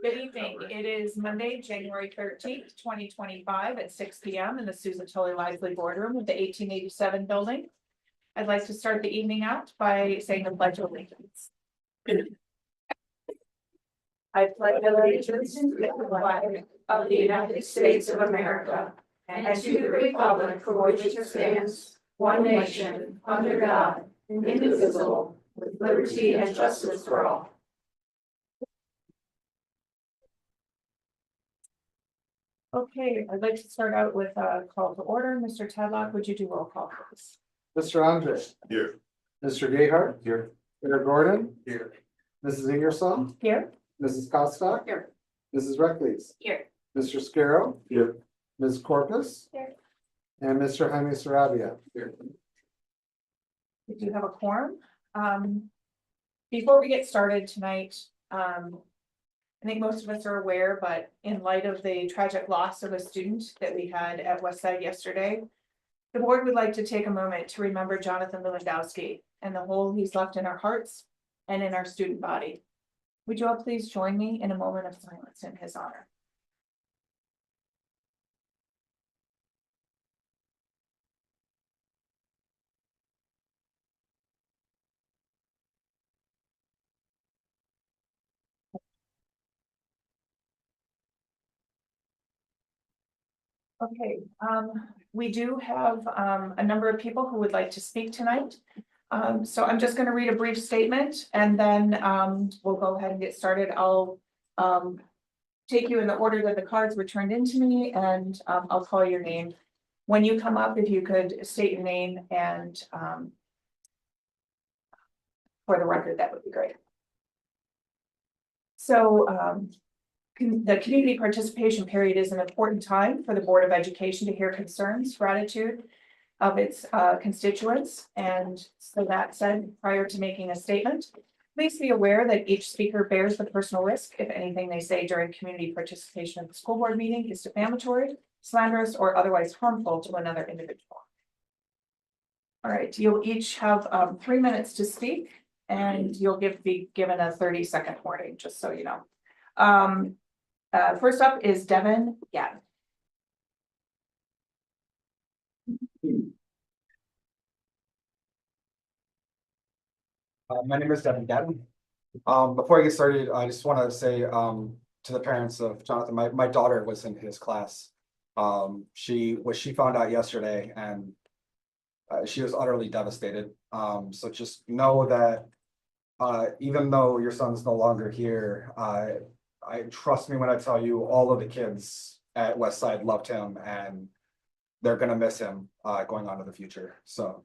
Good evening. It is Monday, January 13th, 2025 at 6 p.m. in the Susan Tully Lively Boardroom of the 1887 building. I'd like to start the evening out by saying the Pledge of Allegiance. I pledge allegiance to the flag of the United States of America and to the republic for which it stands, one nation, under God, indivisible, with liberty and justice for all. Okay, I'd like to start out with a call to order. Mr. Tadlock, would you do roll call, please? Mr. Andre. Here. Mr. Gayheart. Here. Mayor Gordon. Here. Mrs. Ingersoll. Here. Mrs. Costock. Here. Mrs. Reckles. Here. Mr. Scarrow. Here. Ms. Corpus. Here. And Mr. Jaime Sarabia. Here. We do have a quorum. Before we get started tonight, I think most of us are aware, but in light of the tragic loss of a student that we had at Westside yesterday, the board would like to take a moment to remember Jonathan Lewandowski and the hole he's left in our hearts and in our student body. Would you all please join me in a moment of silence in his honor? Okay, we do have a number of people who would like to speak tonight. So I'm just going to read a brief statement and then we'll go ahead and get started. I'll take you in the order that the cards were turned into me, and I'll call your name. When you come up, if you could state your name and for the record, that would be great. So the community participation period is an important time for the Board of Education to hear concerns, gratitude of its constituents. And so that said, prior to making a statement, please be aware that each speaker bears the personal risk if anything they say during community participation at the school board meeting is defamatory, slanderous, or otherwise harmful to another individual. All right, you'll each have 3 minutes to speak, and you'll be given a 30-second warning, just so you know. First up is Devin Gatton. My name is Devin Gatton. Before I get started, I just want to say to the parents of Jonathan, my daughter was in his class. She found out yesterday, and she was utterly devastated. So just know that even though your son's no longer here, I trust me when I tell you all of the kids at Westside loved him, and they're gonna miss him going on to the future. So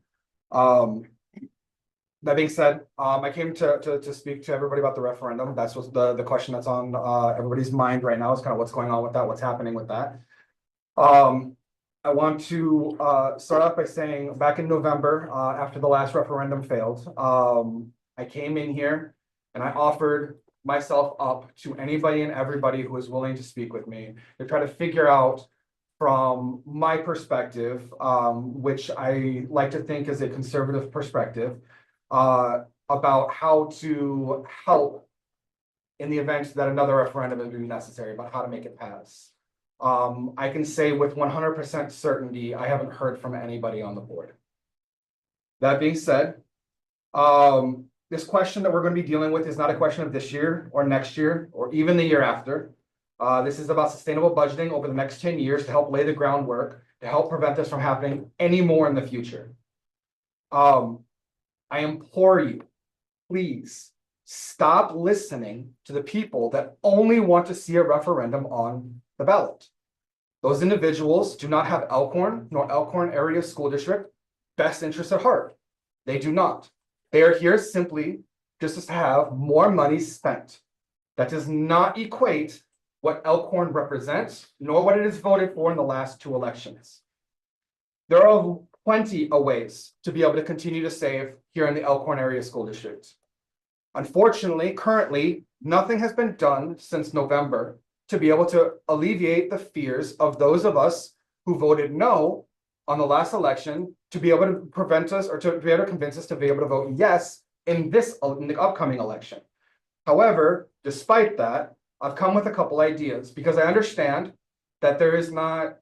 that being said, I came to speak to everybody about the referendum. That's what the question that's on everybody's mind right now is kind of what's going on with that, what's happening with that. I want to start off by saying back in November, after the last referendum failed, I came in here and I offered myself up to anybody and everybody who was willing to speak with me to try to figure out from my perspective, which I like to think is a conservative perspective, about how to help in the event that another referendum would be necessary, about how to make it pass. I can say with 100% certainty, I haven't heard from anybody on the board. That being said, this question that we're going to be dealing with is not a question of this year or next year or even the year after. This is about sustainable budgeting over the next 10 years to help lay the groundwork to help prevent this from happening anymore in the future. I implore you, please stop listening to the people that only want to see a referendum on the ballot. Those individuals do not have Elkhorn nor Elkhorn Area School District best interests at heart. They do not. They are here simply just to have more money spent. That does not equate what Elkhorn represents, nor what it has voted for in the last 2 elections. There are plenty of ways to be able to continue to save here in the Elkhorn Area School District. Unfortunately, currently, nothing has been done since November to be able to alleviate the fears of those of us who voted no on the last election, to be able to prevent us or to be able to convince us to be able to vote yes in the upcoming election. However, despite that, I've come with a couple ideas because I understand that there is not,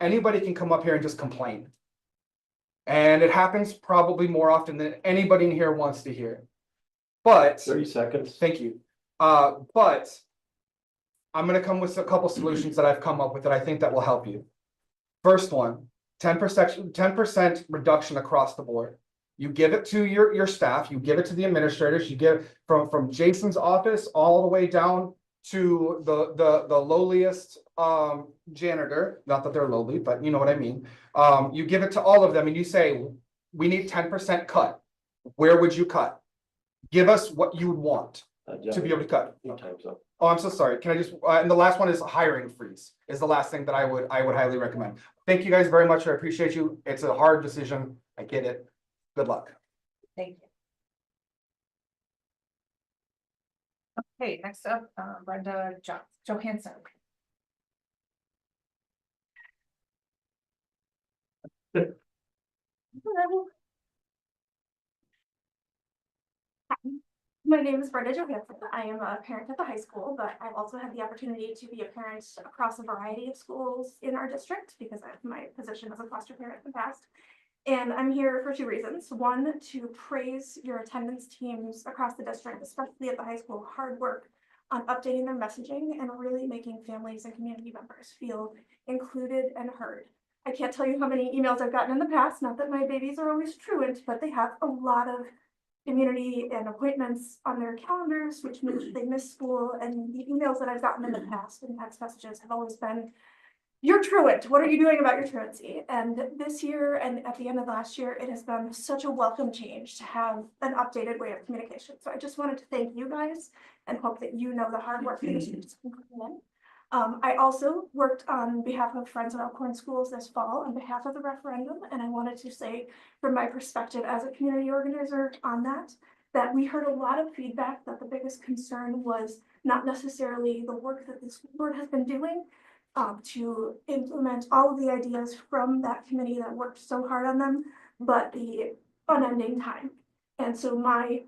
anybody can come up here and just complain. And it happens probably more often than anybody in here wants to hear. But 30 seconds. thank you. But I'm gonna come with a couple solutions that I've come up with that I think that will help you. First one, 10% reduction across the board. You give it to your staff, you give it to the administrators, you give from Jason's office all the way down to the lowliest janitor, not that they're lowly, but you know what I mean. You give it to all of them and you say, we need 10% cut. Where would you cut? Give us what you would want to be able to cut. Your time's up. Oh, I'm so sorry. Can I just, and the last one is hiring freeze is the last thing that I would highly recommend. Thank you guys very much. I appreciate you. It's a hard decision. I get it. Good luck. Thank you. Okay, next up, Brenda Johansson. Hello. Hi, my name is Brenda Johansson. I am a parent at the high school, but I've also had the opportunity to be a parent across a variety of schools in our district because of my position as a foster parent in the past. And I'm here for two reasons. One, to praise your attendance teams across the district, especially at the high school, hard work on updating their messaging and really making families and community members feel included and heard. I can't tell you how many emails I've gotten in the past, not that my babies are always truant, but they have a lot of community and appointments on their calendars, which means they miss school, and the emails that I've gotten in the past and text messages have always been, "You're truant, what are you doing about your truancy?" And this year and at the end of last year, it has been such a welcome change to have an updated way of communication. So I just wanted to thank you guys and hope that you know the hard work that is putting in. I also worked on behalf of Friends of Elkhorn Schools this fall on behalf of the referendum, and I wanted to say from my perspective as a community organizer on that we heard a lot of feedback that the biggest concern was not necessarily the work that the school board has been doing to implement all of the ideas from that committee that worked so hard on them, but the unending time. And so my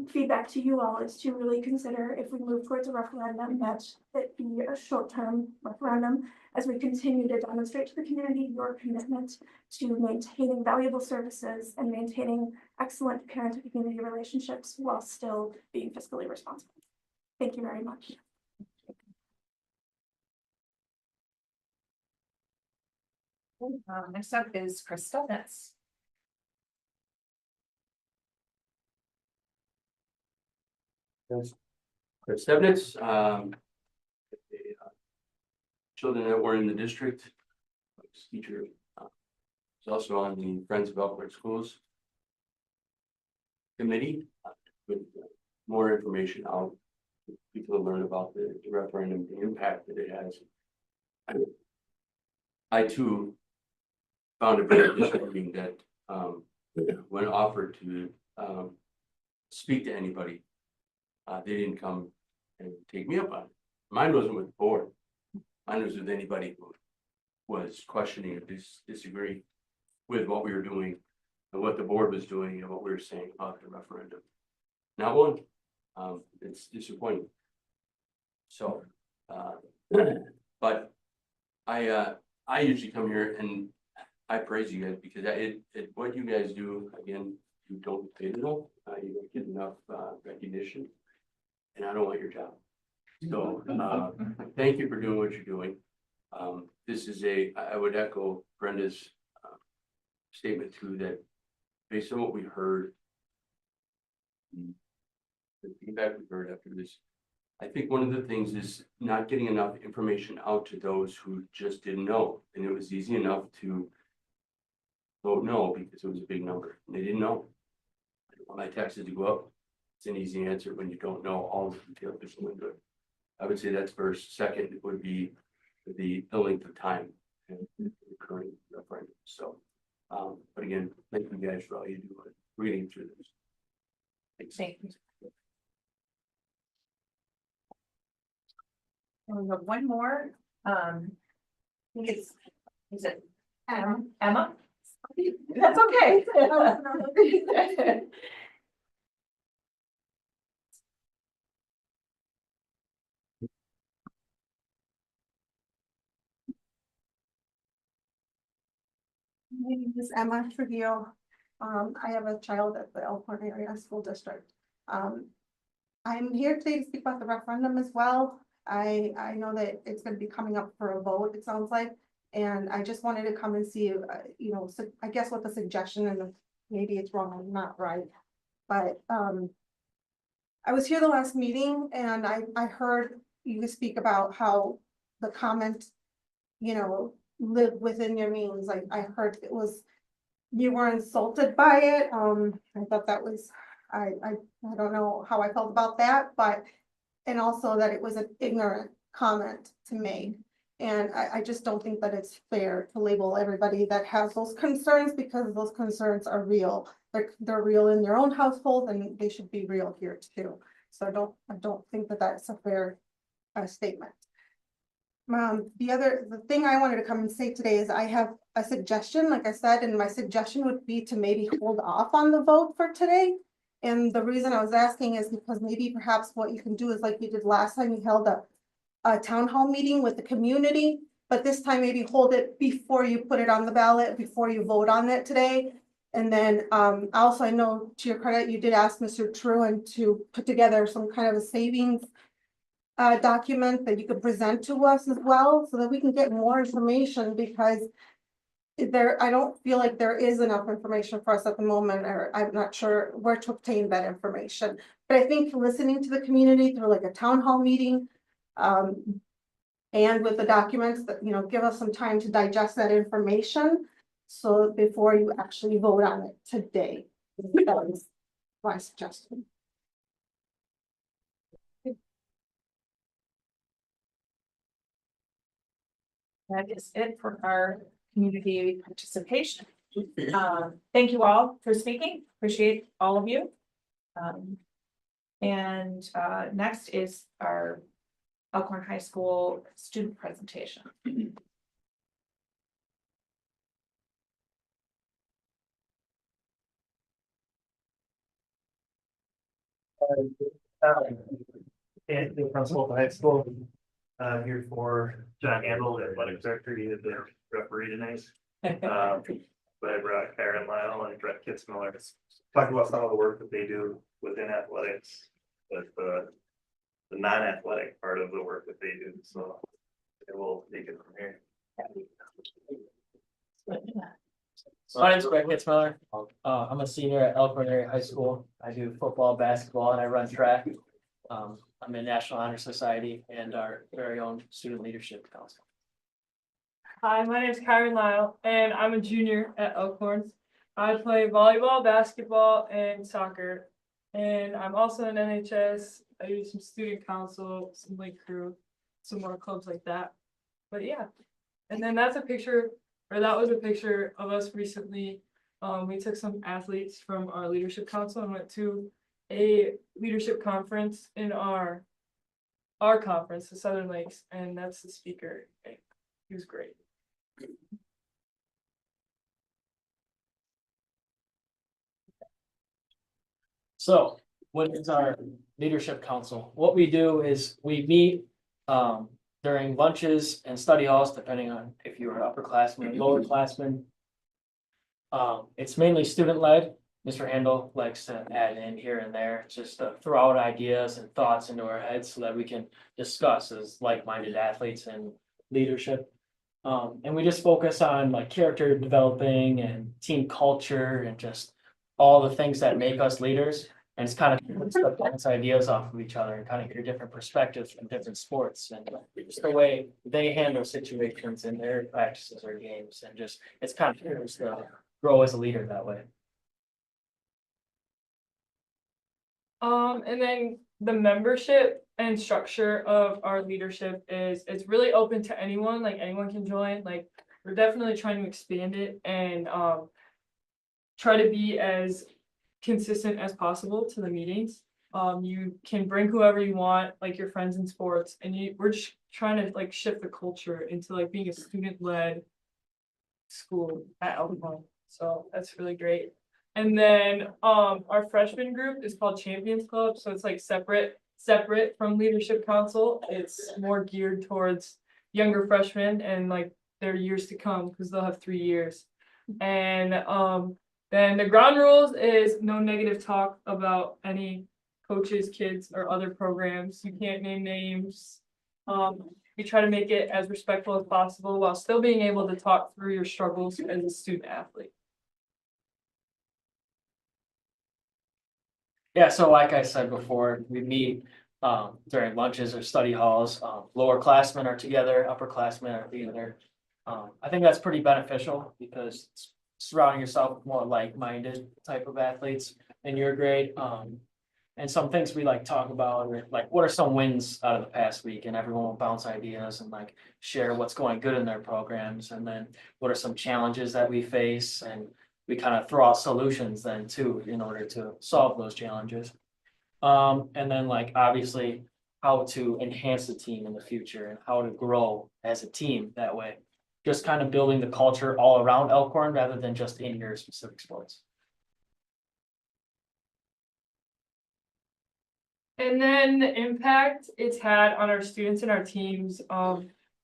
feedback to you all is to really consider, if we move towards a referendum, that it be a short-term referendum as we continue to demonstrate to the community your commitment to maintaining valuable services and maintaining excellent parent and community relationships while still being fiscally responsible. Thank you very much. Next up is Crystal Ness. Chris Stevnitz, children that were in the district, teacher, is also on the Friends of Elkhorn Schools committee, with more information out, for people to learn about the referendum, the impact that it has. I too found it very disheartening that when offered to speak to anybody, they didn't come and take me up on it. Mine wasn't with the board. Mine was with anybody who was questioning or disagree with what we were doing and what the board was doing and what we were saying about the referendum. Not one. It's disappointing. So, but I usually come here and I praise you guys because what you guys do, again, you don't get enough. You don't get enough recognition. And I don't want your job. So thank you for doing what you're doing. This is I would echo Brenda's statement too, that based on what we heard, the feedback we heard after this, I think one of the things is not getting enough information out to those who just didn't know. And it was easy enough to vote no because it was a big number and they didn't know. I didn't want my taxes to go up. It's an easy answer when you don't know all the details of something good. I would say that's first. Second would be the length of time and the current referendum. So, but again, thank you guys for all you do reading through this. Thanks. Thank you. And we have one more. I think is it Emma? That's okay. My name is Emma Trujillo. I have a child at the Elkhorn Area School District. I'm here today to speak about the referendum as well. I know that it's gonna be coming up for a vote, it sounds like. And I just wanted to come and see, so I guess what the suggestion, and maybe it's wrong, I'm not right. But, I was here the last meeting and I heard you speak about how the comment, live within your means. Like, I heard it was, you were insulted by it. I thought that was, I don't know how I felt about that, but, and also that it was an ignorant comment to make. And I just don't think that it's fair to label everybody that has those concerns, because those concerns are real. They're real in their own household and they should be real here too. So I don't think that that's a fair statement. The thing I wanted to come and say today is I have a suggestion, like I said, and my suggestion would be to maybe hold off on the vote for today. And the reason I was asking is because maybe perhaps what you can do is like you did last time, you held a town hall meeting with the community, but this time maybe hold it before you put it on the ballot, before you vote on it today. And then also, I know to your credit, you did ask Mr. Truan to put together some kind of a savings document that you could present to us as well, so that we can get more information, because I don't feel like there is enough information for us at the moment, or I'm not sure where to obtain that information. But I think listening to the community through like a town hall meeting, and with the documents that, give us some time to digest that information. So before you actually vote on it today, that was my suggestion. That is it for our community participation. Thank you all for speaking. Appreciate all of you. Next is our Elkhorn High School student presentation. And the principal of the high school, here for John Handel, the athletic director, he did the referee tonight. But I brought Karen Lyle and Brett Kitzmiller, to talk about some of the work that they do within athletics, but the non-athletic part of the work that they do, so they will take it from here. My name's Brett Kitzmiller. I'm a senior at Elkhorn Area High School. I do football, basketball, and I run track. I'm in National Honor Society and our very own Student Leadership Council. Hi, my name is Kyron Lyle, and I'm a junior at Elkhorn. I play volleyball, basketball, and soccer. And I'm also in NHS. I do some student council, some link crew, some more clubs like that. But yeah, and then that was a picture of us recently. We took some athletes from our leadership council and went to a leadership conference in our conference, the Southern Lakes, and that's the speaker. He was great. So, what is our leadership council? What we do is we meet during lunches and study halls, depending on if you're an upperclassman or lowerclassman. It's mainly student led. Mr. Handel likes to add in here and there, just to throw out ideas and thoughts into our heads so that we can discuss as like-minded athletes and leadership. And we just focus on like character developing and team culture and just all the things that make us leaders. And it's kind of bounce ideas off of each other and kind of hear different perspectives from different sports and just the way they handle situations in their practices or games. And just it's kind of curious to grow as a leader that way. And then the membership and structure of our leadership is it's really open to anyone, like anyone can join. Like we're definitely trying to expand it and try to be as consistent as possible to the meetings. You can bring whoever you want, like your friends in sports, and we're just trying to like shift the culture into like being a student-led school at Elkhorn. So that's really great. And then our freshman group is called Champions Club. So it's like separate from leadership council. It's more geared towards younger freshmen and like their years to come because they'll have 3 years. And then the ground rules is no negative talk about any coaches, kids, or other programs. You can't name names. We try to make it as respectful as possible while still being able to talk through your struggles as a student athlete. Yeah, so like I said before, we meet during lunches or study halls. Lower classmen are together, upperclassmen are together. I think that's pretty beneficial because it's surrounding yourself with more like-minded type of athletes in your grade. And some things we like talk about are like, what are some wins out of the past week? And everyone will bounce ideas and like share what's going good in their programs. And then what are some challenges that we face? And we kind of throw out solutions then too, in order to solve those challenges. And then like, obviously, how to enhance the team in the future and how to grow as a team that way. Just kind of building the culture all around Elkhorn rather than just in your specific sports. And then the impact it's had on our students and our teams.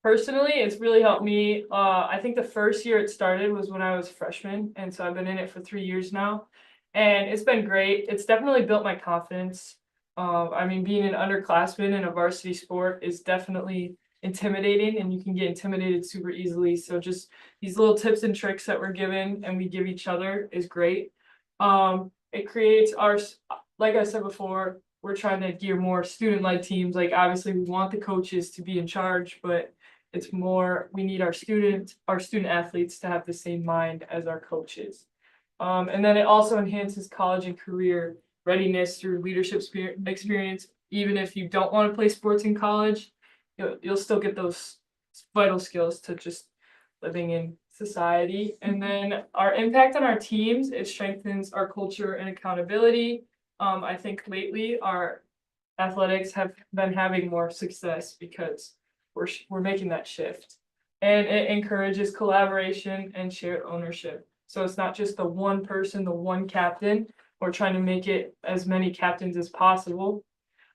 Personally, it's really helped me. I think the first year it started was when I was a freshman, and so I've been in it for 3 years now. And it's been great. It's definitely built my confidence. I mean, being an underclassman in a varsity sport is definitely intimidating, and you can get intimidated super easily. So just these little tips and tricks that we're given and we give each other is great. It creates like I said before, we're trying to gear more student-led teams. Like obviously we want the coaches to be in charge, but it's more, we need our student athletes to have the same mind as our coaches. And then it also enhances college and career readiness through leadership experience. Even if you don't want to play sports in college, you'll still get those vital skills to just living in society. And then our impact on our teams, it strengthens our culture and accountability. I think lately our athletics have been having more success because we're making that shift, and it encourages collaboration and shared ownership. So it's not just the one person, the one captain. We're trying to make it as many captains as possible.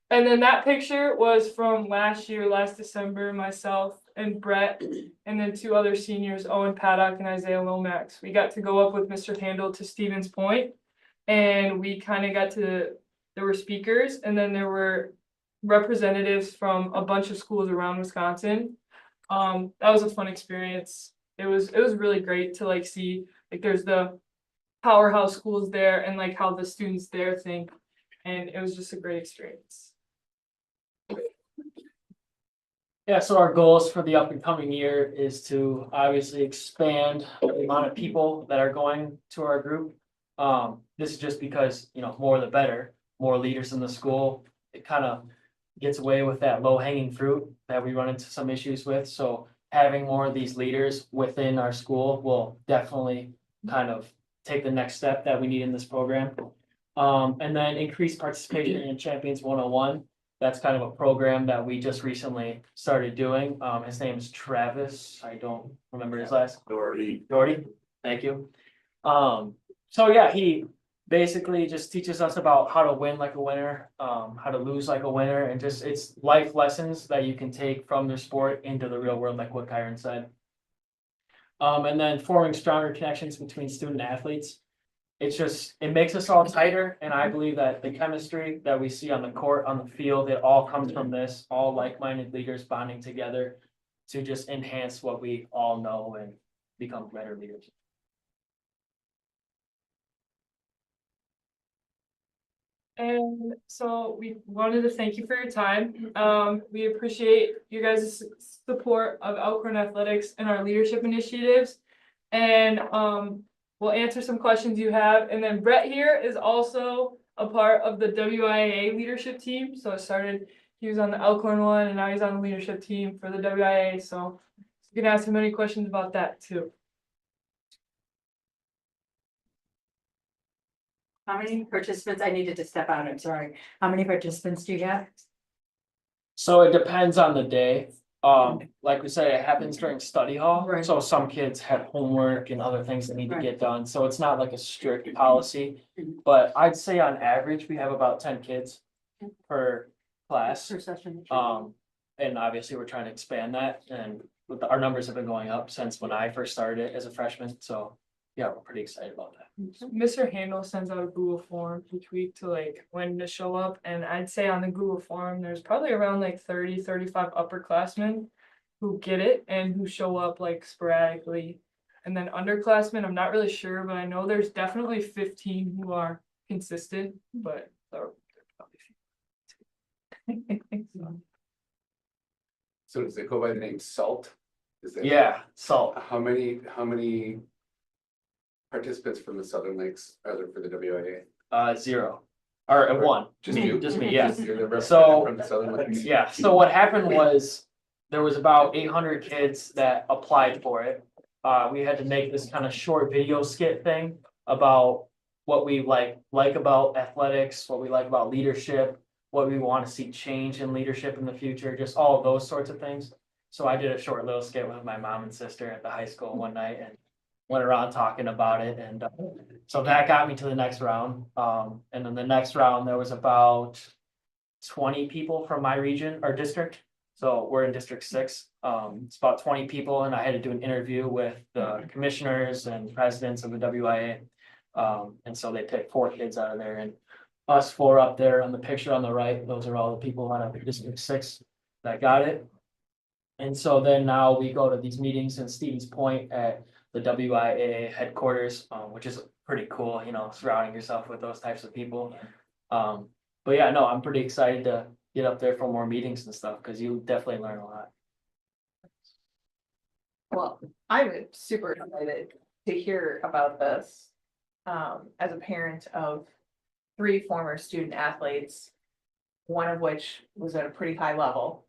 And then that picture was from last December, myself and Brett, and then 2 other seniors, Owen Paddock and Isaiah Lomax. We got to go up with Mr. Handel to Stevens Point, and we kind of got to, there were speakers, and then there were representatives from a bunch of schools around Wisconsin. That was a fun experience. It was really great to like see, like there's the powerhouse schools there and like how the students there think, and it was just a great experience. Yeah, so our goals for the up and coming year is to obviously expand the amount of people that are going to our group. This is just because, more the better, more leaders in the school. It kind of gets away with that low hanging fruit that we run into some issues with. So having more of these leaders within our school will definitely kind of take the next step that we need in this program. And then increase participation in Champions 101. That's kind of a program that we just recently started doing. His name is Travis. I don't remember his last. Doherty, thank you. So yeah, he basically just teaches us about how to win like a winner, how to lose like a winner, and just it's life lessons that you can take from the sport into the real world, like what Kyron said. And then forming stronger connections between student athletes. It makes us all tighter, and I believe that the chemistry that we see on the court, on the field, it all comes from this, all like-minded leaders bonding together to just enhance what we all know and become better leaders. And so we wanted to thank you for your time. We appreciate you guys' support of Elkhorn Athletics and our leadership initiatives. And we'll answer some questions you have. And then Brett here is also a part of the WIAA leadership team. So he was on the Elkhorn one, and now he's on the leadership team for the WIAA. So you can ask him any questions about that too. How many participants, I needed to step out, I'm sorry. How many participants do you have? So it depends on the day. Like we said, it happens during study hall. Right. So some kids have homework and other things that need to get done. So it's not like a strict policy. But I'd say on average, we have about 10 kids per class. Per session. And obviously we're trying to expand that, and our numbers have been going up since when I first started as a freshman. So yeah, we're pretty excited about that. Mr. Handel sends out a Google form each week to like when to show up, and I'd say on the Google form, there's probably around like 30-35 upperclassmen who get it and who show up like sporadically. And then underclassmen, I'm not really sure, but I know there's definitely 15 who are consistent, but there are probably few. So does it go by the name SALT? Is that? Yeah, so, How many participants from the Southern Lakes are there for the WIA? 0, or 1. Just you? Just me, yeah. You're the representative So- from the Southern Lakes? Yeah, so what happened was, there was about 800 kids that applied for it. We had to make this kind of short video skit thing about what we like about athletics, what we like about leadership, what we want to see change in leadership in the future, just all of those sorts of things. So I did a short little skit with my mom and sister at the high school one night and went around talking about it, and so that got me to the next round. And then the next round, there was about 20 people from my region or district. So we're in District 6. It's about 20 people, and I had to do an interview with the commissioners and presidents of the WIA. And so they picked 4 kids out of there, and us 4 up there on the picture on the right, those are all the people out of District 6 that got it. And so then now we go to these meetings in Stevens Point at the WIA headquarters, which is pretty cool, you know, surrounding yourself with those types of people. But yeah, no, I'm pretty excited to get up there for more meetings and stuff, because you definitely learn a lot. Well, I'm super excited to hear about this. As a parent of 3 former student athletes, one of which was at a pretty high level.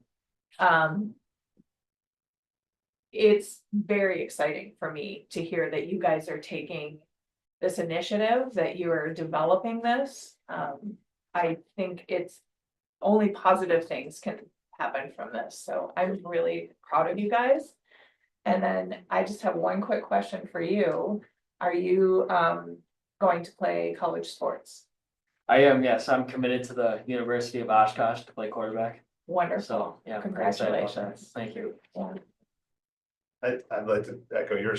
It's very exciting for me to hear that you guys are taking this initiative, that you are developing this. I think it's only positive things can happen from this, so I'm really proud of you guys. And then I just have one quick question for you. Are you going to play college sports? I am, yes, I'm committed to the University of Oshkosh to play quarterback, Wonderful. so, yeah. I'm pretty excited about that. Congratulations. Thank you. I'd like to echo your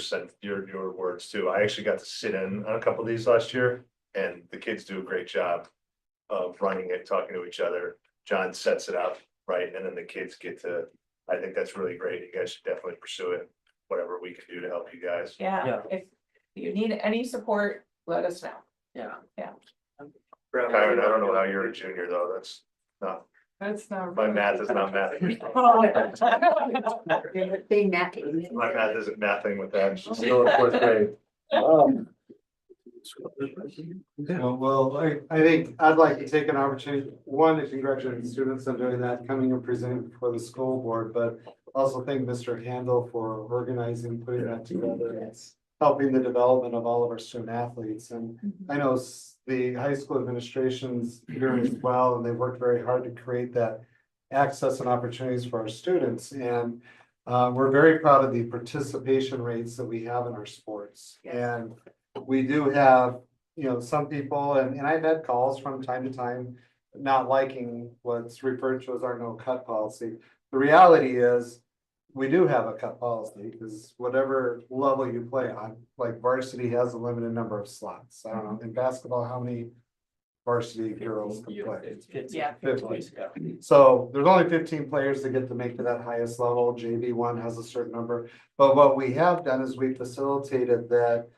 words too. I actually got to sit in on a couple of these last year, and the kids do a great job of running it, talking to each other. John sets it up, right, and then the kids get to, I think that's really great. You guys should definitely pursue it, whatever we can do to help you guys. Yeah, Yeah. if you need any support, let us know. Yeah. Kyron, I don't know how you're a junior though. That's not, That's not. my math is not math. Being mathy. My math isn't mathing with that. Still in 4th grade. Well, I think I'd like to take an opportunity, one, to congratulate the students on doing that, coming and presenting before the school board, but also thank Mr. Handel for organizing, putting that together. It's helping the development of all of our student athletes, and I know the high school administration's here as well, and they've worked very hard to create that access and opportunities for our students, and we're very proud of the participation rates that we have in our sports. And we do have, you know, some people, and I've had calls from time to time not liking what's referred to as our no cut policy. The reality is, we do have a cut policy, because whatever level you play on, like varsity has a limited number of slots. I don't know, in basketball, how many varsity girls can play? Yeah. 50. So there's only 15 players that get to make to that highest level. JV1 has a certain number. But what we have done is we facilitated that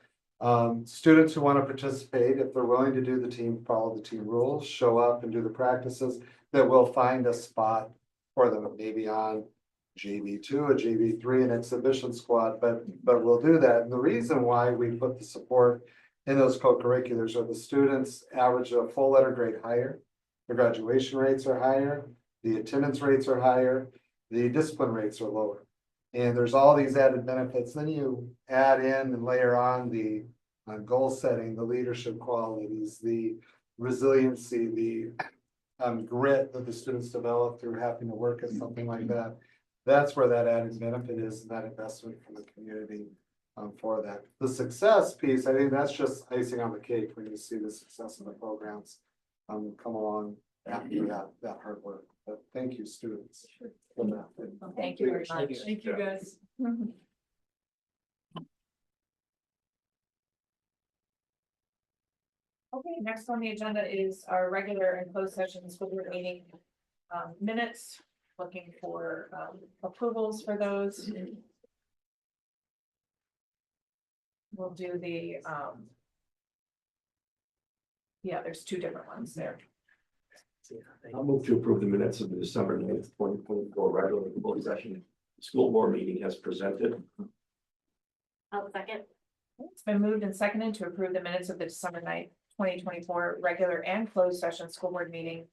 students who want to participate, if they're willing to do the team, follow the team rules, show up and do the practices, that we'll find a spot for them, maybe on JV2, a JV3, an exhibition squad, but we'll do that. And the reason why we put the support in those co-curriculars are the students average a full letter grade higher, the graduation rates are higher, the attendance rates are higher, the discipline rates are lower. And there's all these added benefits. Then you add in and layer on the goal setting, the leadership qualities, the resiliency, the grit that the students develop through having to work at something like that. That's where that added benefit is, and that investment from the community for that. The success piece, I think that's just icing on the cake when you see the success of the programs come along after that hard work. But thank you, students. For that. Thank you very much. Thank you guys. Mhm. Okay, next on the agenda is our regular and closed session school board meeting minutes. Looking for approvals for those. We'll do the yeah, there's two different ones there. I'll move to approve the minutes of the December 9th, 2024 regular closed session school board meeting as presented. I'll second. It's been moved and seconded to approve the minutes of the December 9th, 2024 regular and closed session school board meeting.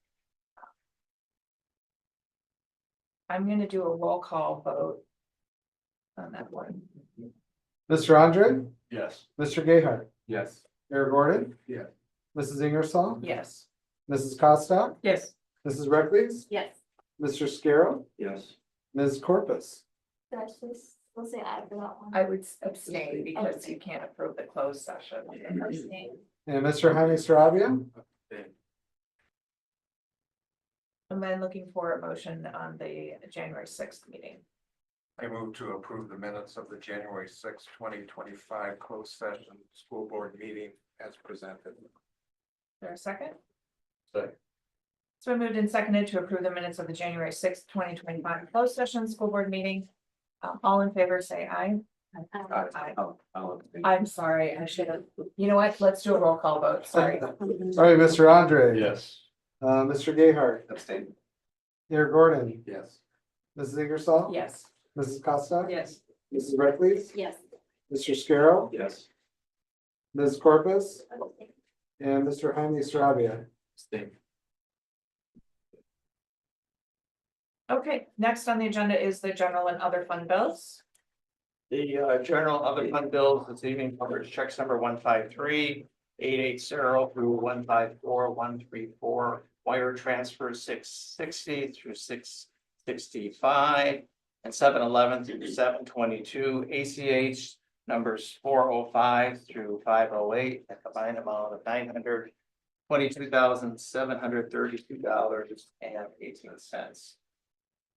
I'm gonna do a roll call vote on that one. Mr. Andre, Yes. Mr. Gayheart, Yes. Mayor Gordon, Yeah. Mrs. Ingersoll, Yes. Mrs. Costa, Yes. Mrs. Reckles, Yes. Mr. Scarrow, Yes. Ms. Corpus. We'll say aye for that one. I would abstain because you can't approve the closed session. Abstain. And Mr. Jaime Sarabia. And then looking for a motion on the January 6th meeting. I move to approve the minutes of the January 2025 closed session school board meeting as presented. Is there a second? Second. It's been moved and seconded to approve the minutes of the January 6th, 2025 closed session school board meeting. All in favor, say aye. Aye. I'm sorry, I should have, you know what, let's do a roll call vote, sorry. Sorry, Mr. Andre. Yes. Mr. Gayheart, Abstain. Mayor Gordon, Yes. Mrs. Ingersoll. Yes. Mrs. Costa. Yes. Mrs. Reckles, Yes. Mr. Scarrow, Yes. Ms. Corpus, and Mr. Jaime Sarabia. Stay. Okay, next on the agenda is the general and other fund bills. The general other fund bills this evening covers checks number 153-880 through 154-134, wire transfers 660 through 665, and 711 through 722, ACH numbers 405 through 508, a combined amount of $922,732.18.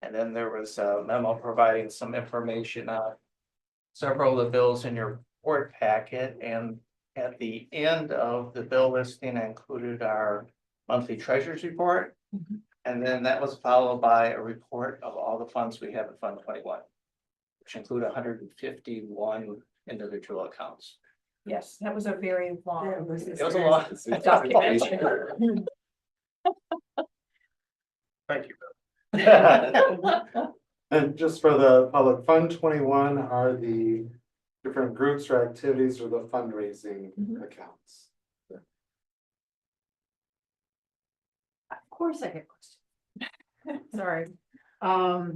And then there was a memo providing some information on several of the bills in your board packet, and at the end of the bill listing I included our monthly treasurer's report. And then that was followed by a report of all the funds we have in Fund 21, which include 151 individual accounts. Yes, that was a very long. It was a lot. Documentation. Thank you. And just for the public, Fund 21 are the different groups or activities or the fundraising accounts. Of course I get questions. Sorry. I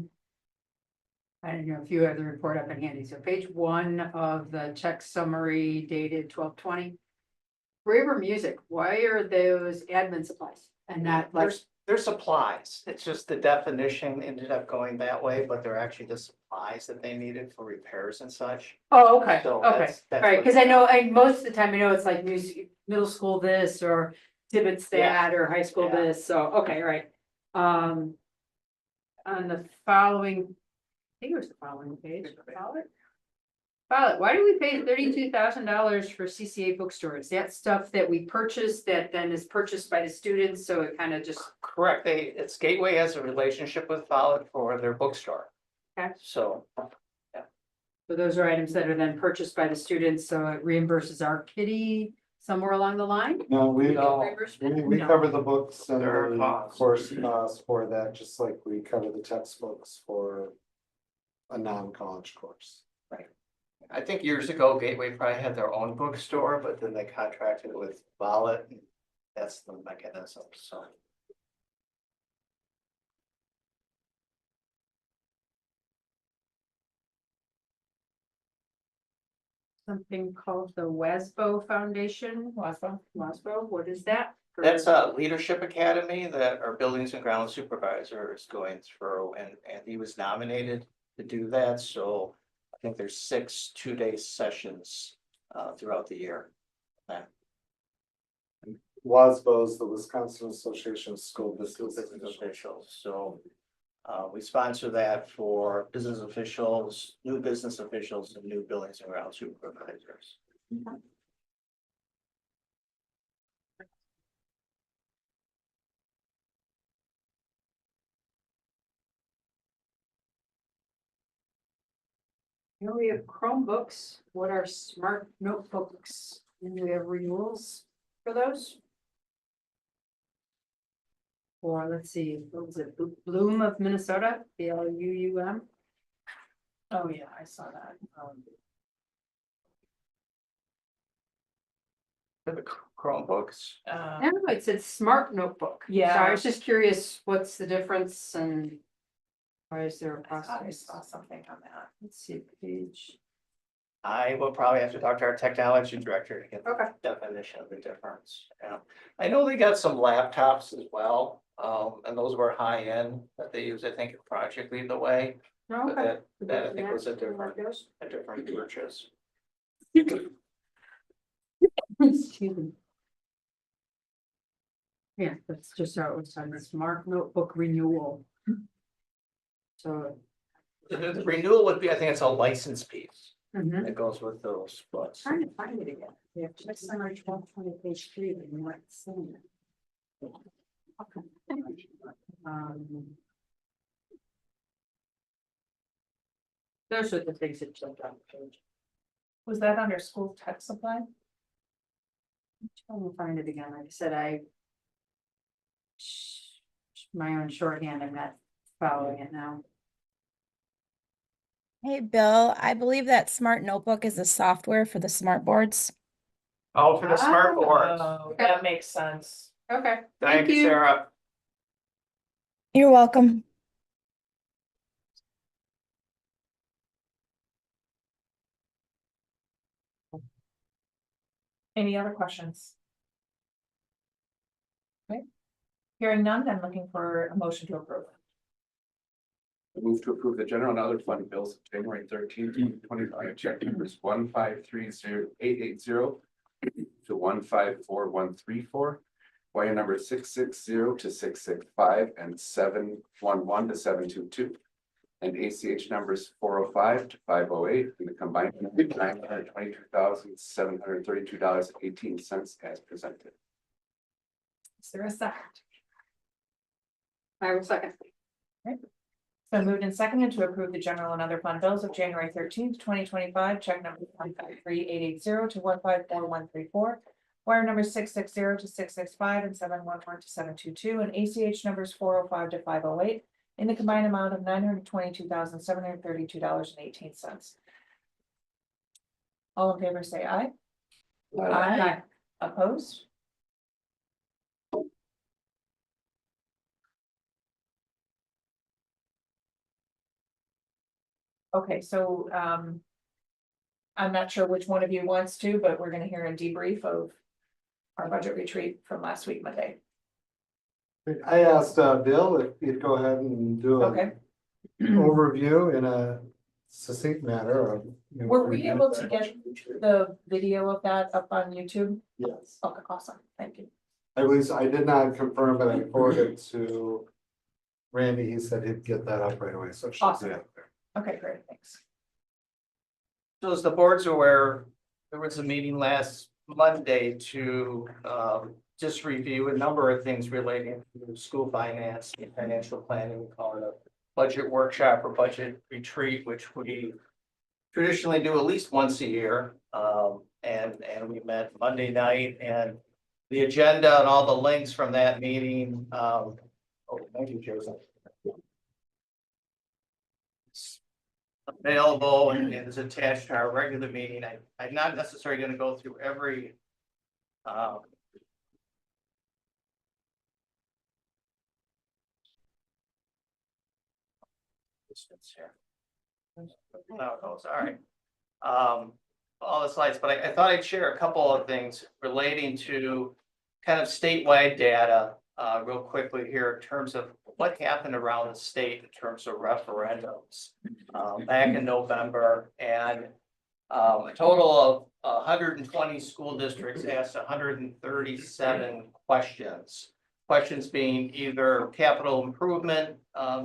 don't know if you have the report up in handy. So page 1 of the check summary dated 12/20. Braver Music, why are those admin supplies and not like? They're supplies. It's just the definition ended up going that way, but they're actually the supplies that they needed for repairs and such. Oh, okay, So okay, that's all right, what- because most of the time I know it's like music, middle school this or Tibbetts that or high school Yeah. this, so, okay, right. On the following, I think it was the following page, Violet, why do we pay $32,000 for CCA bookstore? Is that stuff that we purchased that then is purchased by the students, so it kind of just, Correct. It's Gateway has a relationship with Follett for their bookstore. Okay. So so those are items that are then purchased by the students, so it reimburses our kitty somewhere along the line? No, we Reimbursement? cover the books and There are the costs. course costs for that, just like we cover the textbooks for a non-college course. I think years ago Gateway probably had their own bookstore, but then they contracted with Follett. And that's the mechanism, so. Something called the WASBO Foundation, WASBO, what is that? That's a leadership academy that our buildings and ground supervisor is going through, and he was nominated to do that, so. I think there's 6 2-day sessions throughout the year. WASBO is the Wisconsin Association of School School Business business Officials. officials, so. We sponsor that for business officials, new business officials, and new buildings and ground supervisors. You know, we have Chromebooks, what are smart notebooks, and do we have renewals for those? Or let's see, what was it, Bloom of Minnesota, BLUUM? Oh, yeah, I saw that. For the Chromebooks. No, it said smart notebook. So I was just curious, what's the difference and why is there a I process? saw something on that. Let's see, page. I will probably have to talk to our technology director to get the Okay. definition of the difference. Yeah, I know they got some laptops as well, and those were high end that they use, I think, at Project Lead the Way. But that I think was a different purchase. Excuse me. Yeah, that's just how it was on the smart notebook renewal. So. The renewal would be, I think it's a license piece Mhm. that goes with those books. Trying to find it again. We have just summer 1220 page 3, but you're not seeing it. Those are the things that jumped on the page. Was that under school tech supply? Trying to find it again. Like I said, my own shorthand, I'm not following it now. Hey, Bill, I believe that Smart Notebook is the software for the smart boards. Oh, for the smart boards. Oh, that makes sense. Okay. Thank you, Sarah. You're welcome. Any other questions? Okay. Hearing none, I'm looking for a motion to approve. I move to approve the general and other fund bills of January 13th, 2025, check numbers 1530880 to 154134, wire number 660 to 665 and 711 to 722. And ACH numbers 405 to 508 and the combined $922,732.18 as presented. Is there a second? I will second. So moved and seconded to approve the general and other fund bills of January 13th, 2025, check number 153880 to 154134. Wire numbers 660 to 665 and 711 to 722 and ACH numbers 405 to 508 in the combined amount of $922,732.18. All in favor, say aye. Aye. Opposed? Okay, so, I'm not sure which one of you wants to, but we're gonna hear a debrief of our budget retreat from last week, Monday. I asked Bill if he'd go ahead and do an Okay, overview in a succinct manner of. were we able to get the video of that up on YouTube? Yes, Okay, awesome, thank you. I did not confirm, but I forwarded to Randy. He said he'd get that up right away, so. it should be Awesome. up there. Okay, great, thanks. So as the board's aware, there was a meeting last Monday to just review a number of things relating to school finance and financial planning. We call it a budget workshop or budget retreat, which we traditionally do at least once a year. And we met Monday night, and the agenda and all the links from that meeting. Oh, thank you, Joseph. Available and is attached to our regular meeting. I'm not necessarily going to go through every distance here. No, it goes, all right. All the slides, but I thought I'd share a couple of things relating to kind of statewide data real quickly here in terms of what happened around the state in terms of referendums back in November. And a total of 120 school districts asked 137 questions. Questions being either capital improvement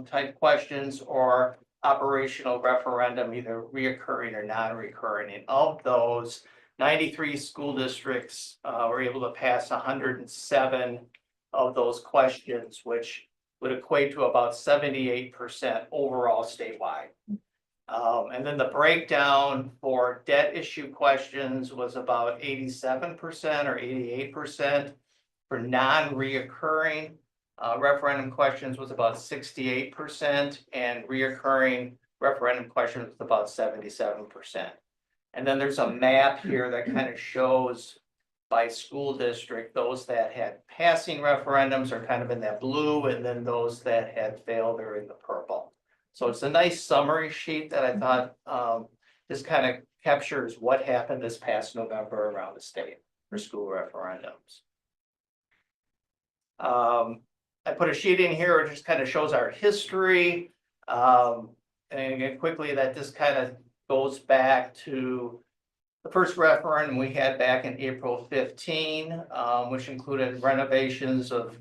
type questions or operational referendum, either reoccurring or non-recurring. And of those, 93 school districts were able to pass 107 of those questions, which would equate to about 78% overall statewide. And then the breakdown for debt issue questions was about 87% or 88%. For non-reoccurring referendum questions was about 68%, and reoccurring referendum questions was about 77%. And then there's a map here that kind of shows by school district, those that had passing referendums are kind of in that blue, and then those that had failed are in the purple. So it's a nice summary sheet that I thought this kind of captures what happened this past November around the state for school referendums. I put a sheet in here, which just kind of shows our history. And again, quickly, that this kind of goes back to the first referendum we had back in April 15, which included renovations of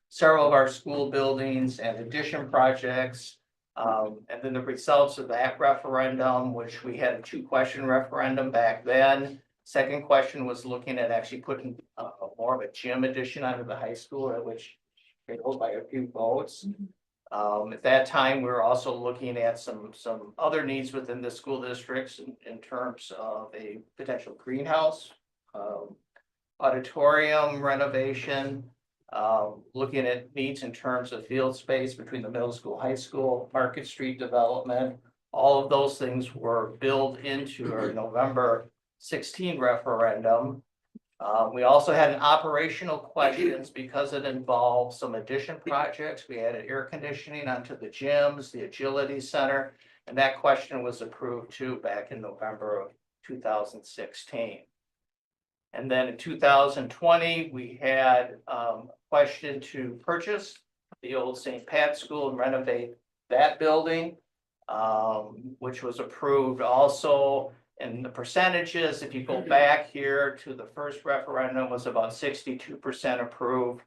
several of our school buildings and addition projects. And then the results of that referendum, which we had a 2-question referendum back then. Second question was looking at actually putting more of a gym addition onto the high school, which failed by a few votes. At that time, we were also looking at some other needs within the school districts in terms of a potential greenhouse, auditorium renovation, looking at needs in terms of field space between the middle school, high school, Market Street development. All of those things were built into our November 16 referendum. We also had an operational questions because it involved some addition projects. We added air conditioning onto the gyms, the agility center, and that question was approved too back in November of 2016. And then in 2020, we had a question to purchase the old St. Pat's School and renovate that building, which was approved also. And the percentages, if you go back here to the first referendum, was about 62% approved.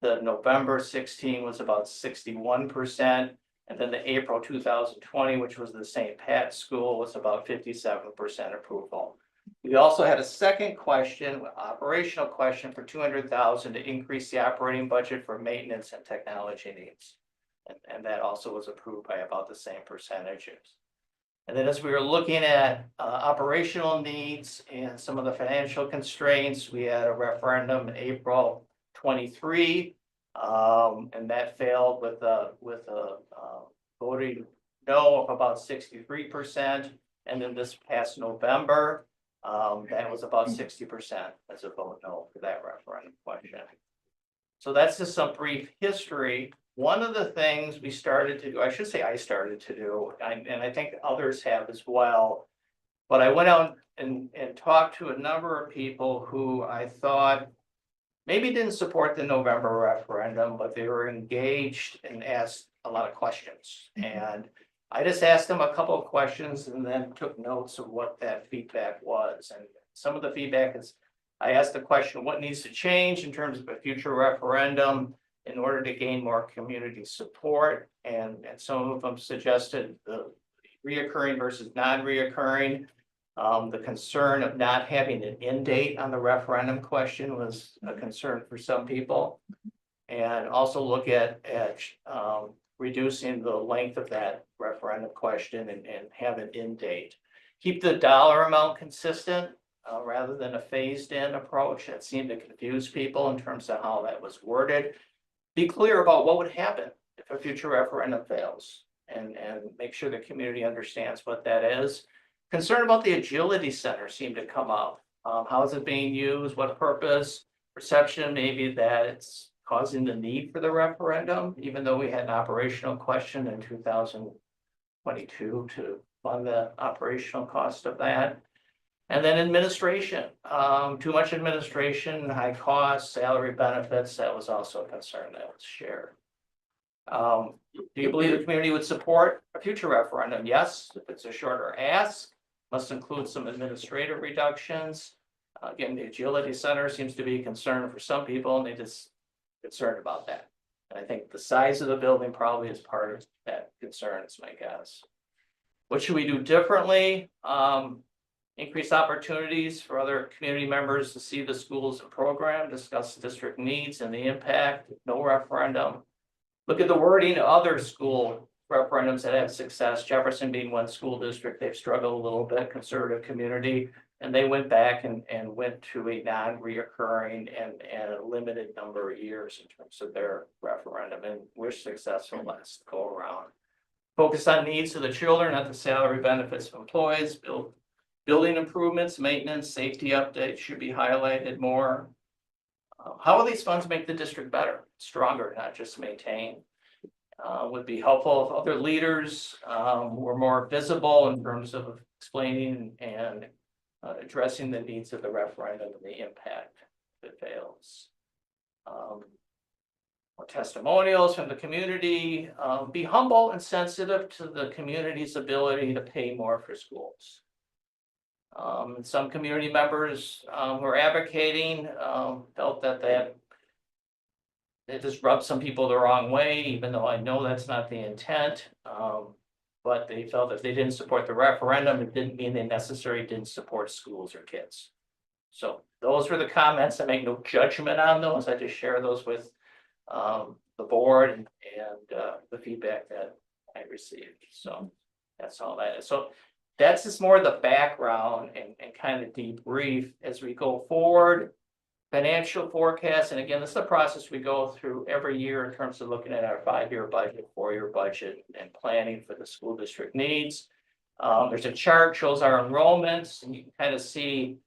The November 16 was about 61%. And then the April 2020, which was the St. Pat's School, was about 57% approval. We also had a second question, operational question for $200,000 to increase the operating budget for maintenance and technology needs. And that also was approved by about the same percentages. And then as we were looking at operational needs and some of the financial constraints, we had a referendum in April 23, and that failed with a voting no of about 63%. And then this past November, that was about 60% as a vote no for that referendum question. So that's just some brief history. One of the things we started to do, I should say I started to do, and I think others have as well, but I went out and talked to a number of people who I thought maybe didn't support the November referendum, but they were engaged and asked a lot of questions. And I just asked them a couple of questions and then took notes of what that feedback was. And some of the feedback is, I asked the question, what needs to change in terms of a future referendum in order to gain more community support? And some of them suggested the reoccurring versus non-reoccurring. The concern of not having an end date on the referendum question was a concern for some people. And also look at reducing the length of that referendum question and have an end date. Keep the dollar amount consistent rather than a phased in approach. That seemed to confuse people in terms of how that was worded. Be clear about what would happen if a future referendum fails and make sure the community understands what that is. Concern about the agility center seemed to come up. How is it being used? What purpose? Perception maybe that it's causing the need for the referendum, even though we had an operational question in 2022 to fund the operational cost of that. And then administration, too much administration, high costs, salary benefits, that was also a concern that was shared. Do you believe the community would support a future referendum? Yes, if it's a shorter ask, must include some administrative reductions. Again, the agility center seems to be a concern for some people, and they just concerned about that. And I think the size of the building probably is part of that concern, is my guess. What should we do differently? Increase opportunities for other community members to see the schools and program, discuss district needs and the impact, no referendum. Look at the wording of other school referendums that have success, Jefferson being one school district, they've struggled a little bit, conservative community. And they went back and went to a non-reoccurring and a limited number of years in terms of their referendum, and we're successful last go around. Focus on needs of the children, not the salary benefits of employees, building improvements, maintenance, safety updates should be highlighted more. How will these funds make the district better, stronger, not just maintain? Would be helpful if other leaders were more visible in terms of explaining and addressing the needs of the referendum and the impact if it fails. More testimonials from the community, be humble and sensitive to the community's ability to pay more for schools. And some community members who are advocating felt that it just rubbed some people the wrong way, even though I know that's not the intent. But they felt if they didn't support the referendum, it didn't mean they necessarily didn't support schools or kids. So those were the comments. I make no judgment on those. I just share those with the board and the feedback that I received. So that's all that is. So that's just more the background and kind of debrief as we go forward. Financial forecast, and again, this is a process we go through every year in terms of looking at our 5-year budget, 4-year budget, and planning for the school district needs. There's a chart shows our enrollments, and you can kind of see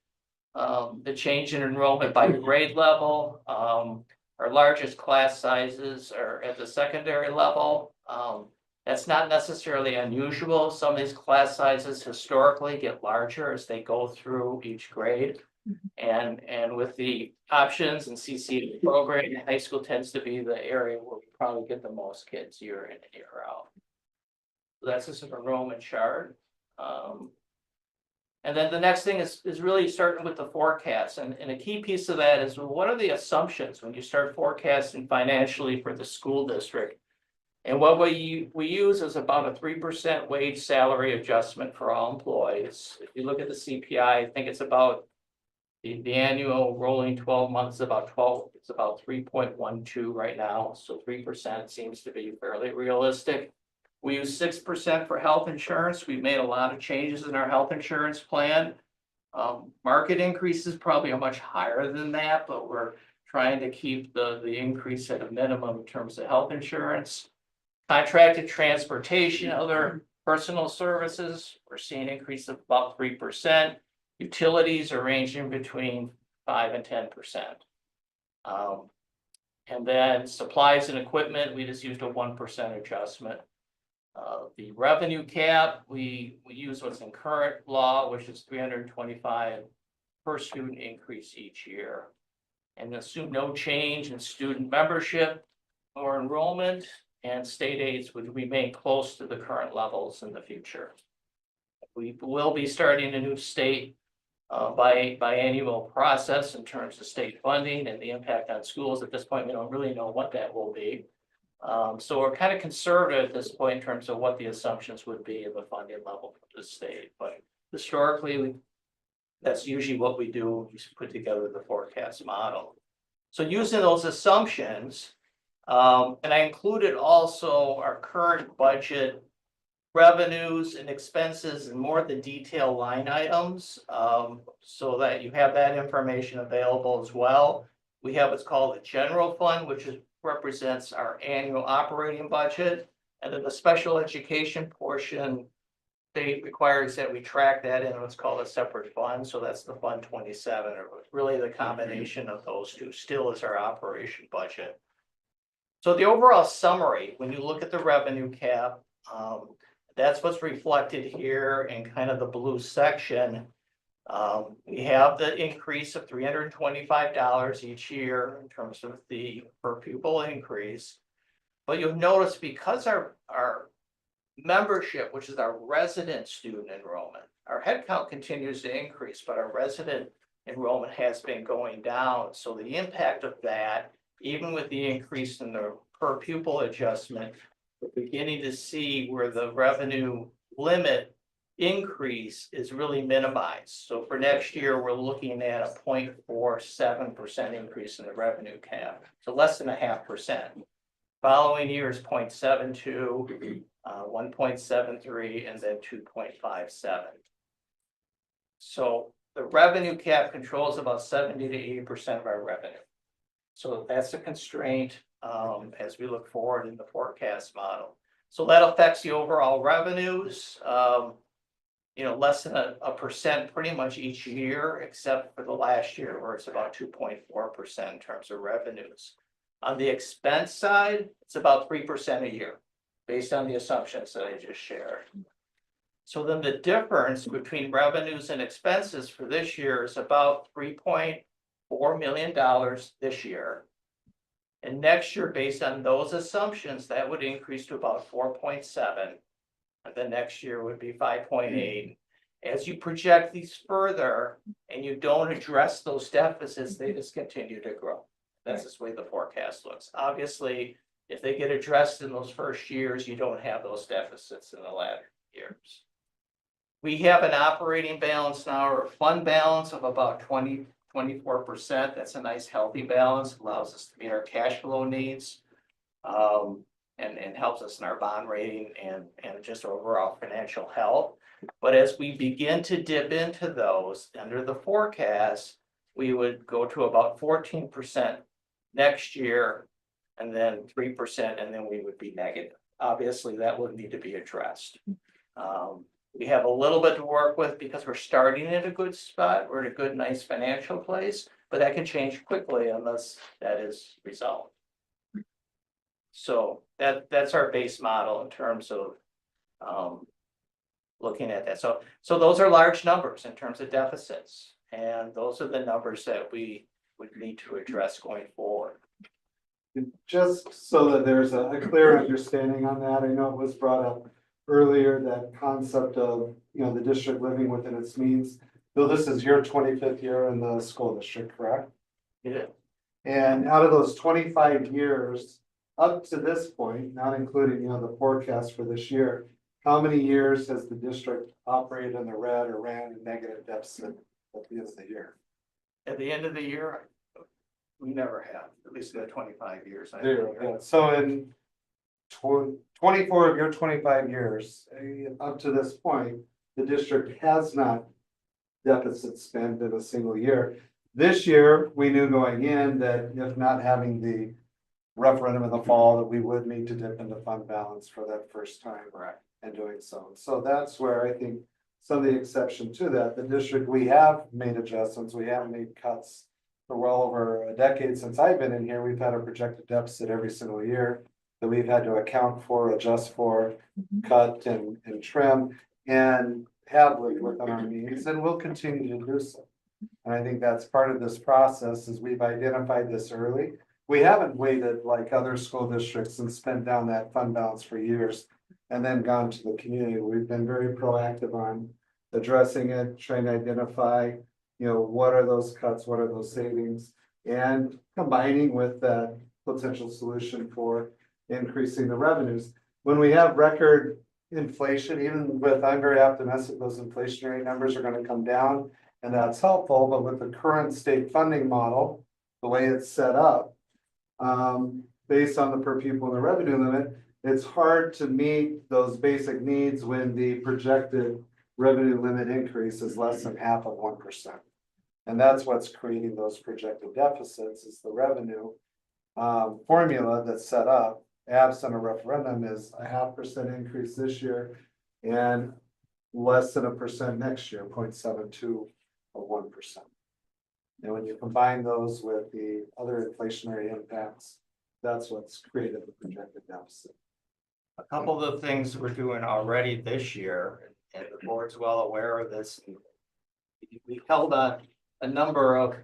the change in enrollment by grade level. Our largest class sizes are at the secondary level. That's not necessarily unusual. Some of these class sizes historically get larger as they go through each grade. And with the options and CCA program, high school tends to be the area where we probably get the most kids year in and year out. So that's just an enrollment chart. And then the next thing is really starting with the forecast. And a key piece of that is, well, what are the assumptions when you start forecasting financially for the school district? And what we use is about a 3% wage salary adjustment for all employees. If you look at the CPI, I think it's about the annual rolling 12 months is about 12, it's about 3.12 right now. So 3% seems to be fairly realistic. We use 6% for health insurance. We've made a lot of changes in our health insurance plan. Market increases probably are much higher than that, but we're trying to keep the increase at a minimum in terms of health insurance. Contracted transportation, other personal services, we're seeing an increase of about 3%. Utilities are ranging between 5 and 10%. And then supplies and equipment, we just used a 1% adjustment. The revenue cap, we use what's in current law, which is 325 per student increase each year. And assume no change in student membership or enrollment, and state aids would remain close to the current levels in the future. We will be starting a new state biannual process in terms of state funding and the impact on schools. At this point, we don't really know what that will be. So we're kind of conservative at this point in terms of what the assumptions would be in the funding level for the state. But historically, that's usually what we do. We put together the forecast model. So using those assumptions, and I included also our current budget revenues and expenses and more of the detailed line items, so that you have that information available as well. We have what's called the general fund, which represents our annual operating budget, and then the special education portion, state requires that we track that in what's called a separate fund. So that's the Fund 27, or really the combination of those two still is our operation budget. So the overall summary, when you look at the revenue cap, that's what's reflected here in kind of the blue section. We have the increase of $325 each year in terms of the per pupil increase. But you'll notice because our membership, which is our resident student enrollment, our headcount continues to increase, but our resident enrollment has been going down. So the impact of that, even with the increase in the per pupil adjustment, we're beginning to see where the revenue limit increase is really minimized. So for next year, we're looking at a 0.47% increase in the revenue cap, so less than 0.5%. Following year is 0.72. 1.73, and then 2.57. So the revenue cap controls about 70 to 80% of our revenue. So that's a constraint as we look forward in the forecast model. So that affects the overall revenues, less than a percent pretty much each year, except for the last year where it's about 2.4% in terms of revenues. On the expense side, it's about 3% a year, based on the assumptions that I just shared. So then the difference between revenues and expenses for this year is about $3.4 million this year. And next year, based on those assumptions, that would increase to about 4.7. And the next year would be 5.8. As you project these further and you don't address those deficits, they just continue to grow. That's just the way the forecast looks. Obviously, if they get addressed in those first years, you don't have those deficits in the latter years. We have an operating balance now, or a fund balance of about 24%. That's a nice healthy balance, allows us to meet our cash flow needs. And helps us in our bond rating and just overall financial health. But as we begin to dip into those under the forecast, we would go to about 14% next year, and then 3%, and then we would be negative. Obviously, that would need to be addressed. We have a little bit to work with because we're starting at a good spot. We're in a good, nice financial place, but that can change quickly unless that is resolved. So that's our base model in terms of looking at that. So those are large numbers in terms of deficits, and those are the numbers that we would need to address going forward. Just so that there's a clear understanding on that, I know it was brought up earlier, that concept of, the district living within its means. Bill, this is your 25th year in the school district, correct? Yeah. And out of those 25 years, up to this point, not including, the forecast for this year, how many years has the district operated in the red or ran a negative deficit at the end of the year? At the end of the year, we never have, at least in the 25 years. Zero, yeah. So in 24 of your 25 years, up to this point, the district has not deficit spent in a single year. This year, we knew going in that if not having the referendum in the fall, that we would need to dip into fund balance for that first time. Right. And doing so. So that's where I think some of the exception to that, the district, we have made adjustments, we have made cuts for well over a decade since I've been in here. We've had a projected deficit every single year that we've had to account for, adjust for, cut and trim, and have lived within our means, and we'll continue to do so. And I think that's part of this process, is we've identified this early. We haven't waited like other school districts and spent down that fund balance for years and then gone to the community. We've been very proactive on addressing it, trying to identify, what are those cuts, what are those savings, and combining with that potential solution for increasing the revenues. When we have record inflation, even with, I'm very optimistic those inflationary numbers are going to come down, and that's helpful. But with the current state funding model, the way it's set up, based on the per pupil and the revenue limit, it's hard to meet those basic needs when the projected revenue limit increase is less than half of 1%. And that's what's creating those projected deficits, is the revenue formula that's set up, absent a referendum, is a 0.5% increase this year and less than 1% next year, 0.72 of 1%. And when you combine those with the other inflationary impacts, that's what's created the projected deficit. A couple of the things we're doing already this year, and the board's well aware of this. We held on a number of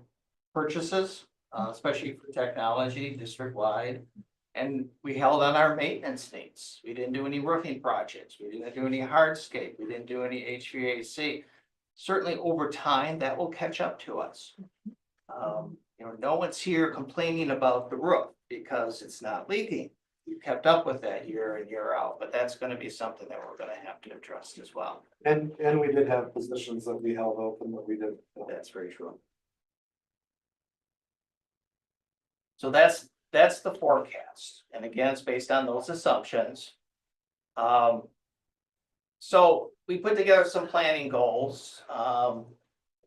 purchases, especially for technology district-wide. And we held on our maintenance needs. We didn't do any roofing projects. We didn't do any hardscape. We didn't do any HVAC. Certainly over time, that will catch up to us. No one's here complaining about the roof because it's not leaking. You kept up with that year in, year out, but that's going to be something that we're going to have to address as well. And we did have positions that we held open that we didn't. That's very true. So that's the forecast. And again, it's based on those assumptions. So we put together some planning goals.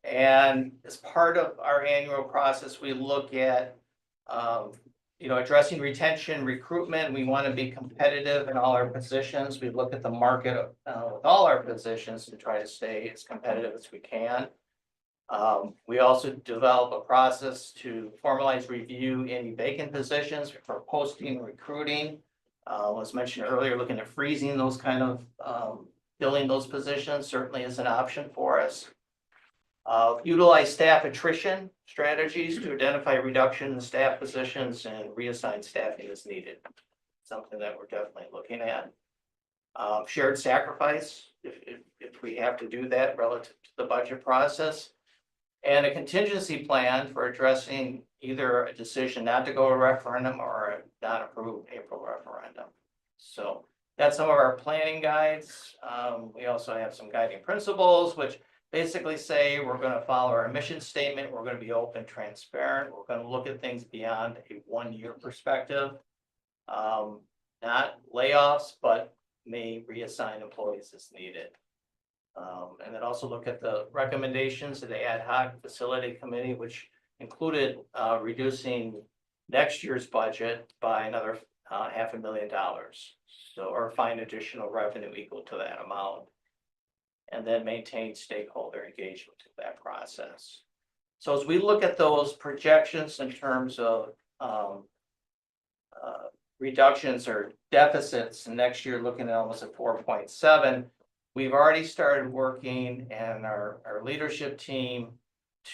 And as part of our annual process, we look at, addressing retention, recruitment. We want to be competitive in all our positions. We look at the market with all our positions to try to stay as competitive as we can. We also develop a process to formalize, review any vacant positions for posting, recruiting. Was mentioned earlier, looking at freezing those kind of, filling those positions certainly is an option for us. Utilize staff attrition strategies to identify reduction in staff positions and reassign staffing as needed. Something that we're definitely looking at. Shared sacrifice, if we have to do that relative to the budget process. And a contingency plan for addressing either a decision not to go to referendum or a not approved April referendum. So that's some of our planning guides. We also have some guiding principles, which basically say we're going to follow our mission statement. We're going to be open, transparent. We're going to look at things beyond a 1-year perspective. Not layoffs, but may reassign employees as needed. And then also look at the recommendations of the ad hoc facility committee, which included reducing next year's budget by another $500,000. So, or find additional revenue equal to that amount. And then maintain stakeholder engagement in that process. So as we look at those projections in terms of reductions or deficits, next year looking at almost at 4.7, we've already started working and our leadership team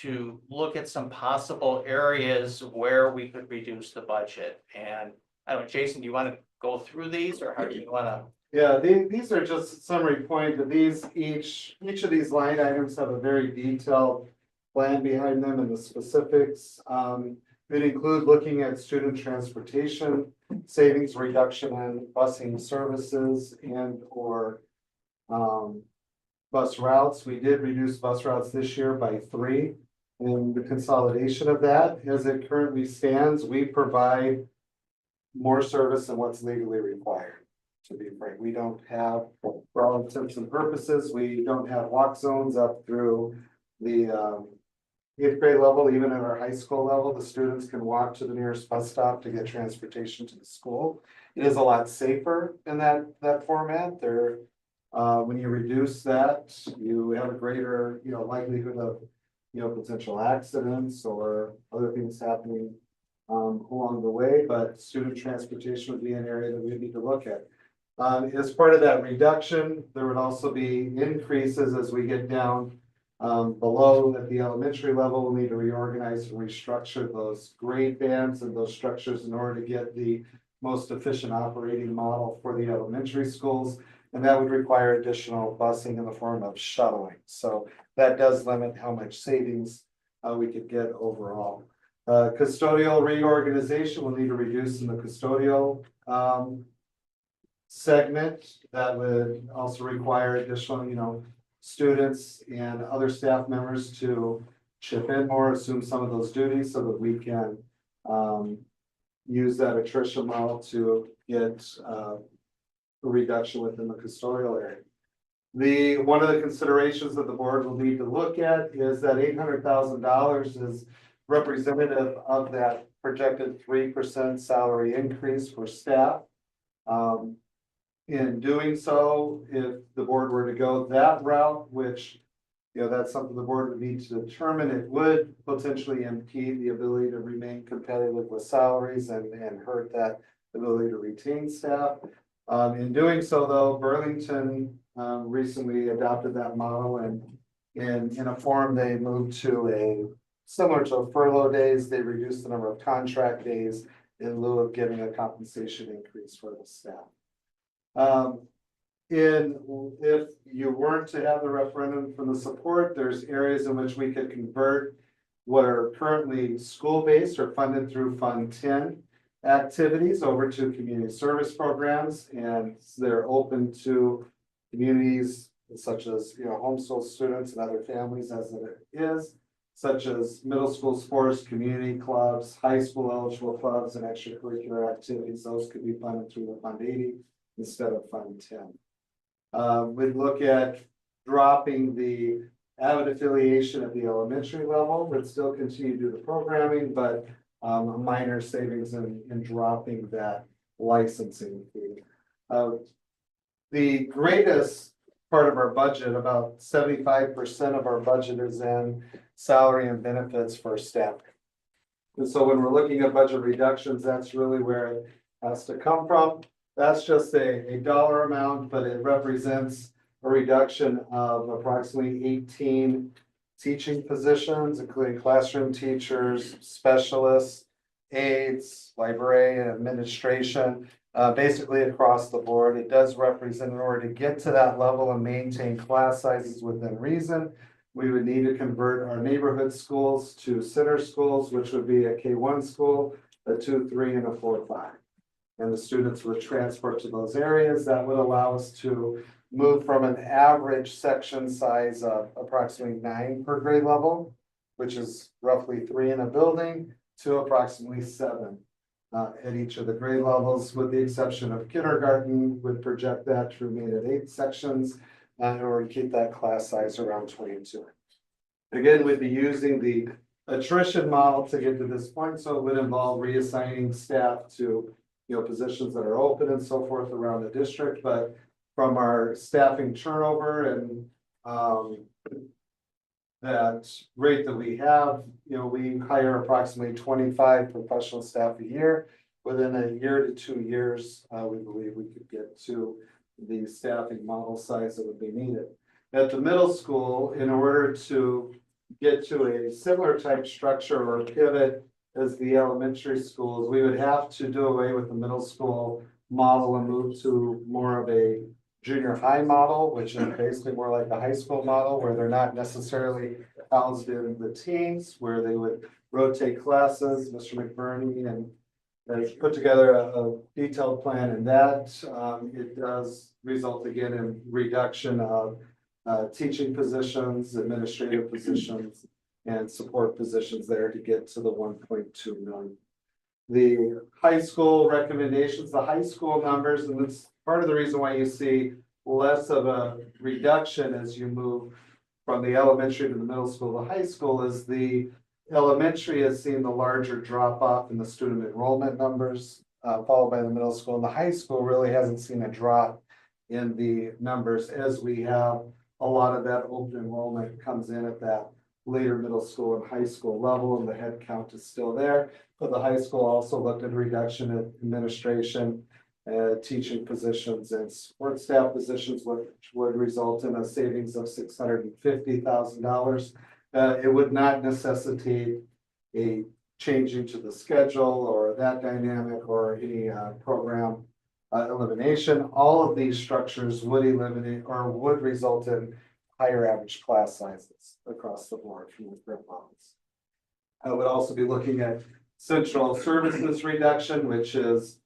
to look at some possible areas where we could reduce the budget. And I don't know, Jason, do you want to go through these or how do you want to? Yeah, these are just summary point, but each of these line items have a very detailed plan behind them and the specifics. It include looking at student transportation, savings reduction in busing services and or bus routes. We did reduce bus routes this year by 3. And the consolidation of that, as it currently stands, we provide more service than what's legally required. To be frank, we don't have, for all intents and purposes, we don't have walk zones up through the 8th grade level. Even at our high school level, the students can walk to the nearest bus stop to get transportation to the school. It is a lot safer in that format. When you reduce that, you have a greater, likelihood of, potential accidents or other things happening along the way. But student transportation would be an area that we need to look at. As part of that reduction, there would also be increases as we get down below at the elementary level. We'll need to reorganize and restructure those grade bands and those structures in order to get the most efficient operating model for the elementary schools. And that would require additional busing in the form of shuttling. So that does limit how much savings we could get overall. Custodial reorganization will need to reduce in the custodial segment. That would also require additional, students and other staff members to chip in more, assume some of those duties so that we can use that attrition model to get a reduction within the custodial area. One of the considerations that the board will need to look at is that $800,000 is representative of that projected 3% salary increase for staff. In doing so, if the board were to go that route, which, that's something the board would need to determine, it would potentially impede the ability to remain competitive with salaries and hurt that ability to retain staff. In doing so, though, Burlington recently adopted that model, and in a form they moved to similar to furlough days. They reduced the number of contract days in lieu of giving a compensation increase for the staff. If you weren't to have the referendum from the support, there's areas in which we could convert what are currently school-based or funded through Fund 10 activities over to community service programs, and they're open to communities such as homeschool students and other families as it is, such as middle school sports, community clubs, high school eligible clubs, and extracurricular activities. Those could be funded through the Fund 80 instead of Fund 10. We'd look at dropping the avid affiliation at the elementary level, but still continue to do the programming, but a minor savings in dropping that licensing fee. The greatest part of our budget, about 75% of our budget is in salary and benefits for staff. And so when we're looking at budget reductions, that's really where it has to come from. That's just a dollar amount, but it represents a reduction of approximately 18 teaching positions, including classroom teachers, specialists, aides, librarian, administration, basically across the board. It does represent, in order to get to that level and maintain class sizes within reason, we would need to convert our neighborhood schools to center schools, which would be a K-1 school, a 2-3, and a 4-5. And the students would transfer to those areas. That would allow us to move from an average section size of approximately 9 per grade level, which is roughly 3 in a building, to approximately 7 at each of the grade levels, with the exception of kindergarten, would project that to remain at 8 sections in order to keep that class size around 22. Again, we'd be using the attrition model to get to this point, so it would involve reassigning staff to positions that are open and so forth around the district, but from our staffing turnover and that rate that we have, we hire approximately 25 professional staff a year. Within a year to 2 years, we believe we could get to the staffing model size that would be needed. At the middle school, in order to get to a similar type structure or pivot as the elementary schools, we would have to do away with the middle school model and move to more of a junior high model, which is basically more like the high school model, where they're not necessarily housed in the teens, where they would rotate classes. Mr. McBurney and has put together a detailed plan, and that it does result again in reduction of teaching positions, administrative positions, and support positions there to get to the 1.2 million. The high school recommendations, the high school numbers, and that's part of the reason why you see less of a reduction as you move from the elementary to the middle school to high school, is the elementary has seen the larger drop off in the student enrollment numbers, followed by the middle school. And the high school really hasn't seen a drop in the numbers, as we have a lot of that open enrollment comes in at that later middle school and high school level, and the head count is still there. But the high school also looked at reduction in administration, teaching positions and support staff positions, which would result in a savings of $650,000. It would not necessitate a changing to the schedule or that dynamic or any program elimination. All of these structures would eliminate or would result in higher average class sizes across the board from the group models. I would also be looking at central services reduction, which is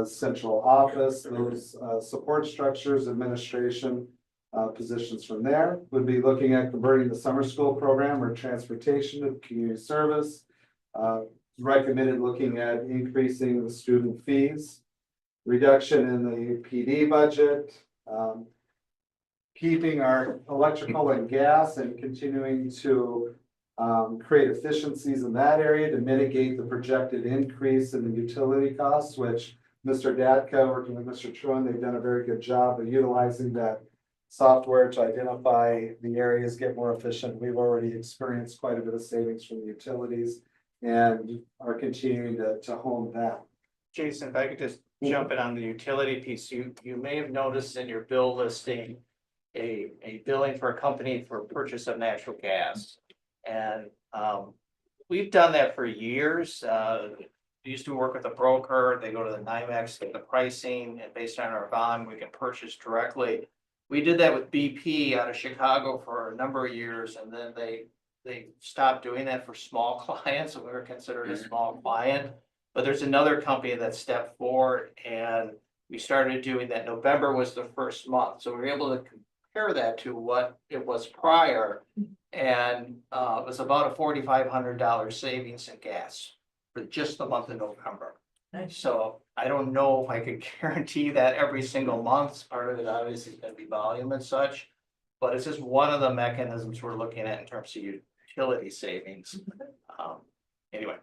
central office, those support structures, administration positions from there. Would be looking at converting the summer school program or transportation to community service. Recommended looking at increasing the student fees, reduction in the PD budget, keeping our electrical and gas and continuing to create efficiencies in that area to mitigate the projected increase in the utility costs, which Mr. Dadka, working with Mr. Truan, they've done a very good job of utilizing that software to identify the areas, get more efficient. We've already experienced quite a bit of savings from the utilities and are continuing to hone that. Jason, if I could just jump in on the utility piece, you may have noticed in your bill listing a billing for a company for purchase of natural gas. And we've done that for years. We used to work with a broker. They go to the NYMEX, get the pricing, and based on our volume, we can purchase directly. We did that with BP out of Chicago for a number of years, and then they stopped doing that for small clients, so we were considered a small client. But there's another company that stepped forward, and we started doing that. November was the first month, so we were able to compare that to what it was prior, and it was about a $4,500 savings in gas for just the month of November. So I don't know if I could guarantee that every single month. Part of it obviously is gonna be volume and such. But it's just one of the mechanisms we're looking at in terms of utility savings. Anyway.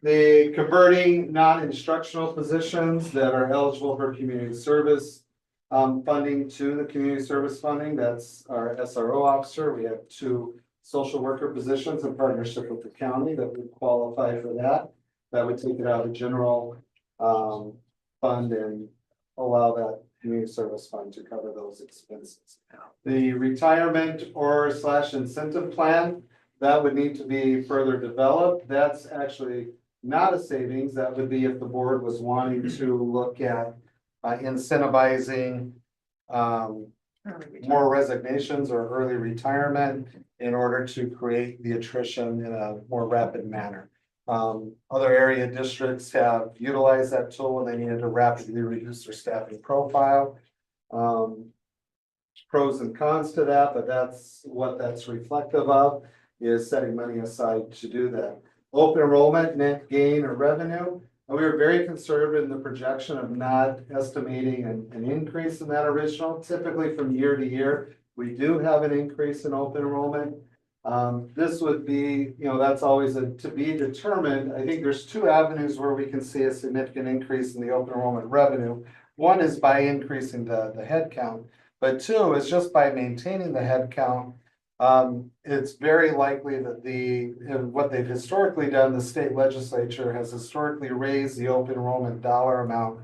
The converting non-instructional positions that are eligible for community service funding to the community service funding, that's our SRO officer. We have 2 social worker positions in partnership with the county that would qualify for that. That would take it out of the general fund and allow that community service fund to cover those expenses. The retirement or / incentive plan, that would need to be further developed. That's actually not a savings. That would be if the board was wanting to look at incentivizing more resignations or early retirement in order to create the attrition in a more rapid manner. Other area districts have utilized that tool when they needed to rapidly reduce their staffing profile. Pros and cons to that, but that's what that's reflective of, is setting money aside to do that. Open enrollment, net gain or revenue. And we were very conservative in the projection of not estimating an increase in that original. Typically from year to year, we do have an increase in open enrollment. This would be, that's always to be determined. I think there's 2 avenues where we can see a significant increase in the open enrollment revenue. One is by increasing the head count, but 2 is just by maintaining the head count. It's very likely that what they've historically done, the state legislature has historically raised the open enrollment dollar amount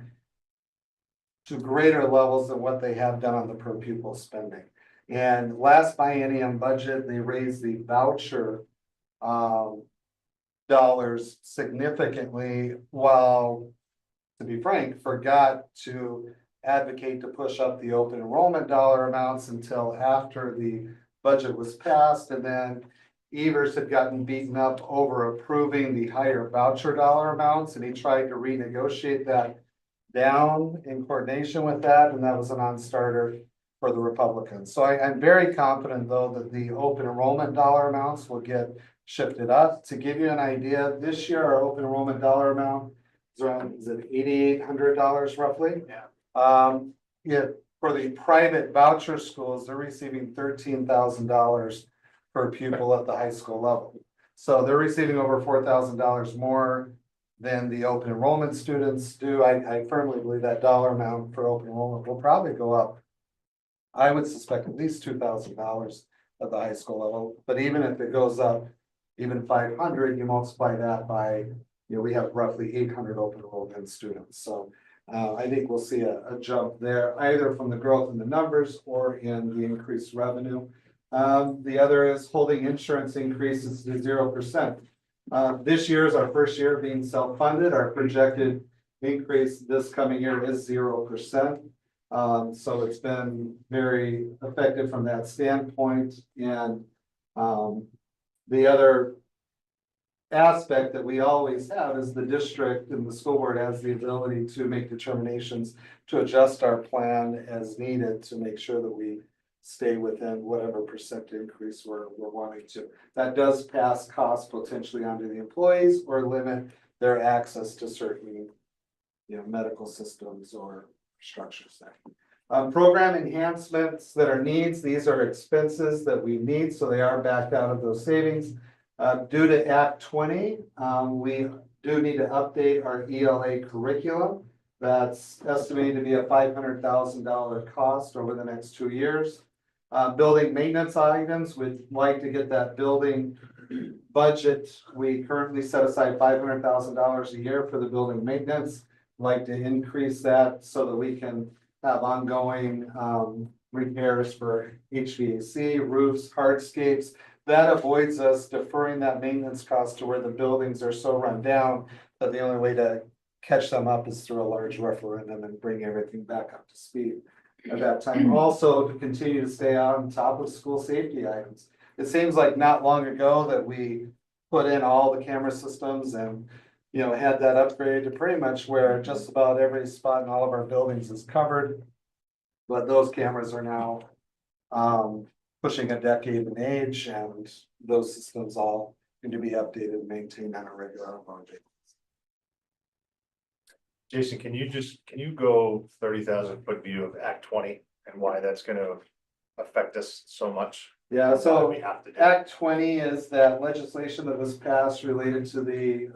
to greater levels than what they have done on the per pupil spending. And last biennium budget, they raised the voucher dollars significantly, while, to be frank, forgot to advocate to push up the open enrollment dollar amounts until after the budget was passed. And then Evers had gotten beaten up over approving the higher voucher dollar amounts, and he tried to renegotiate that down in coordination with that, and that was a non-starter for the Republicans. So I'm very confident, though, that the open enrollment dollar amounts will get shifted up. To give you an idea, this year our open enrollment dollar amount is around, is it $8,800 roughly? Yeah. For the private voucher schools, they're receiving $13,000 per pupil at the high school level. So they're receiving over $4,000 more than the open enrollment students do. I firmly believe that dollar amount for open enrollment will probably go up. I would suspect at least $2,000 at the high school level, but even if it goes up, even 500, you multiply that by, we have roughly 800 open enrollment students. So I think we'll see a jump there, either from the growth in the numbers or in the increased revenue. The other is holding insurance increases to 0%. This year is our first year being self-funded. Our projected increase this coming year is 0%. So it's been very effective from that standpoint. And the other aspect that we always have is the district and the school board has the ability to make determinations to adjust our plan as needed to make sure that we stay within whatever percent increase we're wanting to. That does pass costs potentially onto the employees or limit their access to certain, medical systems or structures there. Program enhancements that are needs, these are expenses that we need, so they are backed out of those savings. Due to Act 20, we do need to update our ELA curriculum. That's estimated to be a $500,000 cost over the next 2 years. Building maintenance items, we'd like to get that building budget. We currently set aside $500,000 a year for the building maintenance. Like to increase that so that we can have ongoing repairs for HVAC, roofs, hardscapes. That avoids us deferring that maintenance cost to where the buildings are so run down that the only way to catch them up is through a large referendum and bring everything back up to speed at that time. Also, to continue to stay on top of school safety items. It seems like not long ago that we put in all the camera systems and had that upgrade to pretty much where just about every spot in all of our buildings is covered. But those cameras are now pushing a decade in age, and those systems all need to be updated and maintained on a regular basis. Jason, can you go 30,000 foot view of Act 20 and why that's gonna affect us so much? Yeah, Why so we have to do it? Act 20 is that legislation that was passed related to the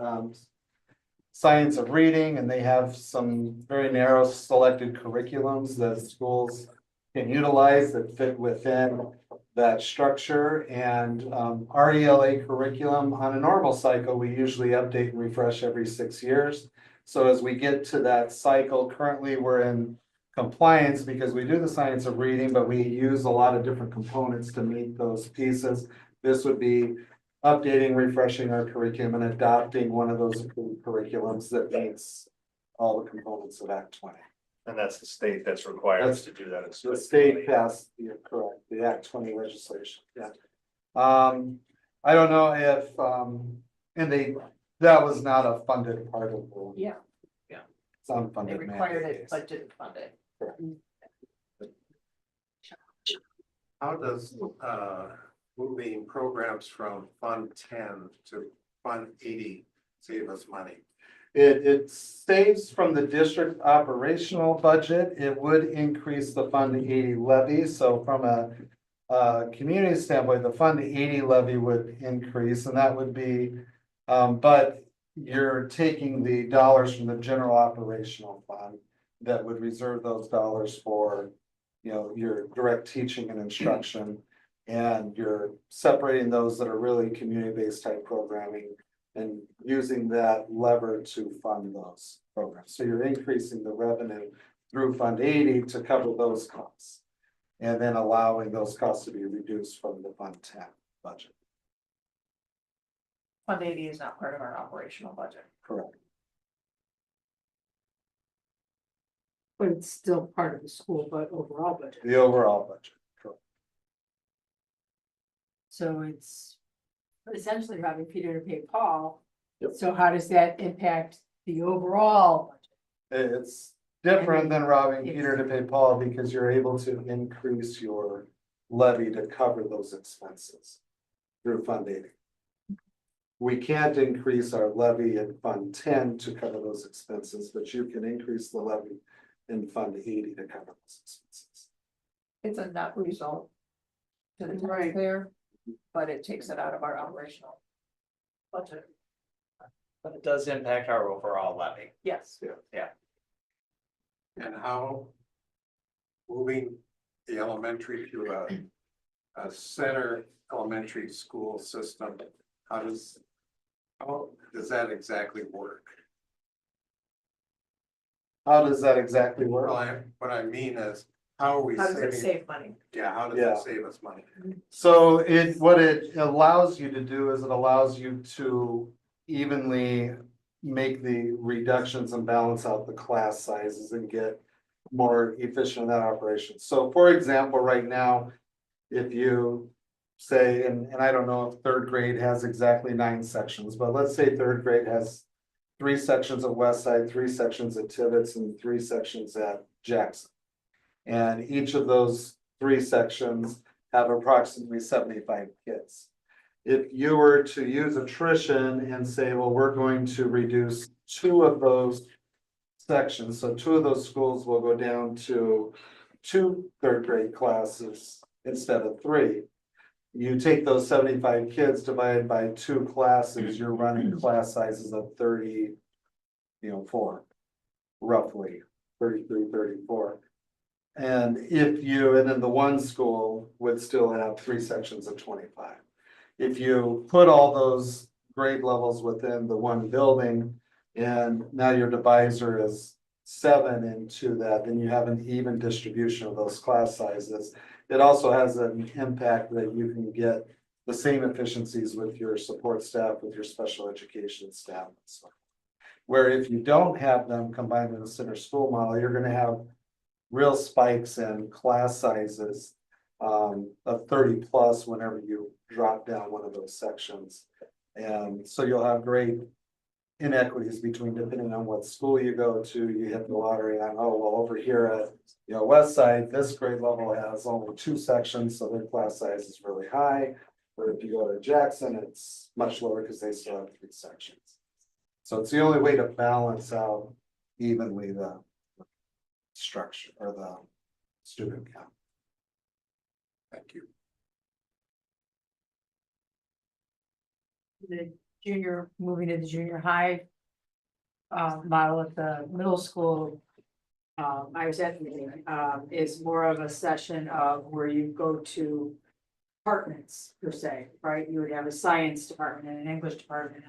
science of reading, and they have some very narrow selected curriculums that schools can utilize that fit within that structure. And our ELA curriculum on a normal cycle, we usually update and refresh every 6 years. So as we get to that cycle, currently we're in compliance because we do the science of reading, but we use a lot of different components to meet those pieces. This would be updating, refreshing our curriculum and adopting one of those curriculums that meets all the components of Act 20. And that's the state that's required us to do that. It's The state passed, you're correct, the Act 20 legislation, yeah. I don't know if, that was not a funded part of the. Yeah. It's unfunded mandate. but didn't fund it. How does moving programs from Fund 10 to Fund 80 save us money? It saves from the district operational budget. It would increase the Fund 80 levy. So from a community standpoint, the Fund 80 levy would increase, and that would be, but you're taking the dollars from the general operational fund that would reserve those dollars for, your direct teaching and instruction. And you're separating those that are really community-based type programming and using that lever to fund those programs. So you're increasing the revenue through Fund 80 to cover those costs. And then allowing those costs to be reduced from the Fund 10 budget. Fund 80 is not part of our operational budget. Correct. But it's still part of the school, but overall budget. The overall budget, correct. So it's essentially robbing Peter to pay Paul. Yep. So how does that impact the overall budget? It's different than robbing Yes. Peter to pay Paul because you're able to increase your levy to cover those expenses through Fund 80. We can't increase our levy in Fund 10 to cover those expenses, but you can increase the levy in Fund 80 to cover those expenses. It's a net result to the Right. taxpayer, but it takes it out of our operational budget. But it does impact our overall levy. Yes. And how moving the elementary to a center elementary school system, how does that exactly work? How does that exactly work? Well, what I mean is, how are we How does it saving? save money? Yeah, how does Yeah. it save us money? So what it allows you to do is it allows you to evenly make the reductions and balance out the class sizes and get more efficient in that operation. So for example, right now, if you say, and I don't know if third grade has exactly 9 sections, but let's say third grade has 3 sections at Westside, 3 sections at Tibbetts, and 3 sections at Jackson. And each of those 3 sections have approximately 75 kids. If you were to use attrition and say, well, we're going to reduce 2 of those sections, so 2 of those schools will go down to 2 third grade classes instead of 3. You take those 75 kids divided by 2 classes, you're running class sizes of 34, roughly 33, 34. And and then the one school would still have 3 sections of 25. If you put all those grade levels within the one building, and now your divisor is 7 into that, then you have an even distribution of those class sizes. It also has an impact that you can get the same efficiencies with your support staff, with your special education staff. And so, where if you don't have them combined in a center school model, you're gonna have real spikes in class sizes of 30 plus whenever you drop down one of those sections. And so you'll have great inequities between, depending on what school you go to, you hit the lottery on, oh, well, over here at, West Side, this grade level has only 2 sections, so their class size is really high. But if you go to Jackson, it's much lower because they still have 3 sections. So it's the only way to balance out evenly the structure or the student count. Thank you. The junior, moving to the junior high. Model at the middle school. I was at the meeting, is more of a session of where you go to. Departments per se, right? You would have a science department and an English department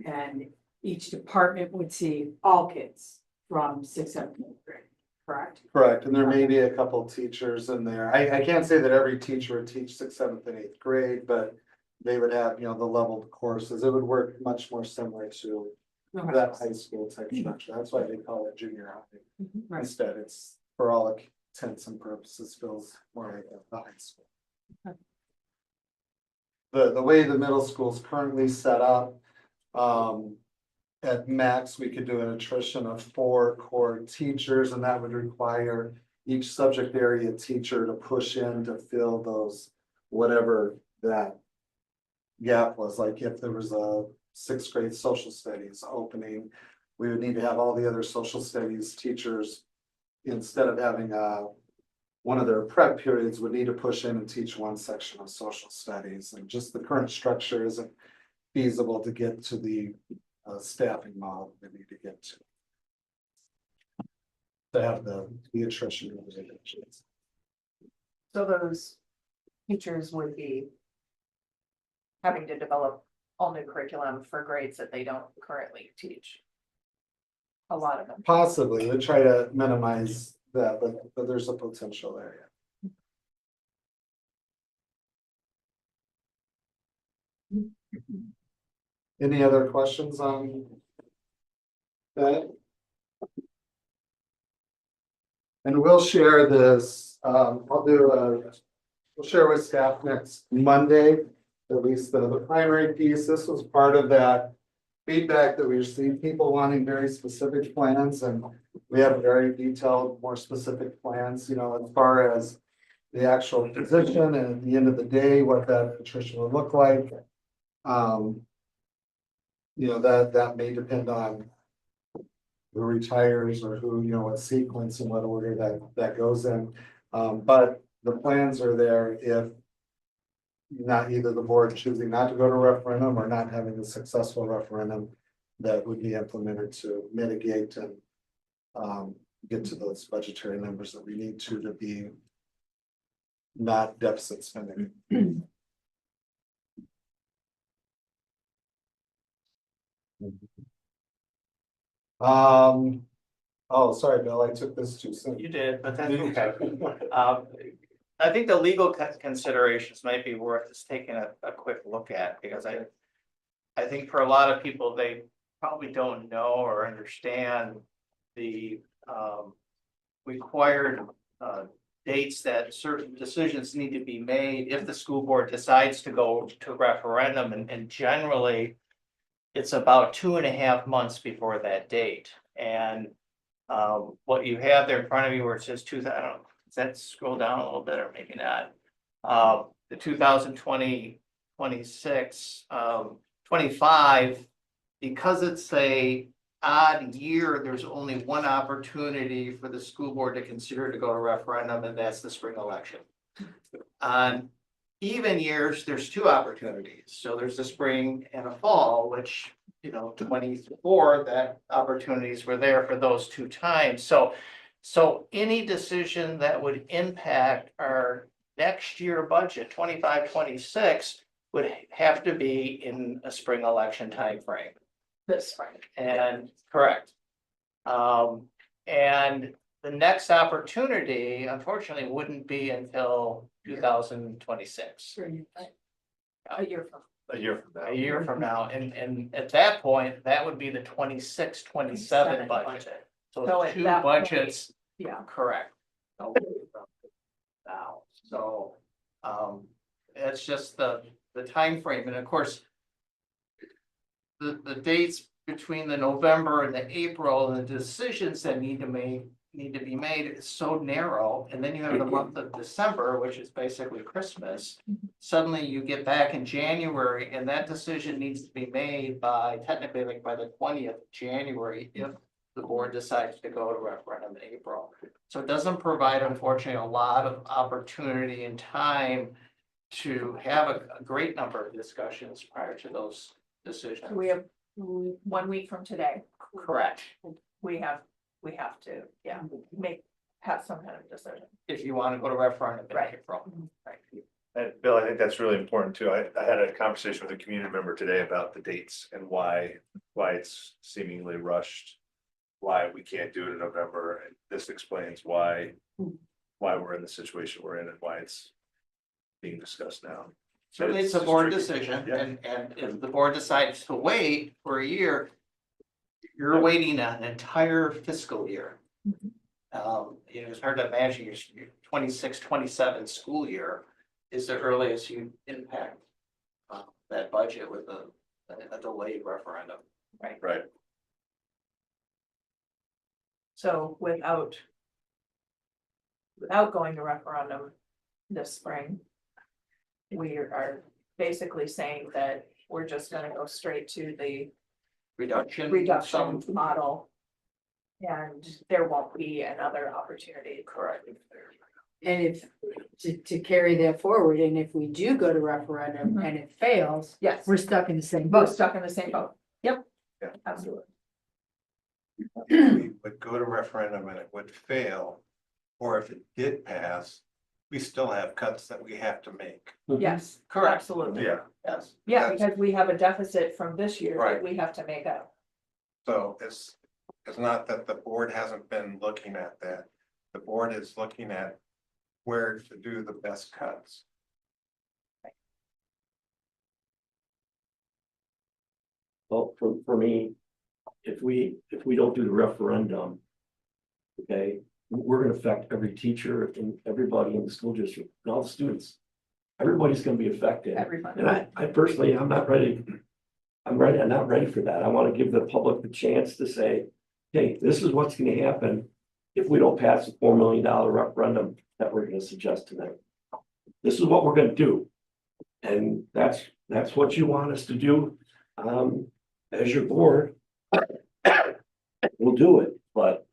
and each department would see all kids from 6th, 7th, 8th grade, correct? Correct, and there may be a couple teachers in there. I can't say that every teacher would teach 6th, 7th, and 8th grade, but they would have, the leveled courses. It would work much more similar to that high school type structure. That's why they call it junior high. Right. Instead, it's for all intents and purposes feels more like a high school. The way the middle school is currently set up, at max, we could do an attrition of 4 core teachers, and that would require each subject area teacher to push in to fill those, whatever that gap was. Like if there was a 6th grade social studies opening, we would need to have all the other social studies teachers, instead of having one of their prep periods, would need to push in and teach one section of social studies, and just the current structure isn't feasible to get to the staffing model we need to get to. To have the attrition of the agents. So those teachers would be having to develop all new curriculum for grades that they don't currently teach. A lot of them. Possibly, we try to minimize that, but there's a potential there. Any other questions on that? And we'll share this, we'll share with staff next Monday, at least the primary piece. This was part of that feedback that we received, people wanting very specific plans, and we have very detailed, more specific plans, as far as the actual position and at the end of the day, what that attrition would look like. That may depend on who retires or who, what sequence and what order that goes in. But the plans are there if not either the board choosing not to go to referendum or not having a successful referendum that would be implemented to mitigate and get to those budgetary numbers that we need to be not deficit spending. Oh, sorry, Bill, I took this too soon. You did, but that's okay. I think the legal considerations might be worth us taking a quick look at, because I think for a lot of people, they probably don't know or understand the required dates that certain decisions need to be made if the school board decides to go to referendum, and generally it's about 2.5 months before that date. And what you have there in front of you where it says does that scroll down a little bit or maybe not? The 2020, 26, 25, because it's a odd year, there's only one opportunity for the school board to consider to go to referendum, and that's the spring election. On even years, there's 2 opportunities. So there's a spring and a fall, which, 24, that opportunities were there for those 2 times. So any decision that would impact our next year budget, 25, 26, would have to be in a spring election timeframe. This spring. And correct. And the next opportunity, unfortunately, wouldn't be until 2026. A year from. A year from now. A year from now, and at that point, that would be the 26, 27 budget. So So at 2 that point- budgets, Yeah. correct. Now, so, it's just the timeframe, and of course. The dates between the November and the April, and the decisions that need to be made is so narrow, and then you have the month of December, which is basically Christmas. Suddenly you get back in January, and that decision needs to be made by technically like by the 20th of January, if the board decides to go to referendum in April. So it doesn't provide, unfortunately, a lot of opportunity and time to have a great number of discussions prior to those decisions. We have 1 week from today. Correct. We have to, yeah, have some kind of decision. If you want to go to referendum in Right. April. Right. And Bill, I think that's really important too. I had a conversation with a community member today about the dates and why it's seemingly rushed. Why we can't do it in November, and this explains why we're in the situation we're in and why it's being discussed now. So it's a board tricky. decision, Yeah. and if the board decides to wait for a year, you're waiting an entire fiscal year. It's hard to imagine your 26-27 school year is the earliest you impact that budget with a delayed referendum. Right. So without going to referendum this spring, we are basically saying that we're just gonna go straight to the reduction model. And there won't be another opportunity. Correct. And if, to carry that forward, and if we do go to referendum and it fails, Yes, we're stuck in the same we're boat. stuck in the same boat. Yep. Yeah. Absolutely. We would go to referendum and it would fail, or if it did pass, we still have cuts that we have to make. Yes, Correct. absolutely. Yeah. Yes. Yeah, because we have a deficit from this year that Right. we have to make up. So it's not that the board hasn't been looking at that. The board is looking at where to do the best cuts. Well, for me, if we don't do the referendum, okay, we're gonna affect every teacher and everybody in the school district and all the students. Everybody's gonna be affected. Everybody. And I personally, I'm not ready for that. I want to give the public the chance to say, hey, this is what's gonna happen if we don't pass a $4 million referendum that we're gonna suggest tonight. This is what we're gonna do. And that's what you want us to do. As your board, we'll do it, but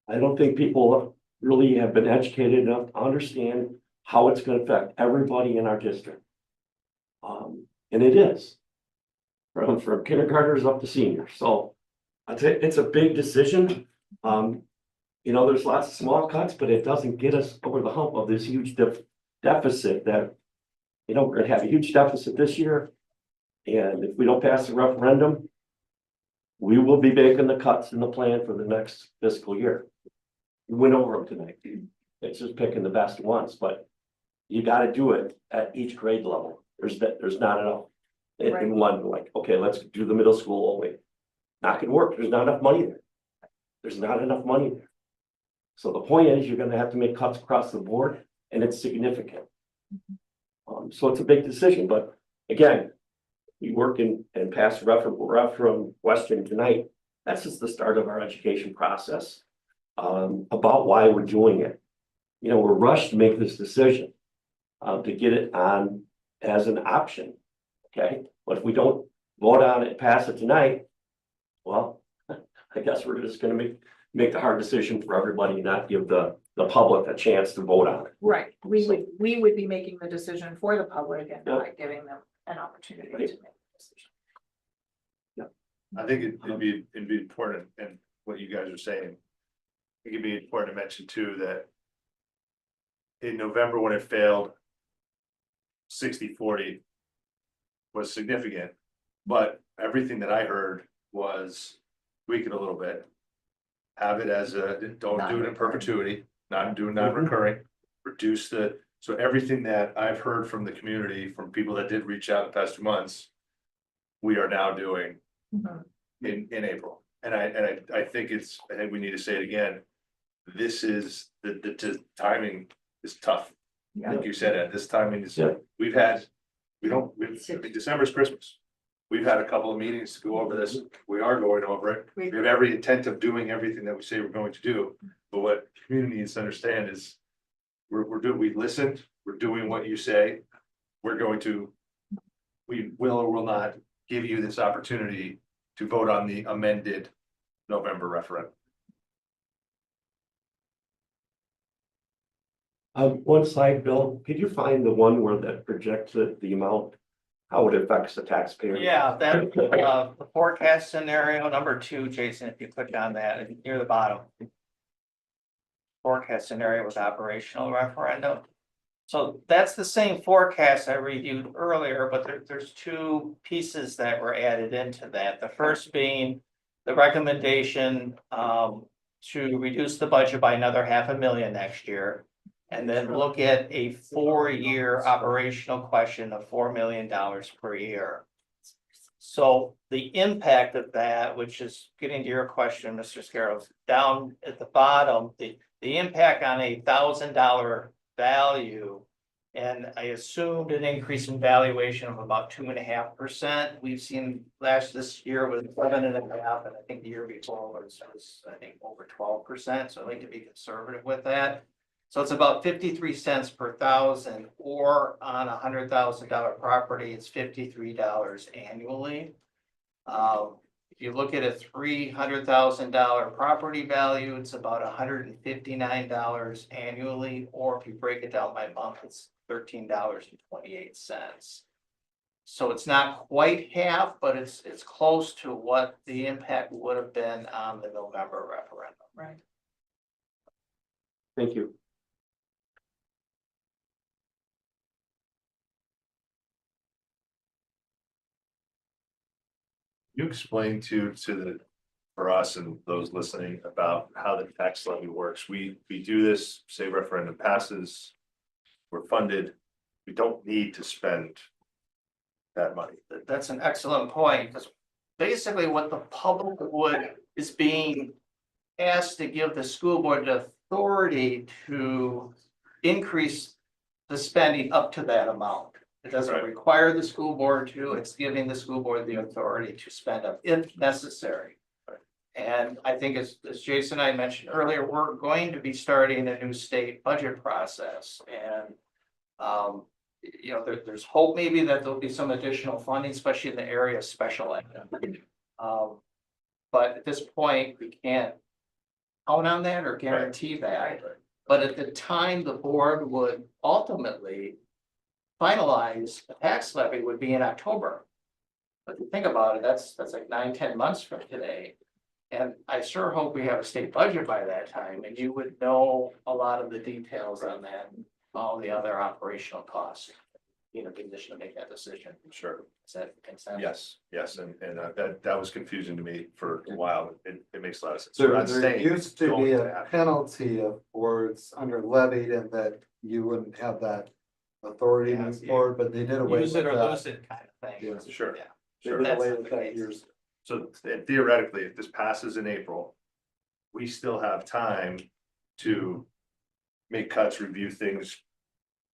I don't think people really have been educated enough to understand how it's gonna affect everybody in our district. And it is. From kindergartners up to seniors, so I'd say it's a big decision. There's lots of small cuts, but it doesn't get us over the hump of this huge deficit that, we're gonna have a huge deficit this year. And if we don't pass the referendum, we will be making the cuts in the plan for the next fiscal year. We went over them tonight. It's just picking the best ones, but you gotta do it at each grade level. There's not enough in one, like, okay, let's do the middle school only. Not gonna work. There's not enough money there. There's not enough money there. So the point is, you're gonna have to make cuts across the board, and it's significant. So it's a big decision, but again, we work and pass referendum question tonight. That's just the start of our education process, about why we're doing it. We're rushed to make this decision, to get it on as an option, okay? But if we don't vote on it, pass it tonight, well, I guess we're just gonna make the hard decision for everybody and not give the public a chance to vote on it. Right, we would be making the decision for the public and not giving them an opportunity to make the decision. I think it'd be important, and what you guys are saying. It'd be important to mention too, that. In November, when it failed. 60-40 was significant, but everything that I heard was tweak it a little bit. Have it as don't do it in perpetuity, non-recurring, reduce so everything that I've heard from the community, from people that did reach out the past 2 months. We are now doing in April, and I think we need to say it again. This is the timing is tough. Like you said, Ed, this timing is, December's Christmas. We've had a couple of meetings to go over this. We are going over it. We have every intent of doing everything that we say we're going to do. But what the community needs to understand is we listened, we're doing what you say. We will or will not give you this opportunity to vote on the amended November referendum. One slide, Bill, could you find the one where that projects the amount? How it affects the taxpayer? Yeah, that, the forecast scenario number 2, Jason, if you click on that near the bottom. Forecast scenario with operational referendum. So that's the same forecast I reviewed earlier, but there's 2 pieces that were added into that. The first being the recommendation to reduce the budget by another $500,000 next year. And then look at a 4-year operational question of $4 million per year. So the impact of that, which is getting to your question, Mr. Scarrow, down at the bottom, the impact on $1,000 value. And I assumed an increase in valuation of about 2.5%. We've seen this year was 7.5%, and I think the year before was I think over 12%. So I like to be conservative with that. So it's about 53 cents per thousand, or on a $100,000 property, it's $53 annually. If you look at a $300,000 property value, it's about $159 annually, or if you break it down by month, it's $13.28. So it's not quite half, but it's close to what the impact would have been on the November referendum. Right. Thank you. You explain for us and those listening about how the tax levy works. We do this, say referendum passes, we're funded, we don't need to spend that money. That's an excellent point, because basically what the public is being asked to give the school board the authority to increase the spending up to that amount. It doesn't Right. require the school board to, it's giving the school board the authority to spend up if necessary. Right. And I think as Jason and I mentioned earlier, we're going to be starting a new state budget process, and you know, there's hope maybe that there'll be some additional funding, especially in the area of special ed. But at this point, we can't count on that or guarantee that. But at the time the board would ultimately finalize the tax levy would be in October. But if you think about it, that's like 9-10 months from today. And I sure hope we have a state budget by that time, and you would know a lot of the details on that, and all the other operational costs. In a position to make that decision. Sure. Does that make sense? Yes, and that was confusing to me for a while. It makes a lot of sense. There, We're not there saying used to going be to a happen. penalty of boards under levied, and that you wouldn't have that authority Yeah, moving forward, but they did away with Use it or that. lose it kind of thing. Yes, Sure. Yeah. They Sure. did That's away the with that case. years. So theoretically, if this passes in April, we still have time to make cuts, review things.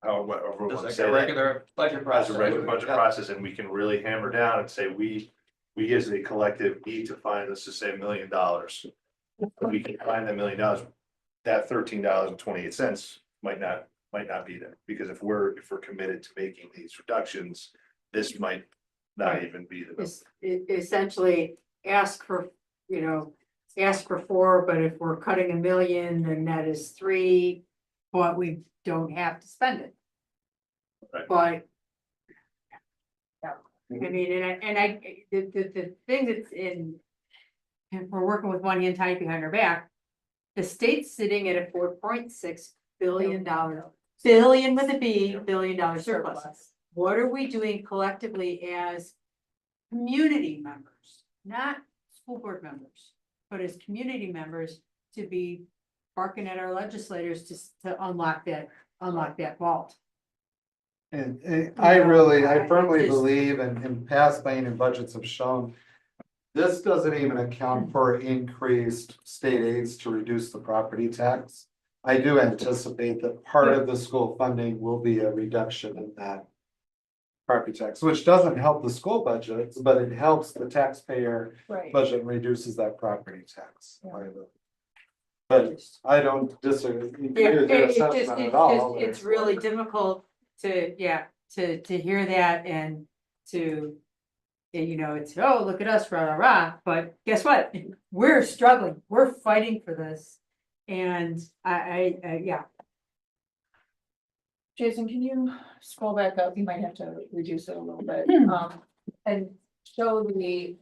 However, we Just want to like say a that. regular budget As process. a regular budget Yeah. process, and we can really hammer down and say, we as a collective need to find, let's just say $1 million. If we can find that $1 million, that $13.28 might not be there, because if we're committed to making these reductions, this might not even be the. Essentially ask for, ask for 4, but if we're cutting $1 million, then that is 3, but we don't have to spend it. Right. But. I mean, the thing that's if we're working with one hand tied behind our back, the state's sitting at a $4.6 billion, billion with a B, $billion surplus. What are we doing collectively as community members, not school board members, but as community members to be barking at our legislators to unlock that vault? And I firmly just- believe, and past planning and budgets have shown, this doesn't even account for increased state aids to reduce the property tax. I do anticipate that part of the school funding will be a reduction in that property tax, which doesn't help the school budgets, but it helps the taxpayer Right. budget and reduces that property tax. Yeah. But I don't disagree with your assessment at all. It's really difficult to hear that and to, it's, oh, look at us, rah, rah, rah, but guess what? We're struggling, we're fighting for this. And I Jason, can you scroll back up? You might have to reduce it a little bit, and show the,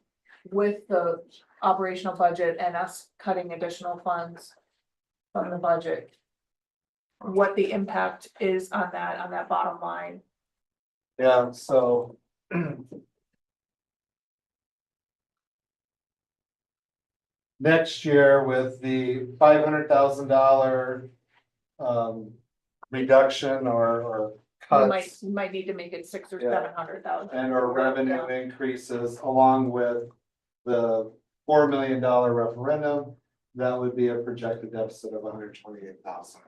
with the operational budget and us cutting additional funds from the budget. What the impact is on that bottom line. Yeah, so. Next year with the $500,000 reduction or cuts. You might need to make it 600 or Yeah. 700,000. And our revenue increases along with the $4 million referendum, that would be a projected deficit of 128,000.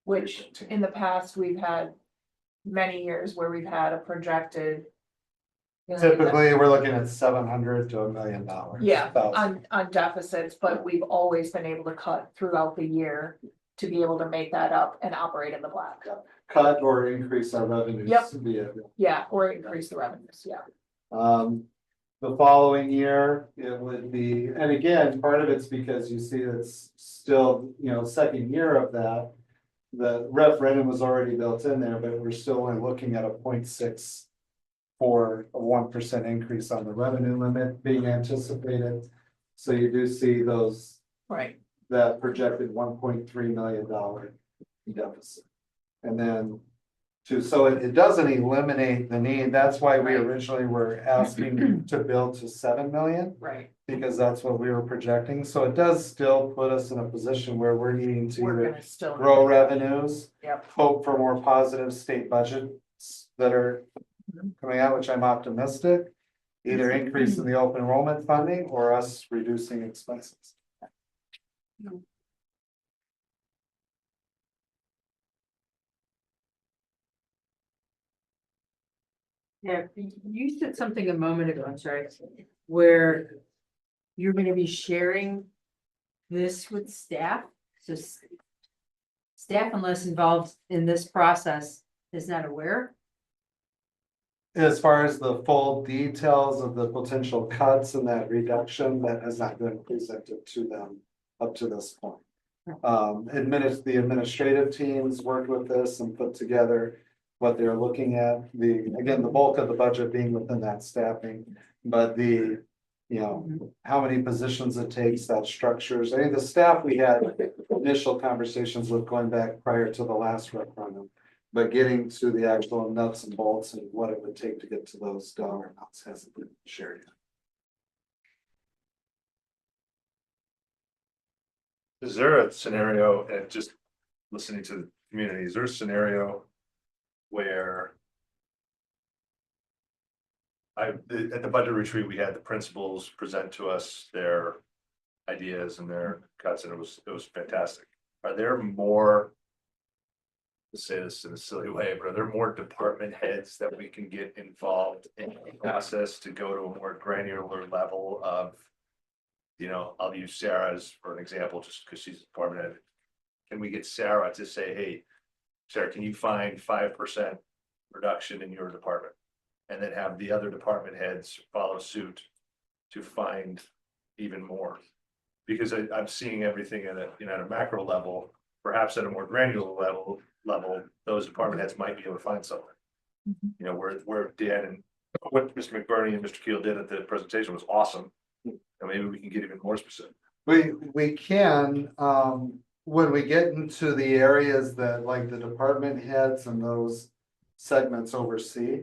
Which in the past, we've had many years where we've had a projected. Typically, we're looking at 700 to $1 million. Yeah, thousand. on deficits, but we've always been able to cut throughout the year to be able to make that up and operate in the black. Cut or increase our revenues. Yep. Via Yeah, or increase the revenues, yeah. The following year, it would be, and again, part of it's because you see it's still, second year of that. The referendum was already built in there, but we're still only looking at a 0.6 for a 1% increase on the revenue limit being anticipated. So you do see those, Right. that projected $1.3 million deficit. And then so it doesn't eliminate the need. That's why we originally were asking to build to 7 million, Right. because that's what we were projecting. So it does still put us in a position where we're needing to We're either gonna still. grow revenues, Yep. hope for more positive state budgets that are coming out, which I'm optimistic, either increase in the open enrollment funding or us reducing expenses. Yeah, you said something a moment ago, I'm sorry, where you're gonna be sharing this with staff, so staff, unless involved in this process, is not aware. As far as the full details of the potential cuts and that reduction, that has not been presented to them up to this point. The administrative teams worked with this and put together what they're looking at. Again, the bulk of the budget being within that staffing, but how many positions it takes, that structures. I mean, the staff, we had initial conversations with going back prior to the last referendum. But getting to the actual nuts and bolts and what it would take to get to those dollar amounts hasn't been shared yet. Is there a scenario, and just listening to the community, is there a scenario where at the budget retreat, we had the principals present to us their ideas and their cuts, and it was fantastic. Are there more, to say this in a silly way, but are there more department heads that we can get involved in the process to go to a more granular level of, I'll use Sarah's for an example, just because she's a department head. Can we get Sarah to say, hey, Sarah, can you find 5% reduction in your department? And then have the other department heads follow suit to find even more. Because I'm seeing everything at a macro level, perhaps at a more granular level, those department heads might be able to find something. Where Dan and what Mr. McBurney and Mr. Keel did at the presentation was awesome. And maybe we can get even more specific. We can, when we get into the areas that like the department heads and those segments oversee.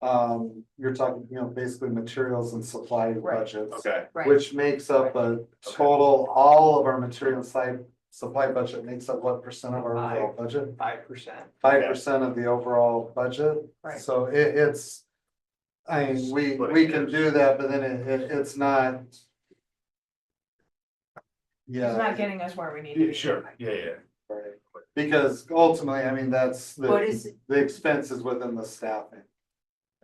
You're talking, basically materials and supply budgets. Okay. Which makes up a total, all of our material and supply budget makes up what percent of our overall budget? 5%. 5% of the overall budget. Right. So it's, we can do that, but then it's not. It's Yeah, not getting us where we need to be. Sure, yeah. right. Because ultimately, that's What is it? the expenses within the staffing.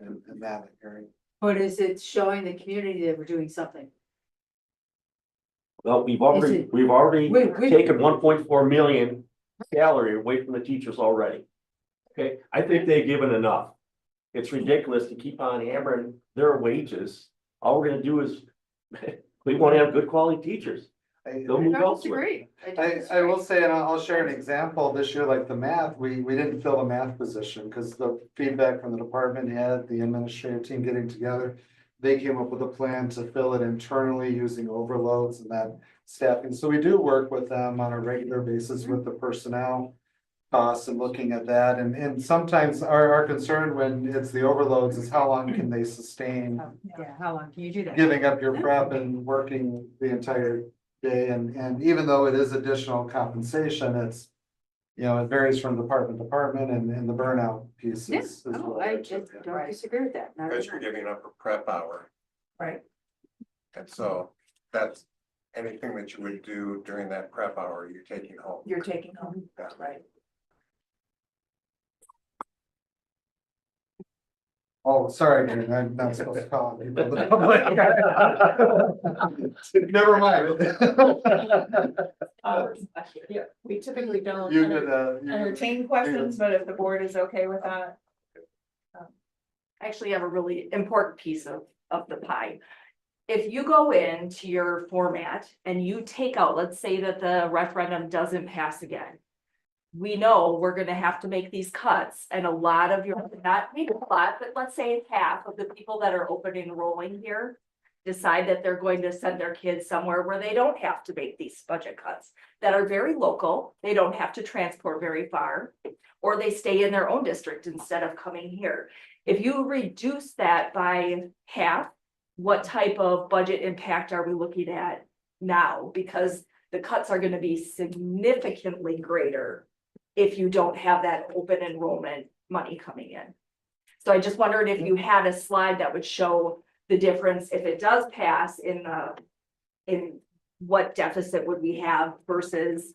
And that area. But is it showing the community that we're doing something? Well, we've already We- taken 1.4 million salary away from the teachers already. Okay, I think they've given enough. It's ridiculous to keep on hammering their wages. All we're gonna do is, we wanna have good quality teachers. They'll move I elsewhere. disagree. I will say, and I'll share an example, this year, like the math, we didn't fill a math position, because the feedback from the department head, the administrative team getting together. They came up with a plan to fill it internally using overloads and that staffing, so we do work with them on a regular basis with the personnel. Costs and looking at that, and sometimes our concern when it's the overloads is how long can they sustain Yeah, how long can you do that? giving up your prep and working the entire day, and even though it is additional compensation, it's. You know, it varies from department to department, and the burnout piece Yeah, is. no, I just don't disagree with that. not at Because you're all. giving up a prep hour. Right. And so that's anything that you would do during that prep hour, you're taking home. You're taking home, Yeah. right? Oh, sorry, Darren, I'm not supposed to call on people. The public. Never mind. Yeah, we typically don't You could, you entertain questions, but if the board is okay with that. Actually have a really important piece of the pie. If you go into your format and you take out, let's say that the referendum doesn't pass again. We know we're gonna have to make these cuts, and a lot of your, not maybe a lot, but let's say half of the people that are open enrolling here. Decide that they're going to send their kids somewhere where they don't have to make these budget cuts, that are very local, they don't have to transport very far. Or they stay in their own district instead of coming here. If you reduce that by half, what type of budget impact are we looking at now? Because the cuts are gonna be significantly greater if you don't have that open enrollment money coming in. So I just wondered if you had a slide that would show the difference if it does pass in what deficit would we have versus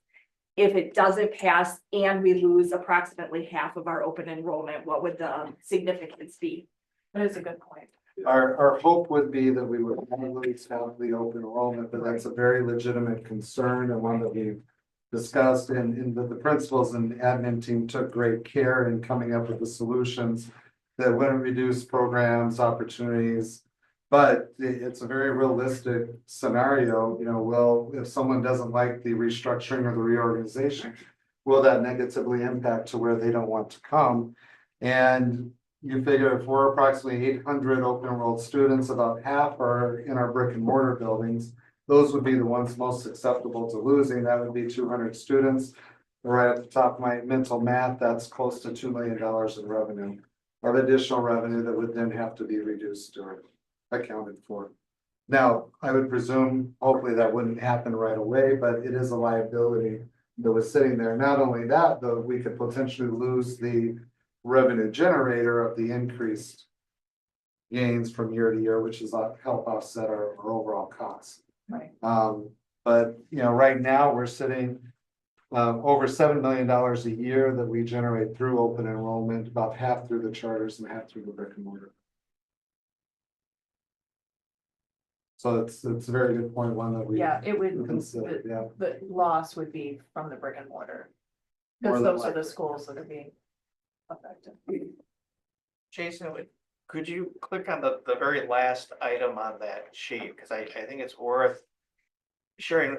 if it doesn't pass and we lose approximately half of our open enrollment, what would the significance be? That is a good point. Our hope would be that we would always have the open enrollment, but that's a very legitimate concern and one that we've discussed, and the principals and admin team took great care in coming up with the solutions that wouldn't reduce programs, opportunities. But it's a very realistic scenario, you know, well, if someone doesn't like the restructuring or the reorganization, will that negatively impact to where they don't want to come? And you figure if we're approximately 800 open enrolled students, about half are in our brick and mortar buildings. Those would be the ones most susceptible to losing. That would be 200 students. Right at the top of my mental math, that's close to $2 million in revenue, of additional revenue that would then have to be reduced or accounted for. Now, I would presume, hopefully that wouldn't happen right away, but it is a liability that was sitting there. Not only that, though, we could potentially lose the revenue generator of the increased gains from year to year, which is help offset our overall costs. Right. But you know, right now we're sitting over $7 million a year that we generate through open enrollment, about half through the charters and half through the brick and mortar. So it's a very good point, one that we. Yeah, it would, consider, yeah. the loss would be from the brick and mortar. More Because than those are the likely. schools that are being affected. Jason, could you click on the very last item on that sheet? Because I think it's worth sharing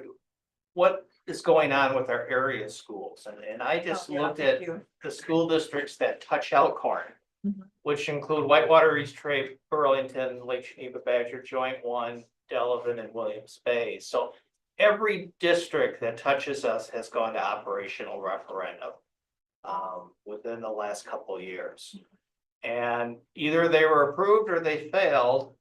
what is going on with our area schools. And I just Oh, yeah, looked thank at you. the school districts that touch Elkhorn, Mhm. which include Whitewater, East Troy, Burlington, Lake Geneva, Badger, Joint One, Delavan, and Williams Bay. So every district that touches us has gone to operational referendum within the last couple of years. And either they were approved or they failed.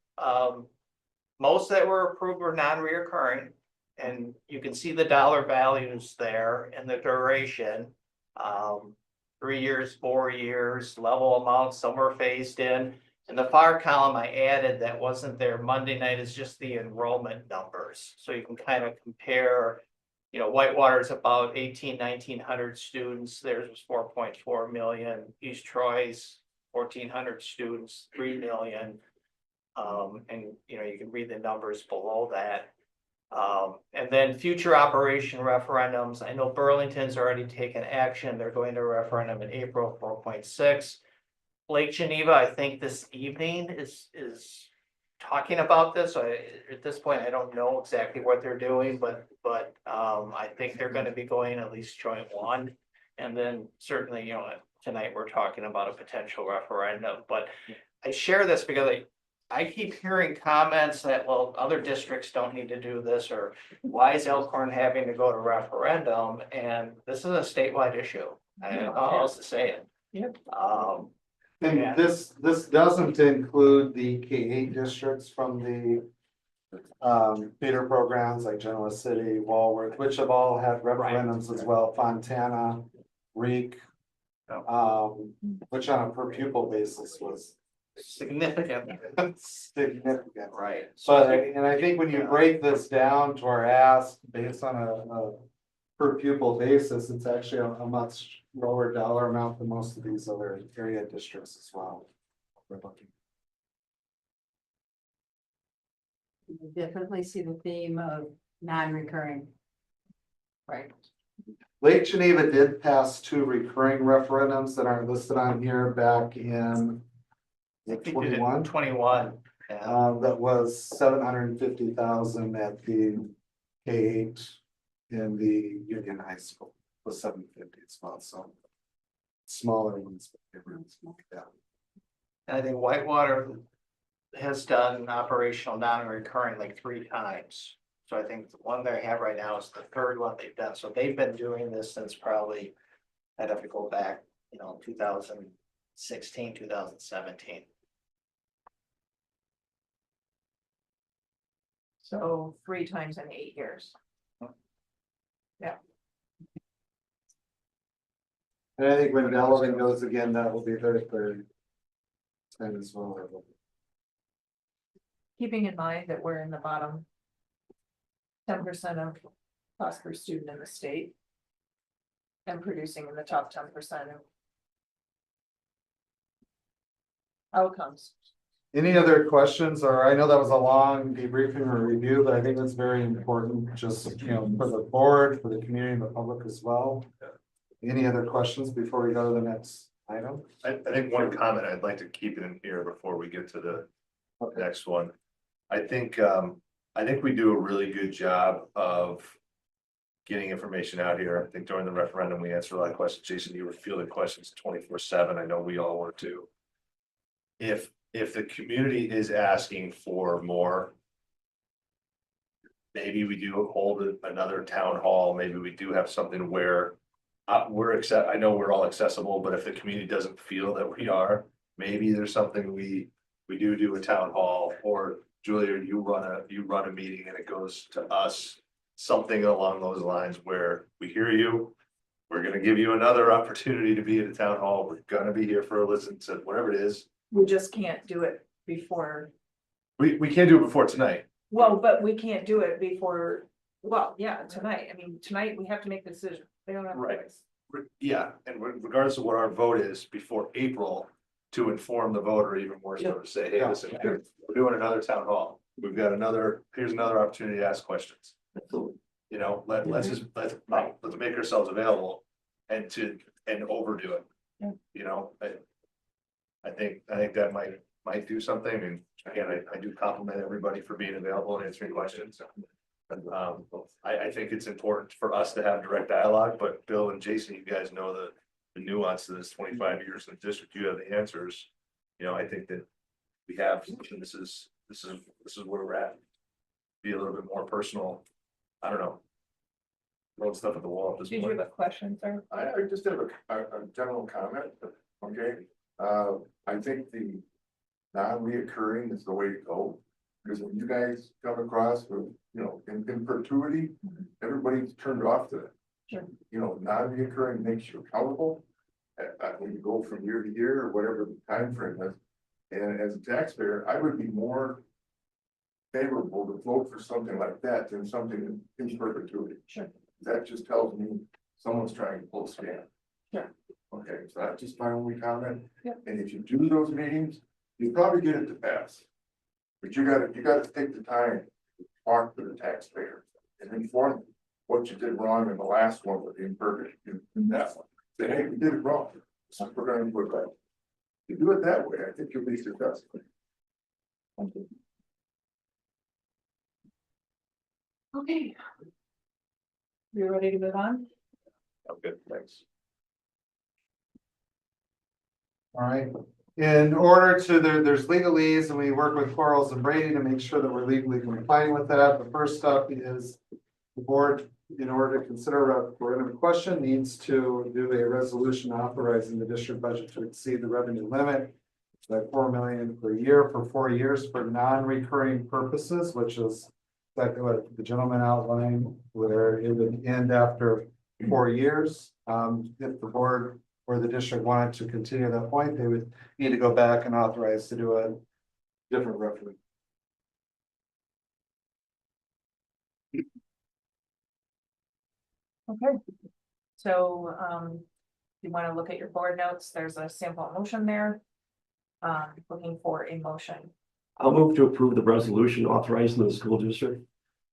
Most that were approved were non-reoccurring. And you can see the dollar values there and the duration. 3 years, 4 years, level amounts, some were phased in. In the far column, I added that wasn't there Monday night is just the enrollment numbers. So you can kind of compare, you know, Whitewater's about 1,900 students. Theirs was 4.4 million. East Troy's 1,400 students, 3 million. And, you know, you can read the numbers below that. And then future operation referendums. I know Burlington's already taken action. They're going to a referendum in April, 4.6. Lake Geneva, I think this evening is talking about this. At this point, I don't know exactly what they're doing, but I think they're gonna be going at least joint one. And then certainly, you know, tonight we're talking about a potential referendum, but I share this because I keep hearing comments that, well, other districts don't need to do this, or why is Elkhorn having to go to referendum? And this is a statewide issue. I don't know how else to say it. Yep. And Yeah. this doesn't include the K-8 districts from the feeder programs like Genoa City, Walworth, which have all had referendums as well, Fontana, Reek. Which on a per pupil basis was Significant, significant. right? So, and I think when you break this down to our ask based on a per pupil basis, it's actually a much lower dollar amount than most of these other area districts as well. We're looking. You definitely see the theme of non-recurring. Right. Lake Geneva did pass 2 recurring referendums that aren't listed on here back in I think they did 21. 21. Yeah. That was 750,000 at the K-8 in the Union High School, was 750 as well, so. Smaller ones, but they were, yeah. And I think Whitewater has done operational non-recurring like 3 times. So I think the one they have right now is the 3rd one they've done. So they've been doing this since probably, I'd have to go back, you know, 2016, 2017. So 3 times in 8 years. And I think when Delavan goes again, that will be their 3rd time as well. Keeping in mind that we're in the bottom 10% of cost per student in the state. And producing in the top 10% of outcomes. Any other questions, or I know that was a long debriefing or review, but I think it's very important, just, you know, for the board, for the community, and the public as well. Any other questions before we go to the next item? I think one comment I'd like to keep it in here before we get to the next one. I think we do a really good job of getting information out here. I think during the referendum, we answered a lot of questions. Jason, you were fielding questions 24/7. I know we all were too. If the community is asking for more, maybe we do hold another town hall. Maybe we do have something where I know we're all accessible, but if the community doesn't feel that we are, maybe there's something we do a town hall, or Julia, you run a meeting and it goes to us. Something along those lines where we hear you. We're gonna give you another opportunity to be at a town hall. We're gonna be here for a listen to whatever it is. We just can't do it before, We can't do it before tonight. well, but we can't do it before, well, yeah, tonight. I mean, tonight we have to make the decision. They don't have a Right. choice. Yeah, and regardless of what our vote is before April, to inform the voter even more so to say, hey, listen, we're doing another town hall. We've got here's another opportunity to ask questions. You know, let's make ourselves available and overdo it. Yeah. You know, I think that might do something. And again, I do compliment everybody for being available and answering questions. I think it's important for us to have direct dialogue, but Bill and Jason, you guys know the nuance of this 25 years in the district. You have the answers. You know, I think that we have, this is where we're at. Be a little bit more personal. I don't know. Throwing stuff at the wall at this Did you point. have a question, sir? I just have a general comment, okay? I think the non-reoccurring is the way to go. Because when you guys come across with, you know, in perpetuity, everybody's turned off to it. Sure. You know, non-reoccurring makes you accountable. When you go from year to year or whatever the time frame is. And as a taxpayer, I would be more favorable to vote for something like that than something in perpetuity. Sure. That just tells me someone's trying to pull a scam. Sure. Okay, so that's just my only comment. Yep. And if you do those meetings, you probably get it to pass. But you gotta take the time to talk to the taxpayer and inform them what you did wrong in the last one with the imperfect, in that one. Say, hey, we did it wrong. So we're gonna put that. You do it that way, I think you'll be successful. Okay. You ready to move on? I'm good, thanks. All right, in order to, there's legalese and we work with Quarles and Brady to make sure that we're legally compliant with that. The first step is the board, in order to consider a referendum question, needs to do a resolution authorizing the district budget to exceed the revenue limit by 4 million per year for 4 years for non-recurring purposes, which is exactly what the gentleman outlined, where it would end after 4 years. If the board or the district wanted to continue that point, they would need to go back and authorize to do a different referendum. Okay. So, you want to look at your board notes, there's a sample motion there. Looking for a motion. I'll move to approve the resolution authorizing the school district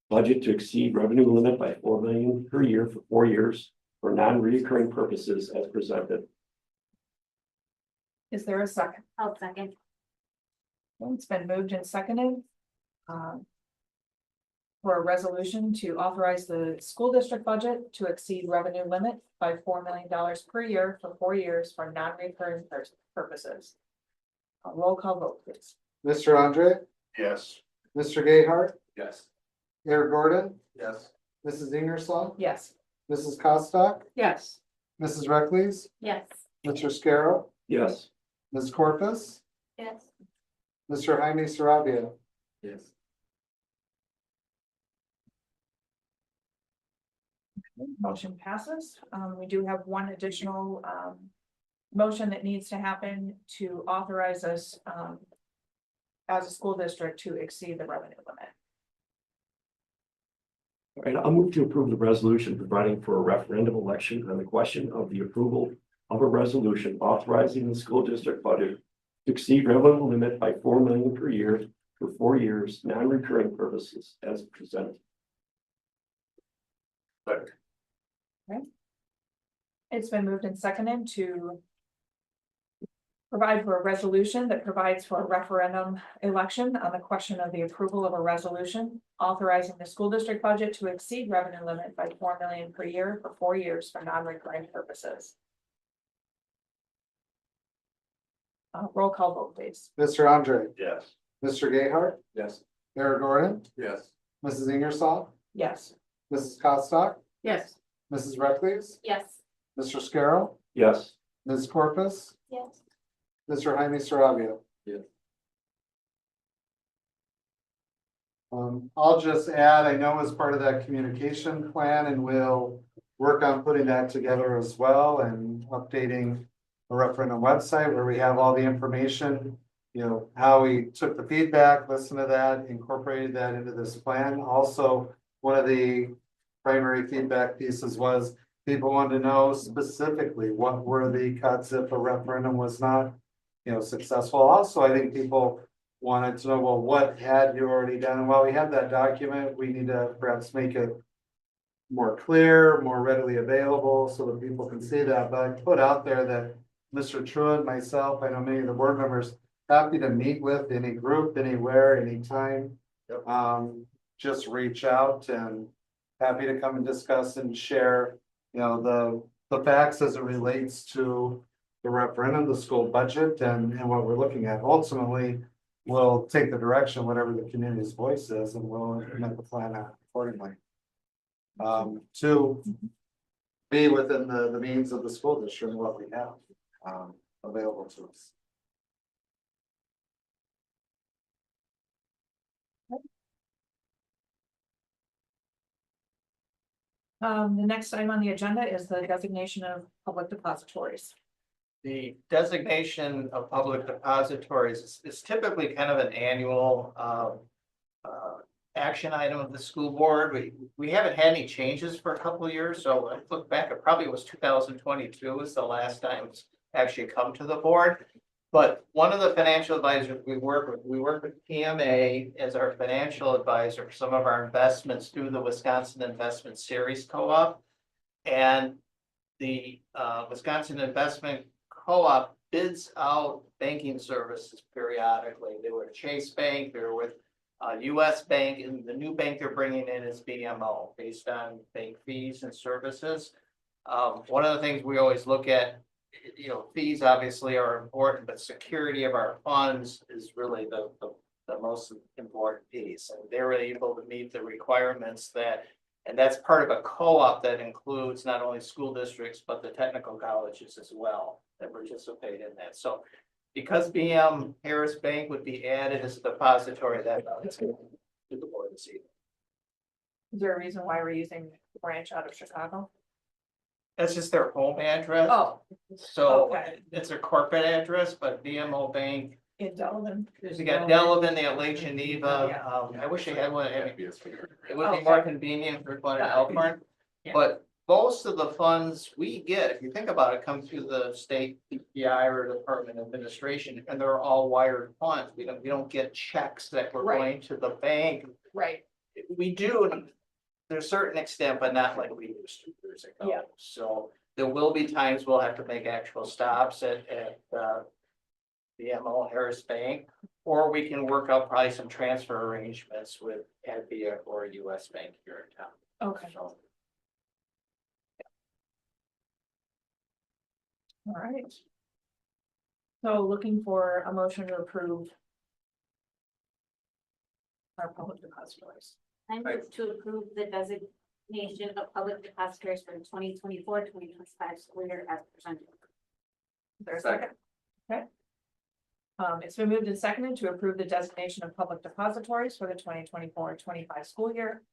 budget to exceed revenue limit by 4 million per year for 4 years for non-recurring purposes as presented. Is there a second? I'll second. It's been moved and seconded. For a resolution to authorize the school district budget to exceed revenue limit by $4 million per year for 4 years for non-recurring purposes. A roll call vote, please. Mr. Andre, Yes. Mr. Gayheart, Yes. Mayor Gordon, Yes. Mrs. Ingersoll, Yes. Mrs. Costock, Yes. Mrs. Reckles, Yes. Mr. Scarrow, Yes. Ms. Corpus, Yes. Mr. Jaime Sarabia. Yes. Motion passes. We do have one additional, motion that needs to happen to authorize us, as a school district to exceed the revenue limit. All right, I'll move to approve the resolution providing for a referendum election on the question of the approval of a resolution authorizing the school district budget to exceed revenue limit by 4 million per year for 4 years, non-recurring purposes as presented. It's been moved and seconded to provide for a resolution that provides for a referendum election on the question of the approval of a resolution authorizing the school district budget to exceed revenue limit by 4 million per year for 4 years for non-recurring purposes. Roll call vote, please. Mr. Andre, Yes. Mr. Gayheart, Yes. Mayor Gordon, Yes. Mrs. Ingersoll, Yes. Mrs. Costock, Yes. Mrs. Reckles, Yes. Mr. Scarrow, Yes. Ms. Corpus, Yes. Mr. Jaime Sarabia. Yes. I'll just add, I know as part of that communication plan, and we'll work on putting that together as well and updating a referendum website where we have all the information, you know, how we took the feedback, listened to that, incorporated that into this plan. Also, one of the primary feedback pieces was people wanted to know specifically what were the cuts if a referendum was not, you know, successful. Also, I think people wanted to know, well, what had you already done? And while we have that document, we need to perhaps make it more clear, more readily available so that people can see that. But I put out there that Mr. Truitt, myself, I know many of the board members, happy to meet with any group, anywhere, anytime. Just reach out and happy to come and discuss and share, you know, the facts as it relates to the referendum, the school budget and what we're looking at. Ultimately, we'll take the direction, whatever the community's voice is, and we'll implement the plan accordingly. To be within the means of the school district and what we have available to us. The next item on the agenda is the designation of public depositories. The designation of public depositories is typically kind of an annual action item of the school board. We haven't had any changes for a couple of years, so I look back, it probably was 2022 was the last time it's actually come to the board. But one of the financial advisors we work with PMA as our financial advisor for some of our investments through the Wisconsin Investment Series Co-op. And the Wisconsin Investment Co-op bids out banking services periodically. They were at Chase Bank, they were with US Bank, and the new bank they're bringing in is BMO, based on bank fees and services. One of the things we always look at, you know, fees obviously are important, but security of our funds is really the most important piece. And they were able to meet the requirements that, and that's part of a co-op that includes not only school districts, but the technical colleges as well that participate in that. So because BM Harris Bank would be added as a depository, that it's going to the board this evening. Is there a reason why we're using the branch out of Chicago? That's just their home address. Oh, So okay. it's their corporate address, but BMO Bank, in Delavan. you got Delavan, they have Lake Geneva. I wish they had one. It would be more convenient for one in Elkhorn. Yeah. But most of the funds we get, if you think about it, come through the state DPI or Department of Administration, and they're all wired funds. We don't get checks that we're Right. going to the bank. Right. We do to a certain extent, but not like we used to years ago. Yeah. So there will be times we'll have to make actual stops at BMO Harris Bank, or we can work out probably some transfer arrangements with Advia or US Bank here in town. Okay, So, all right. So looking for a motion to approve our public depositories. I move to approve the designation of public depositories for the 2024-2025 school year as presented. Is there a second? Okay. It's been moved and seconded to approve the designation of public depositories for the 2024-25 school year.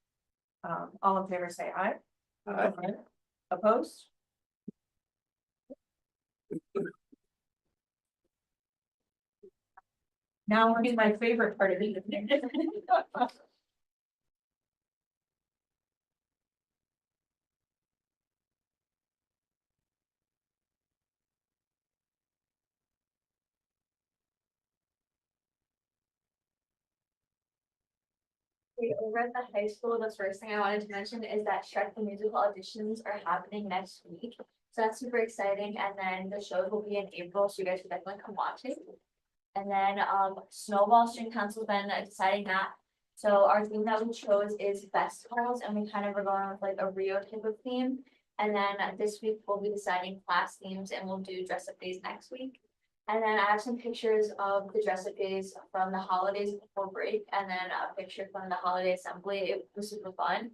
All in favor, say aye. Aye. Opposed? Now we're in my favorite part of the evening. Over at the high school, the first thing I wanted to mention is that Shrek the Musical auditions are happening next week. So that's super exciting. And then the shows will be in April, so you guys should definitely come watch it. And then Snowball String Council's been deciding that. So our theme that we chose is festivals, and we kind of are going with like a Rio type of theme. And then this week we'll be deciding class themes, and we'll do dress up days next week. And then I have some pictures of the dress up days from the holidays before break, and then a picture from the holiday assembly. It was super fun.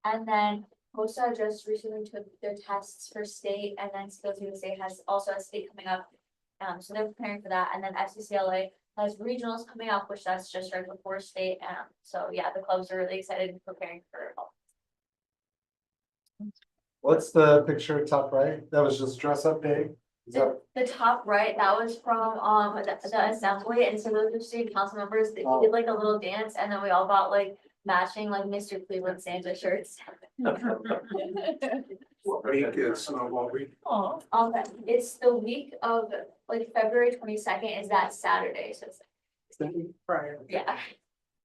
And then COSA just recently took their tests for state, and then Skills USA has also a state coming up. So they're preparing for that. And then FCCLA has regionals coming up, which that's just right before state. So yeah, the clubs are really excited and preparing for all. What's the picture top right? That was just dress up day? Is that? The top right, that was from the assembly, and so those are student council members, they did like a little dance, and then we all got like matching like Mr. Cleveland Santa shirts. What week is Snowball Week? Oh, It's the week of like February 22nd is that Saturday, so it's, prior. yeah.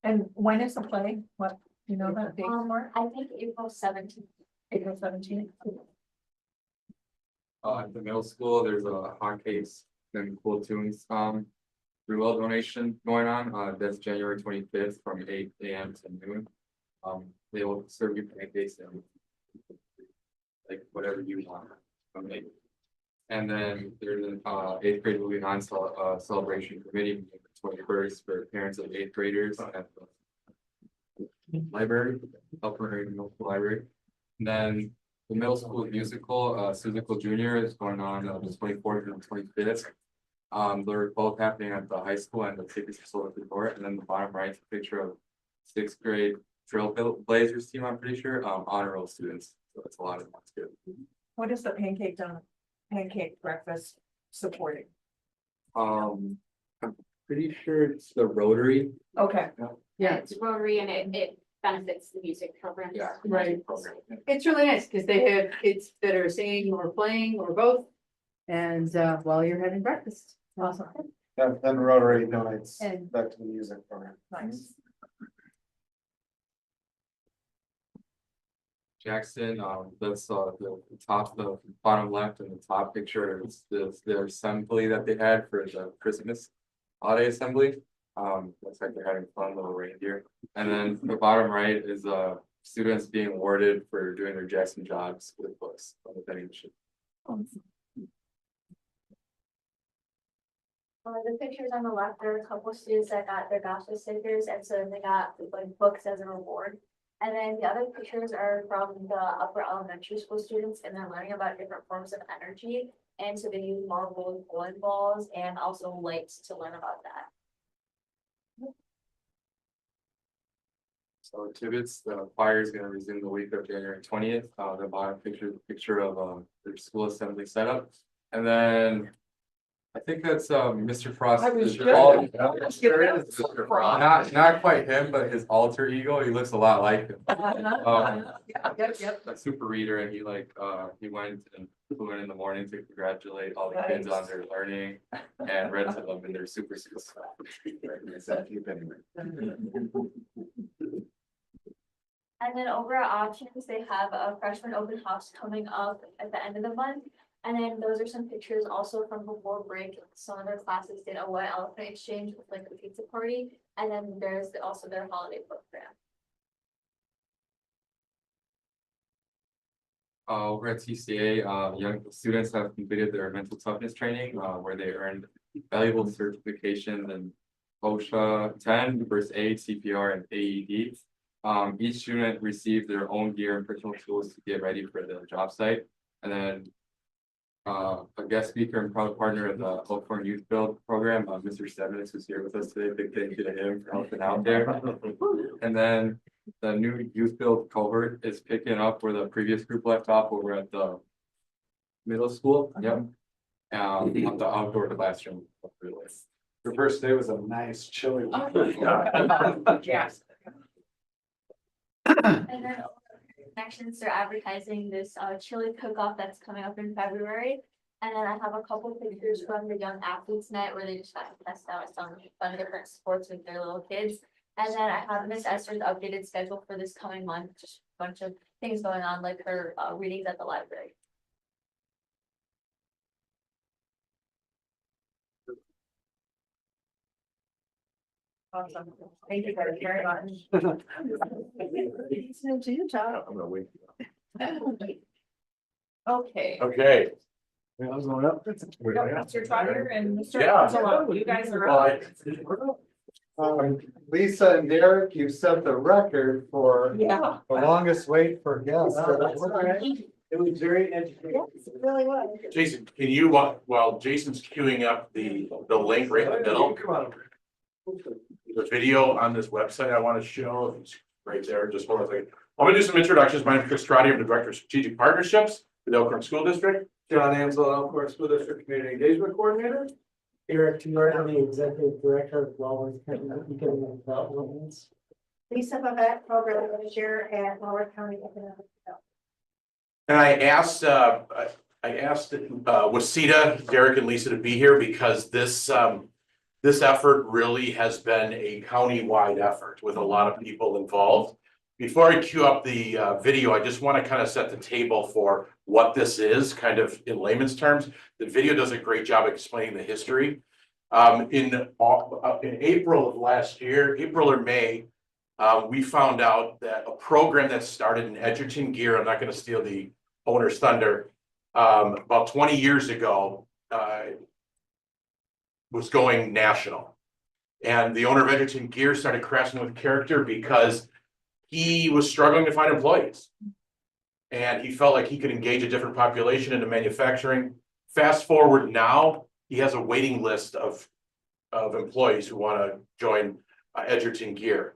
And when is the play? What, you know that date more? I think April 17th. April 17th. At the middle school, there's a hot cakes and cool tunes, reload donation going on, that's January 25th from 8 AM to noon. They will serve you pancakes and like whatever you want. And then there's an, 8th grade moving on, celebration committee, 21st for parents of 8th graders at the library, Elkhorn Middle School Library. And then the middle school musical, Suzical Junior is going on the 24th and the 25th. They're both happening at the high school, and the tickets are sold at the door. And then the bottom right is a picture of 6th grade Trailblazers team, I'm pretty sure, honor roll students. So it's a lot of fun too. What is the pancake breakfast supporting? I'm pretty sure it's the Rotary. Okay, Yeah, it's Rotary, and it benefits the music programs. Yeah. right. It's really nice because they have kids that are singing or playing or both. And while you're having breakfast. Awesome, And Rotary donates And- back to the music program. nice. Jackson, that's the top, the bottom left and the top picture is their assembly that they had for the Christmas holiday assembly. Looks like they're having fun, little reindeer. And then the bottom right is students being awarded for doing their Jackson jobs with books on the vending machine. The pictures on the left, there are a couple of students that got their GAFA stickers, and so they got like books as a reward. And then the other pictures are from the upper elementary school students, and they're learning about different forms of energy. And so they use marbles, bowling balls, and also lights to learn about that. So Tibbetts, the choir is gonna resume the week of January 20th. The bottom picture of their school assembly setup. And then I think that's Mr. Frost. I was his just- Not quite him, but his alter ego. He looks a lot like him. Yep. A super reader, and he went and flew in the morning to congratulate all the kids on their learning and read to them in their super successful. And then over at Options, they have a freshman open house coming up at the end of the month. And then those are some pictures also from before break. Some of their classes did a white elephant exchange with like a pizza party. And then there's also their holiday program. Over at TCA, young students have completed their mental toughness training, where they earned valuable certifications in OSHA 10, First Aid, CPR, and AED. Each student received their own gear and personal tools to get ready for the job site. And then a guest speaker and proud partner of the Elkhorn Youth Build program, Mr. Stebbins, who's here with us today. Big thank you to him for helping out there. And then the new Youth Build cohort is picking up where the previous group left off over at the middle school. Yep. On the outdoor classroom. The first day was a nice chilly one. Yes. And then Connections, they're advertising this chili cook-off that's coming up in February. And then I have a couple pictures from the Young Athletes Night where they just got to test out some fun different sports with their little kids. And then I have Miss Esther's updated schedule for this coming month, just a bunch of things going on, like her readings at the library. Awesome. Thank you guys very much. I'm gonna wait. Okay. Okay. Mr. Trotter and Mr. Yeah. Anzalo, you guys are up. Lisa and Derek, you set the record for Yeah. the longest wait for guests. It was very educational. Yes, it really was. Jason, can you, while Jason's queuing up the link right in the middle, Come on. the video on this website I want to show, it's right there, just hold on a second. I'm gonna do some introductions. My name is Chris Trotter, I'm the Director of Strategic Partnerships with Elkhorn School District. John Ansel, Elkhorn School District Community Engagement Coordinator. Eric Tudor, I'm the Executive Director of Wellworth County Economic Development. Lisa Babette, Program Manager at Lower County Economic Development. And I asked Wasita, Derek and Lisa to be here because this effort really has been a county-wide effort with a lot of people involved. Before I cue up the video, I just want to kind of set the table for what this is, kind of in layman's terms. The video does a great job explaining the history. In April of last year, April or May, we found out that a program that started in Edgerton Gear, I'm not going to steal the owner's thunder, about 20 years ago, was going national. And the owner of Edgerton Gear started crashing with character because he was struggling to find employees. And he felt like he could engage a different population into manufacturing. Fast forward now, he has a waiting list of employees who want to join Edgerton Gear.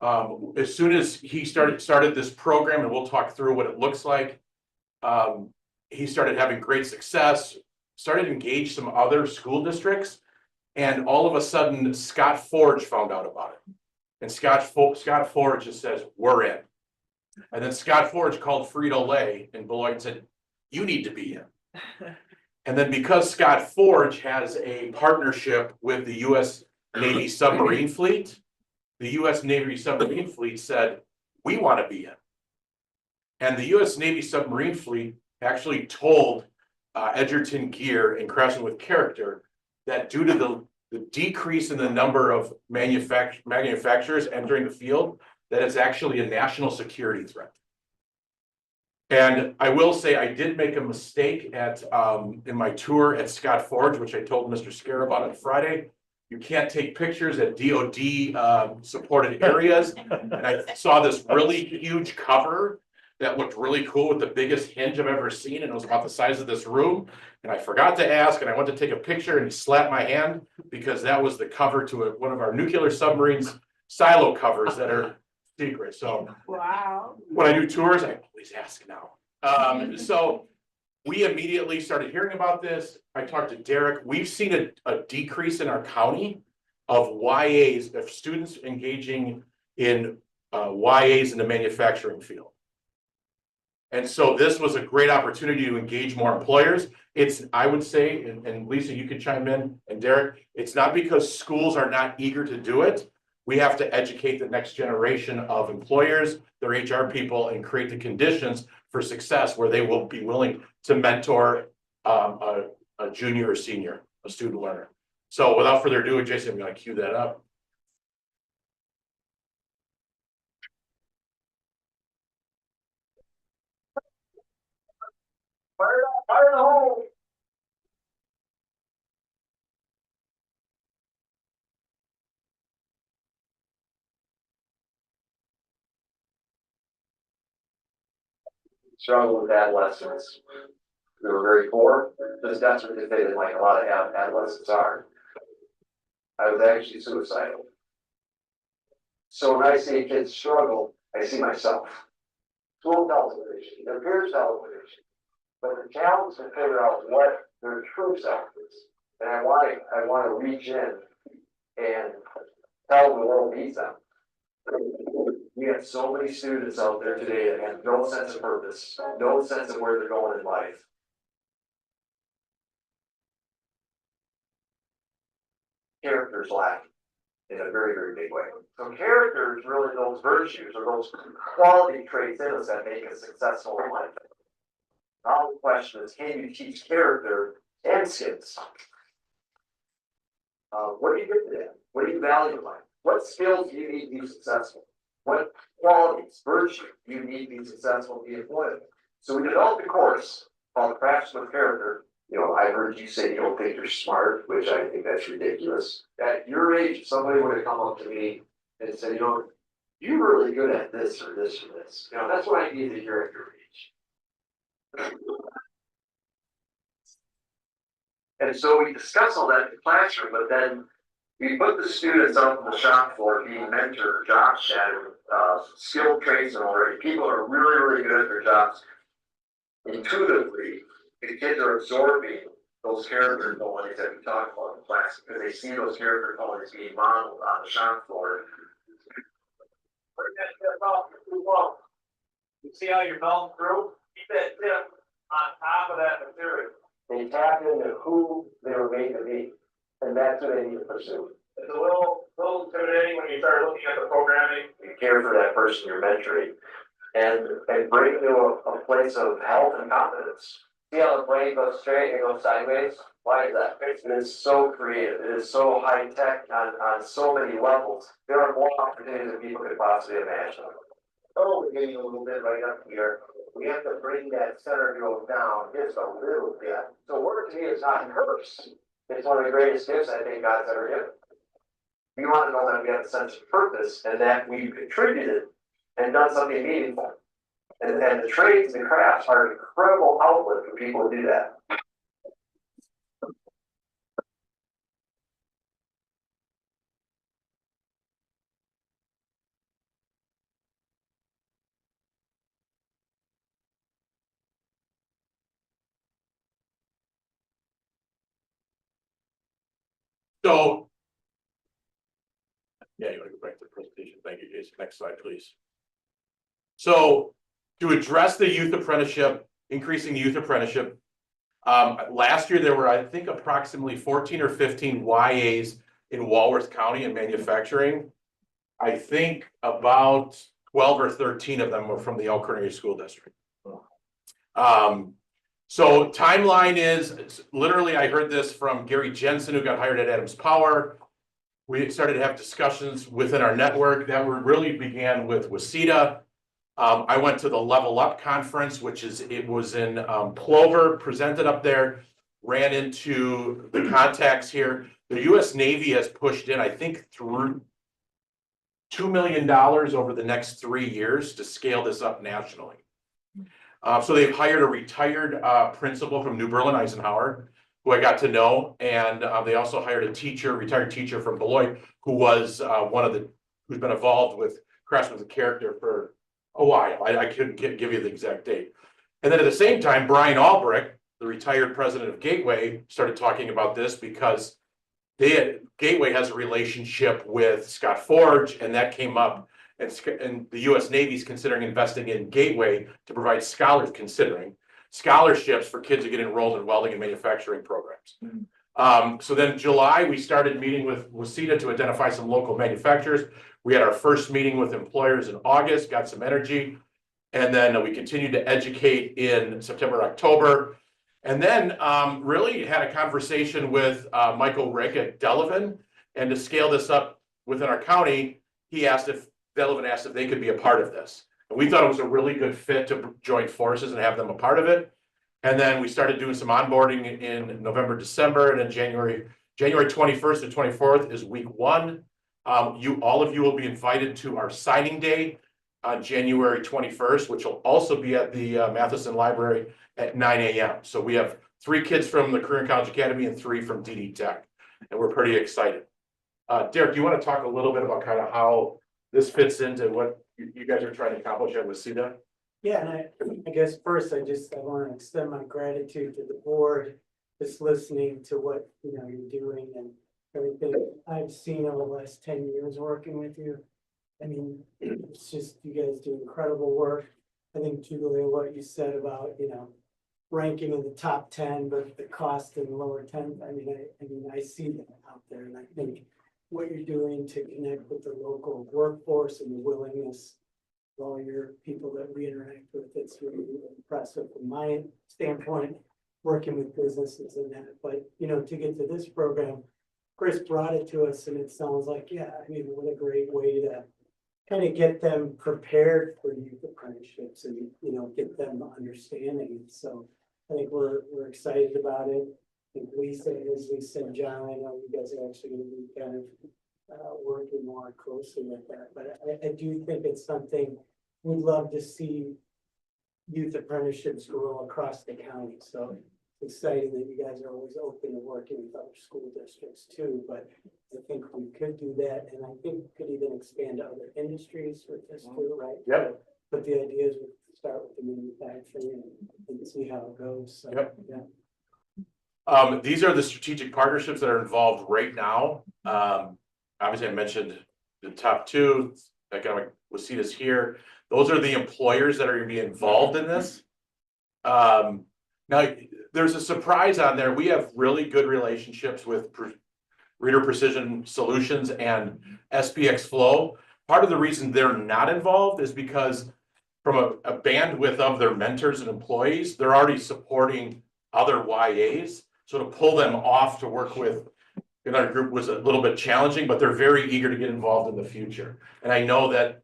As soon as he started this program, and we'll talk through what it looks like, he started having great success, started to engage some other school districts, and all of a sudden Scott Forge found out about it. And Scott Forge just says, we're in. And then Scott Forge called Frito-Lay in Beloit and said, you need to be in. And then because Scott Forge has a partnership with the US Navy submarine fleet, the US Navy submarine fleet said, we want to be in. And the US Navy submarine fleet actually told Edgerton Gear and Crashing with Character that due to the decrease in the number of manufacturers entering the field, that it's actually a national security threat. And I will say I did make a mistake at, in my tour at Scott Forge, which I told Mr. Scare about on Friday. You can't take pictures at DOD supported areas. And I saw this really huge cover that looked really cool with the biggest hinge I've ever seen, and it was about the size of this room. And I forgot to ask, and I went to take a picture, and he slapped my hand because that was the cover to one of our nuclear submarines silo covers that are secret. So Wow. when I do tours, I always ask now. So we immediately started hearing about this. I talked to Derek. We've seen a decrease in our county of YAs, of students engaging in YAs in the manufacturing field. And so this was a great opportunity to engage more employers. It's, I would say, and Lisa, you can chime in, and Derek, it's not because schools are not eager to do it. We have to educate the next generation of employers, their HR people, and create the conditions for success where they will be willing to mentor a junior or senior, a student learner. So without further ado, Jason, I'm going to cue that up. Fire in the hole. Struggle with adolescents. We were very poor, just desperate because they didn't like a lot of adolescents are. I was actually suicidal. So when I see kids struggle, I see myself. School tells them they should, their peers tell them they should. But the challenge is to figure out what their true self is. And I want to reach in and tell them the world needs them. We have so many students out there today that have no sense of purpose, no sense of where they're going in life. Character's lacking in a very, very big way. So character is really those virtues or those quality traits in us that make us successful in life. Now the question is, can you teach character and skills? What do you get to that? What do you value in life? What skills do you need to be successful? What qualities, virtue do you need to be successful to be employed? So we developed a course called Craftsman of Character. You know, I heard you say you don't think you're smart, which I think that's ridiculous. At your age, somebody would have come up to me and said, you know, you're really good at this or this or this. You know, that's what I need to hear at your age. And so we discuss all that in the classroom, but then we put the students out on the shop floor being mentored, job shadowed, skilled tradesmen already. People are really, really good at their jobs. Intuitively, the kids are absorbing those character qualities that we talk about in class because they see those character qualities being modeled on the shop floor. You see how you're melting through? Keep that tip on top of that material. They tap into who they were made to be, and that's what they need to pursue. It's a little intimidating when you start looking at the programming. You care for that person you're mentoring, and bring them to a place of health and confidence. See how the brain goes straight and goes sideways? Why is that? It is so creative. It is so high tech on so many levels. There are more opportunities than people could possibly imagine. Oh, we're getting a little bit right up here. We have to bring that center growth down just a little bit. So work to me is not a curse. It's one of the greatest gifts I think God's ever given. We want to know that we have a sense of purpose and that we've contributed and done something meaningful. And the trades and crafts are an incredible outlet for people to do that. So, yeah, you want to go back to the presentation. Thank you, Jason. Next slide, please. So, to address the youth apprenticeship, increasing the youth apprenticeship, last year there were, I think, approximately 14 or 15 YAs in Walworth County in manufacturing. I think about 12 or 13 of them were from the Elk Cornelius School District. So timeline is, literally, I heard this from Gary Jensen, who got hired at Adams Power. We started to have discussions within our network that were really began with Waseda. I went to the Level Up Conference, it was in Plover, presented up there, ran into the contacts here. The US Navy has pushed in, I think, through $2 million over the next 3 years to scale this up nationally. So they've hired a retired principal from New Berlin Eisenhower, who I got to know, and they also hired a retired teacher from Beloit, who was who's been involved with Craftsmen with Character for a while. I couldn't give you the exact date. And then at the same time, Brian Albrecht, the retired president of Gateway, started talking about this because Gateway has a relationship with Scott Forge, and that came up. And the US Navy is considering investing in Gateway to provide scholarships for kids to get enrolled in welding and manufacturing programs. So then July, we started meeting with Waseda to identify some local manufacturers. We had our first meeting with employers in August, got some energy. And then we continued to educate in September, October. And then really had a conversation with Michael Rick at Delavan. And to scale this up within our county, Delavan asked if they could be a part of this. And we thought it was a really good fit to join forces and have them a part of it. And then we started doing some onboarding in November, December, and then January 21st and 24th is week 1. All of you will be invited to our signing day on January 21st, which will also be at the Matheson Library at 9 a.m. So we have 3 kids from the Career and College Academy and 3 from DD Tech, and we're pretty excited. Derek, do you want to talk a little bit about kind of how this fits into what you guys are trying to accomplish at Waseda? Yeah, and I guess first I want to extend my gratitude to the board, just listening to what, you're doing and everything I've seen over the last 10 years working with you. I mean, it's just, you guys do incredible work. I think Julia, what you said about, ranking in the top 10, but the cost in the lower 10, I see that out there, and I think what you're doing to connect with the local workforce and the willingness of all your people that we interact with, it's really impressive from my standpoint, working with businesses and that. But, to get to this program, Chris brought it to us and it sounds like, what a great way to kind of get them prepared for youth apprenticeships and, get them understanding. So I think we're excited about it. I think Lisa, as Lisa and John, I know you guys are actually going to be kind of working more closely with that. But I do think it's something we'd love to see youth apprenticeships grow across the county. So it's exciting that you guys are always open to working with other school districts too. But I think we could do that, and I think we could even expand to other industries with this too, right? Yep. But the idea is we start with the manufacturing and see how it goes. So, Yep. Yeah. These are the strategic partnerships that are involved right now. Obviously, I mentioned the top 2, Economic Waseda's here. Those are the employers that are going to be involved in this. Now, there's a surprise on there. We have really good relationships with Reader Precision Solutions and SPX Flow. Part of the reason they're not involved is because from a bandwidth of their mentors and employees, they're already supporting other YAs. So to pull them off to work with another group was a little bit challenging, but they're very eager to get involved in the future. And I know that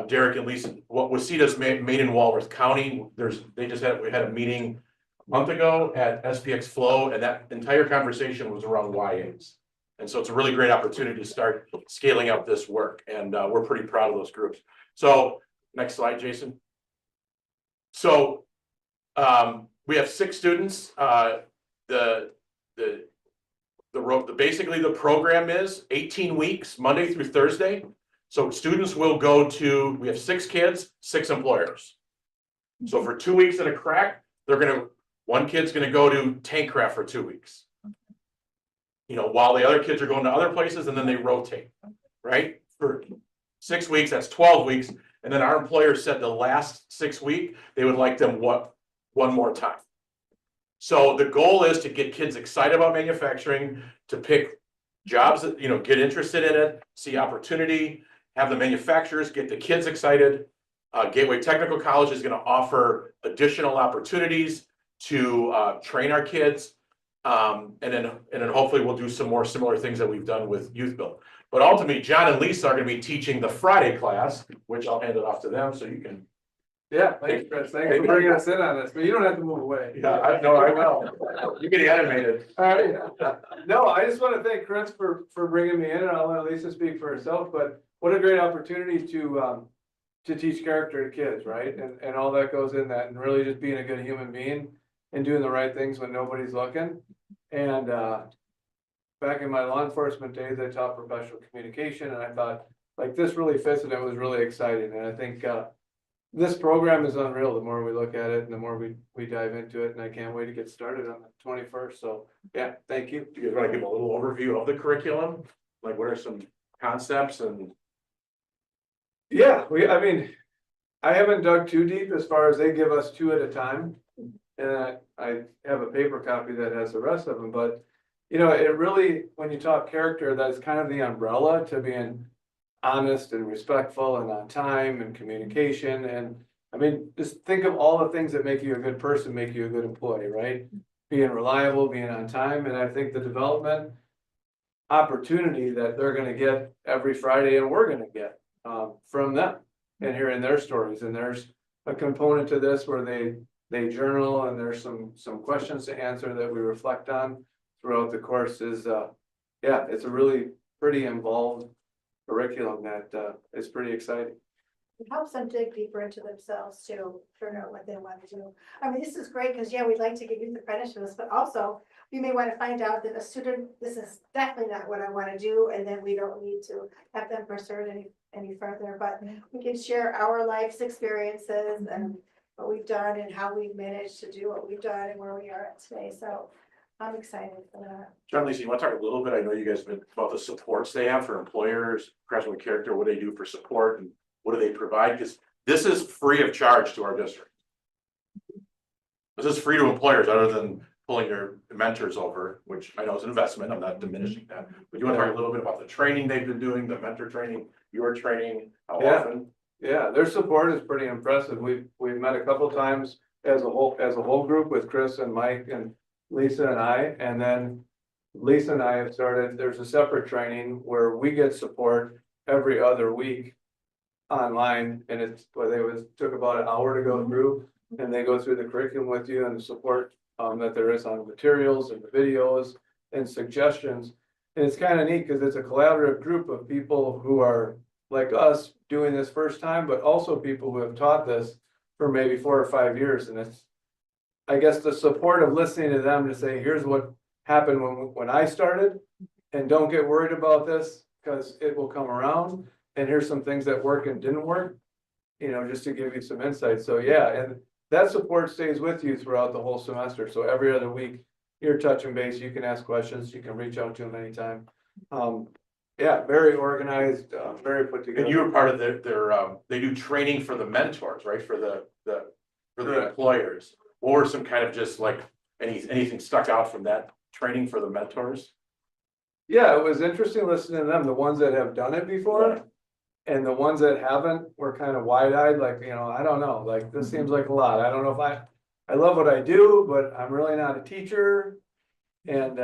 Derek and Lisa, what Waseda's made in Walworth County, we had a meeting a month ago at SPX Flow, and that entire conversation was around YAs. And so it's a really great opportunity to start scaling up this work, and we're pretty proud of those groups. So next slide, Jason. So we have 6 students. Basically the program is 18 weeks, Monday through Thursday. So students will we have 6 kids, 6 employers. So for 2 weeks at a crack, one kid's gonna go to Tankcraft for 2 weeks. While the other kids are going to other places, and then they rotate, right? For 6 weeks, that's 12 weeks. And then our employer said the last 6 weeks, they would like them one more time. So the goal is to get kids excited about manufacturing, to pick jobs that, get interested in it, see opportunity, have the manufacturers get the kids excited. Gateway Technical College is going to offer additional opportunities to train our kids. And then hopefully we'll do some more similar things that we've done with Youth Build. But ultimately, John and Lisa are gonna be teaching the Friday class, which I'll hand it off to them, so you can. Yeah, thanks, Chris. Thanks for bringing us in on this, but you don't have to move away. Yeah, I know, I will. You're getting animated. All right. No, I just want to thank Chris for bringing me in, and I'll let Lisa speak for herself, but what a great opportunity to teach character to kids, right? And all that goes in that, and really just being a good human being and doing the right things when nobody's looking. And back in my law enforcement days, I taught professional communication, and I thought, like, this really fits, and it was really exciting, and I think this program is unreal, the more we look at it and the more we dive into it, and I can't wait to get started on the 21st, so, yeah, thank you. Do you guys wanna give a little overview of the curriculum? Like, what are some concepts and? Yeah, I mean, I haven't dug too deep as far as they give us 2 at a time. And I have a paper copy that has the rest of them, but, you know, it really, when you talk character, that's kind of the umbrella to being honest and respectful and on time and communication. And I mean, just think of all the things that make you a good person, make you a good employee, right? Being reliable, being on time. And I think the development opportunity that they're gonna get every Friday and we're gonna get from them and hearing their stories. And there's a component to this where they journal, and there's some questions to answer that we reflect on throughout the course. Is yeah, it's a really pretty involved curriculum that is pretty exciting. It helps them dig deeper into themselves too, figure out what they want to do. I mean, this is great because, yeah, we'd like to get youth apprenticeships, but also you may want to find out that a student, this is definitely not what I want to do, and then we don't need to have them pursue any further, but we can share our life's experiences and what we've done and how we've managed to do what we've done and where we are at today. So I'm excited for that. John, Lisa, you want to talk a little bit? I know you guys have been about the supports they have for employers, crafting with character, what they do for support, and what do they provide? Because this is free of charge to our district. This is free to employers other than pulling their mentors over, which I know is an investment. I'm not diminishing that. But you want to talk a little bit about the training they've been doing, the mentor training, your training, how often? Yeah, their support is pretty impressive. We've met a couple times as a whole group with Chris and Mike and Lisa and I, and then Lisa and I have started, there's a separate training where we get support every other week online, and it's, well, took about an hour to go through, and they go through the curriculum with you and the support that there is on materials and the videos and suggestions. And it's kind of neat because it's a collaborative group of people who are like us doing this first time, but also people who have taught this for maybe 4 or 5 years. And it's, I guess, the support of listening to them to say, here's what happened when I started, and don't get worried about this because it will come around. And here's some things that work and didn't work, you know, just to give you some insight. So yeah, and that support stays with you throughout the whole semester. So every other week, you're touching base, you can ask questions, you can reach out to them anytime. Yeah, very organized, very put together. And you were part of their they do training for the mentors, right? For the employers, or some kind of just like anything stuck out from that training for the mentors? Yeah, it was interesting listening to them, the ones that have done it before. And the ones that haven't were kind of wide-eyed, like, you know, I don't know, like, this seems like a lot. I don't know if I love what I do, but I'm really not a teacher. And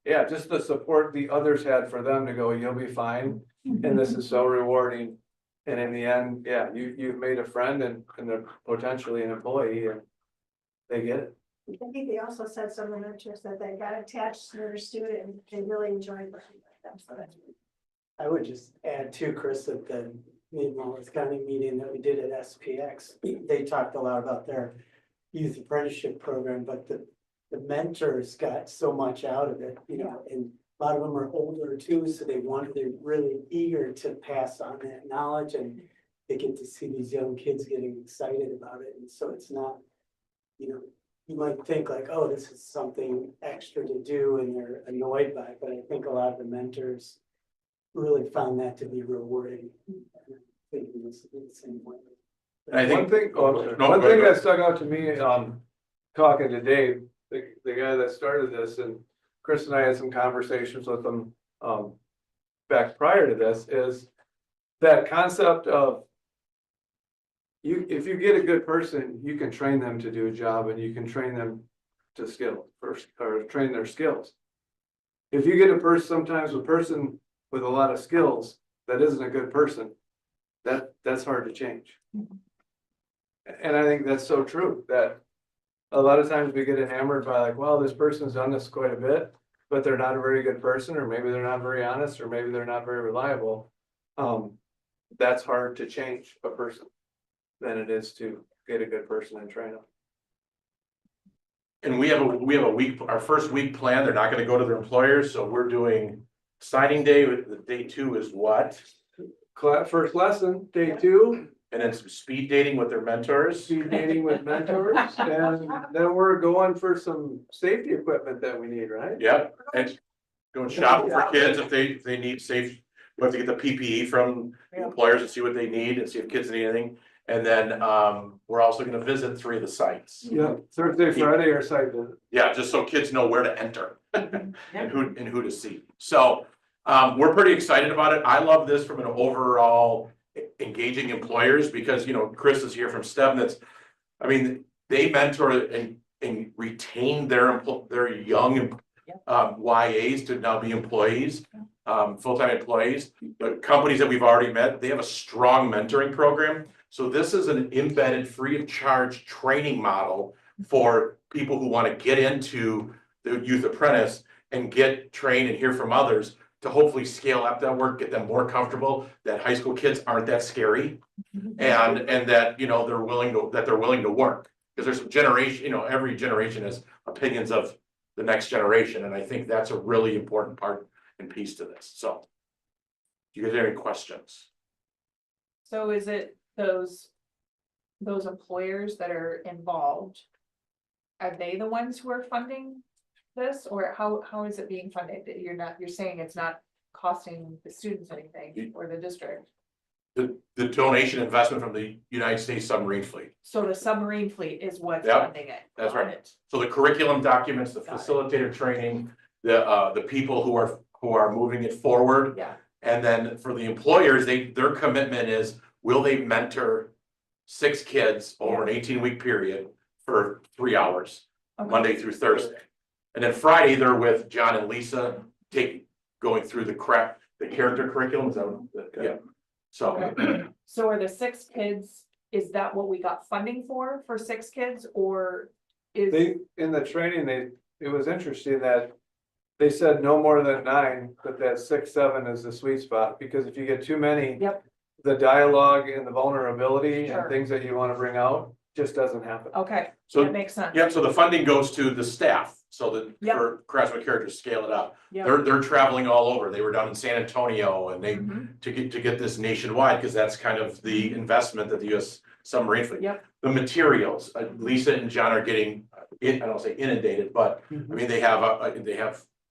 yeah, just the support the others had for them to go, you'll be fine. And this is so rewarding. And in the end, yeah, you've made a friend and they're potentially an employee, and they get it. I think they also said some of the mentors that they got attached to their student and really enjoyed working with them, so that's. I would just add to Chris that the Mid-Wallace County meeting that we did at SPX, they talked a lot about their youth apprenticeship program, but the mentors got so much out of it, you know, and a lot of them are older too, so they're really eager to pass on that knowledge, and they get to see these young kids getting excited about it. And so it's not, you know, you might think like, oh, this is something extra to do and they're annoyed by it, but I think a lot of the mentors really found that to be rewarding. Thinking this the same way. And I think One thing that stuck out to me, talking to Dave, the guy that started this, and Chris and I had some conversations with him, back prior to this, is that concept of if you get a good person, you can train them to do a job, and you can train them to skill first, or train their skills. If you get sometimes a person with a lot of skills that isn't a good person, that's hard to change. And I think that's so true, that a lot of times we get enamored by like, well, this person's done this quite a bit, but they're not a very good person, or maybe they're not very honest, or maybe they're not very reliable. That's hard to change a person than it is to get a good person and train them. And we have a week, our first week plan, they're not gonna go to their employers, so we're doing signing day, the day 2 is what? First lesson, day 2. And then some speed dating with their mentors. Speed dating with mentors, and then we're going for some safety equipment that we need, right? Yep, and going shopping for kids if they need safe, we have to get the PPE from employers and see what they need and see if kids need anything. And then, we're also gonna visit 3 of the sites. Yeah, Thursday, Friday or site visit. Yeah, just so kids know where to enter and who to see. So, we're pretty excited about it. I love this from an overall engaging employers because, you know, Chris is here from STEM. I mean, they mentor and retain their young YAs to now be employees, full-time employees. But companies that we've already met, they have a strong mentoring program. So this is an embedded, free of charge training model for people who want to get into the youth apprentice and get trained and hear from others to hopefully scale up that work, get them more comfortable, that high school kids aren't that scary. And that, you know, they're willing to work. Because there's some generation, you know, every generation has opinions of the next generation. And I think that's a really important part and piece to this. So. Do you guys have any questions? So is it those employers that are involved? Are they the ones who are funding this, or how is it being funded? You're saying it's not costing the students anything or the district? The donation investment from the United States Submarine Fleet. So the submarine fleet is what's Yep, funding it? That's Got right. it. So the curriculum documents, the Got it. facilitator training, the people who are moving it forward. Yeah, And then for the employers, their commitment is, will they mentor 6 kids over an 18-week period for 3 hours, okay. Monday through Thursday. And then Friday, they're with John and Lisa, going through the character curriculum, is that what, yeah. So, Okay. So are the 6 kids, is that what we got funding for 6 kids, or is? In the training, it was interesting that they said no more than 9, but that 6, 7 is the sweet spot, because if you get too many. Yep. The dialogue and the vulnerability Sure. and things that you want to bring out just doesn't happen. Okay, So- that makes sense. yeah, so the funding goes to the staff, so that Yep. for Craftsman Characters, scale it up. Yep. They're traveling all over. They were down in San Antonio and they, Mhm. to get this nationwide, because that's kind of the investment that the US Submarine Fleet. Yep. The materials, Lisa and John are getting, I don't say inundated, but I mean, they have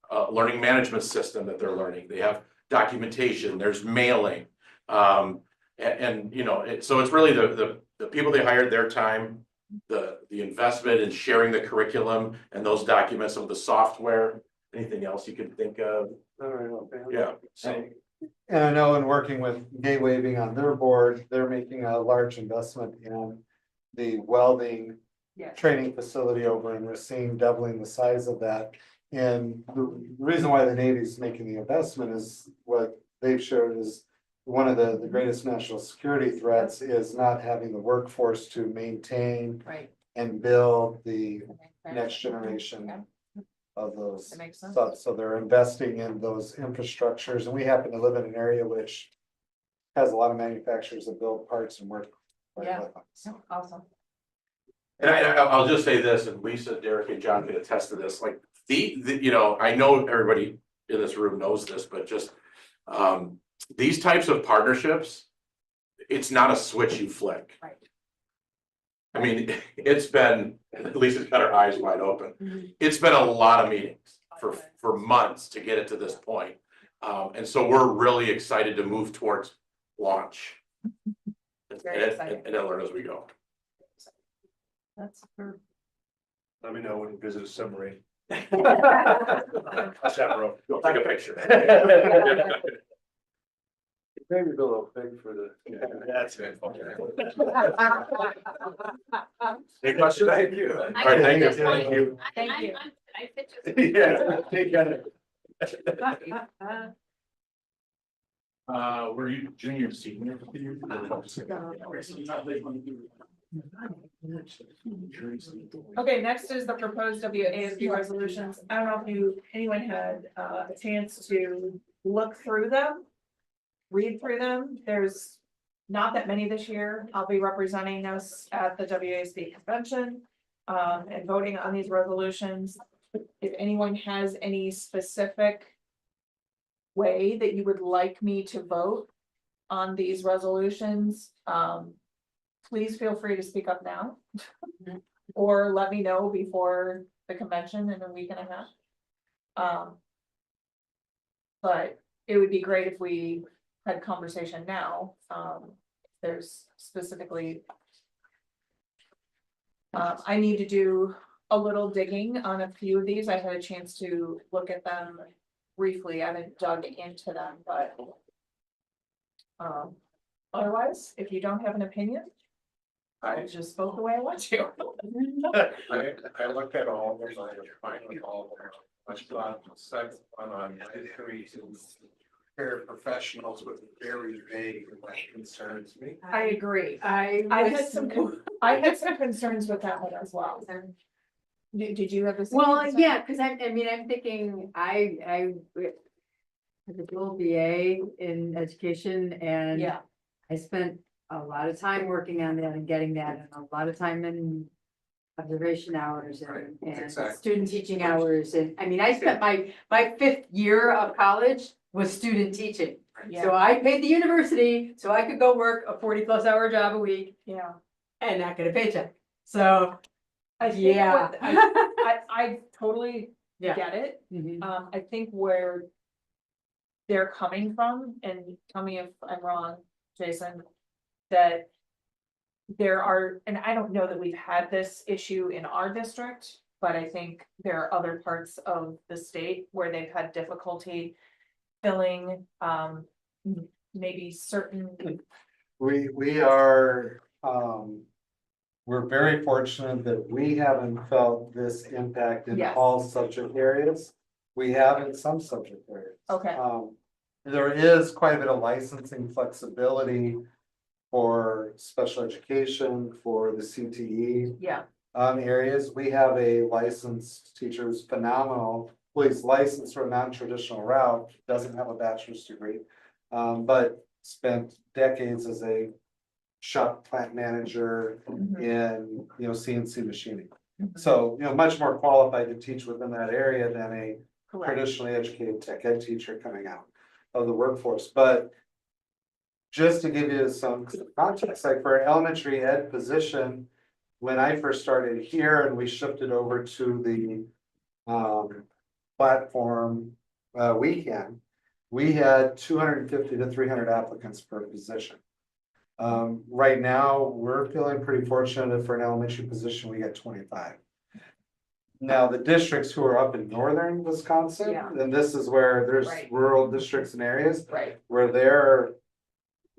a learning management system that they're learning. They have documentation, there's mailing. And you know, so it's really the people they hired, their time, the investment in sharing the curriculum and those documents of the software, anything else you can think of. All right, okay. Yeah, so, And I know in working with Gateway being on their board, they're making a large investment in the welding Yes. training facility over in Racine, doubling the size of that. And the reason why the Navy's making the investment is what they've shared is one of the greatest national security threats is not having the workforce to maintain Right. and build the next generation of those That makes sense. stuff. So they're investing in those infrastructures, and we happen to live in an area which has a lot of manufacturers that build parts and work. right Yeah. with them. So Awesome. and I'll just say this, and Lisa, Derek, and John can attest to this, like you know, I know everybody in this room knows this, but just these types of partnerships, it's not a switch you flick. Right. I mean, it's been, Lisa's got her eyes wide open. Mhm. It's been a lot of meetings for months to get it to this point. And so we're really excited to move towards launch. Very exciting. And then learn as we go. That's for. Let me know when you visit a submarine. That's Chaperone. Go take a picture. Maybe a little big for the. That's it. Any questions? Thank you. All right, thank you. Thank you. Thank you. Yeah, they got it. Were you junior, senior? Okay, next is the proposed WASB resolutions. I don't know if anyone had a chance to look through them. Read through them. There's not that many this year. I'll be representing us at the WASB convention. And voting on these resolutions. If anyone has any specific way that you would like me to vote on these resolutions, please feel free to speak up now. Or let me know before the convention in a week and a half. But it would be great if we had conversation now. There's specifically. I need to do a little digging on a few of these. I had a chance to look at them briefly. I haven't dug into them, but. Otherwise, if you don't have an opinion, I'll just vote the way I want to. I looked at all of them, I was fine with all of them. I thought the second one on paraprofessionals was very vague, and that concerns me. I agree. I had some concerns with that one as well. Did you have the same? Well, concern? yeah, because I'm thinking, I have a dual BA in education and Yeah, I spent a lot of time working on that and getting that and a lot of time in observation hours and exactly. student teaching hours. And I spent my 5th year of college was student teaching. yeah, So I paid the university so I could go work a 40+ hour job a week yeah. and not get a paycheck. So, I think yeah. I totally Yeah. get it. Mhm. I think where they're coming from, and tell me if I'm wrong, Jason, that there are, and I don't know that we've had this issue in our district, but I think there are other parts of the state where they've had difficulty filling, maybe certain, We are, we're very fortunate that we haven't felt this impact in Yes. all subject areas. We have in some subject areas. okay, There is quite a bit of licensing flexibility for special education, for the CTE. yeah, Areas. We have a licensed teacher who's phenomenal, who is licensed for a non-traditional route, doesn't have a bachelor's degree. But spent decades as a shop plant manager mhm, in, CNC machining. mhm. So, much more qualified to teach within that area than a Correct. traditionally educated tech ed teacher coming out of the workforce, but. Just to give you some context, like for an elementary ed position, when I first started here and we shifted over to the platform weekend, we had 250 to 300 applicants per position. Right now, we're feeling pretty fortunate for an elementary position, we get 25. Now, the districts who are up in northern Wisconsin, Yeah. and this is where there's Right. rural districts and areas Right, where they're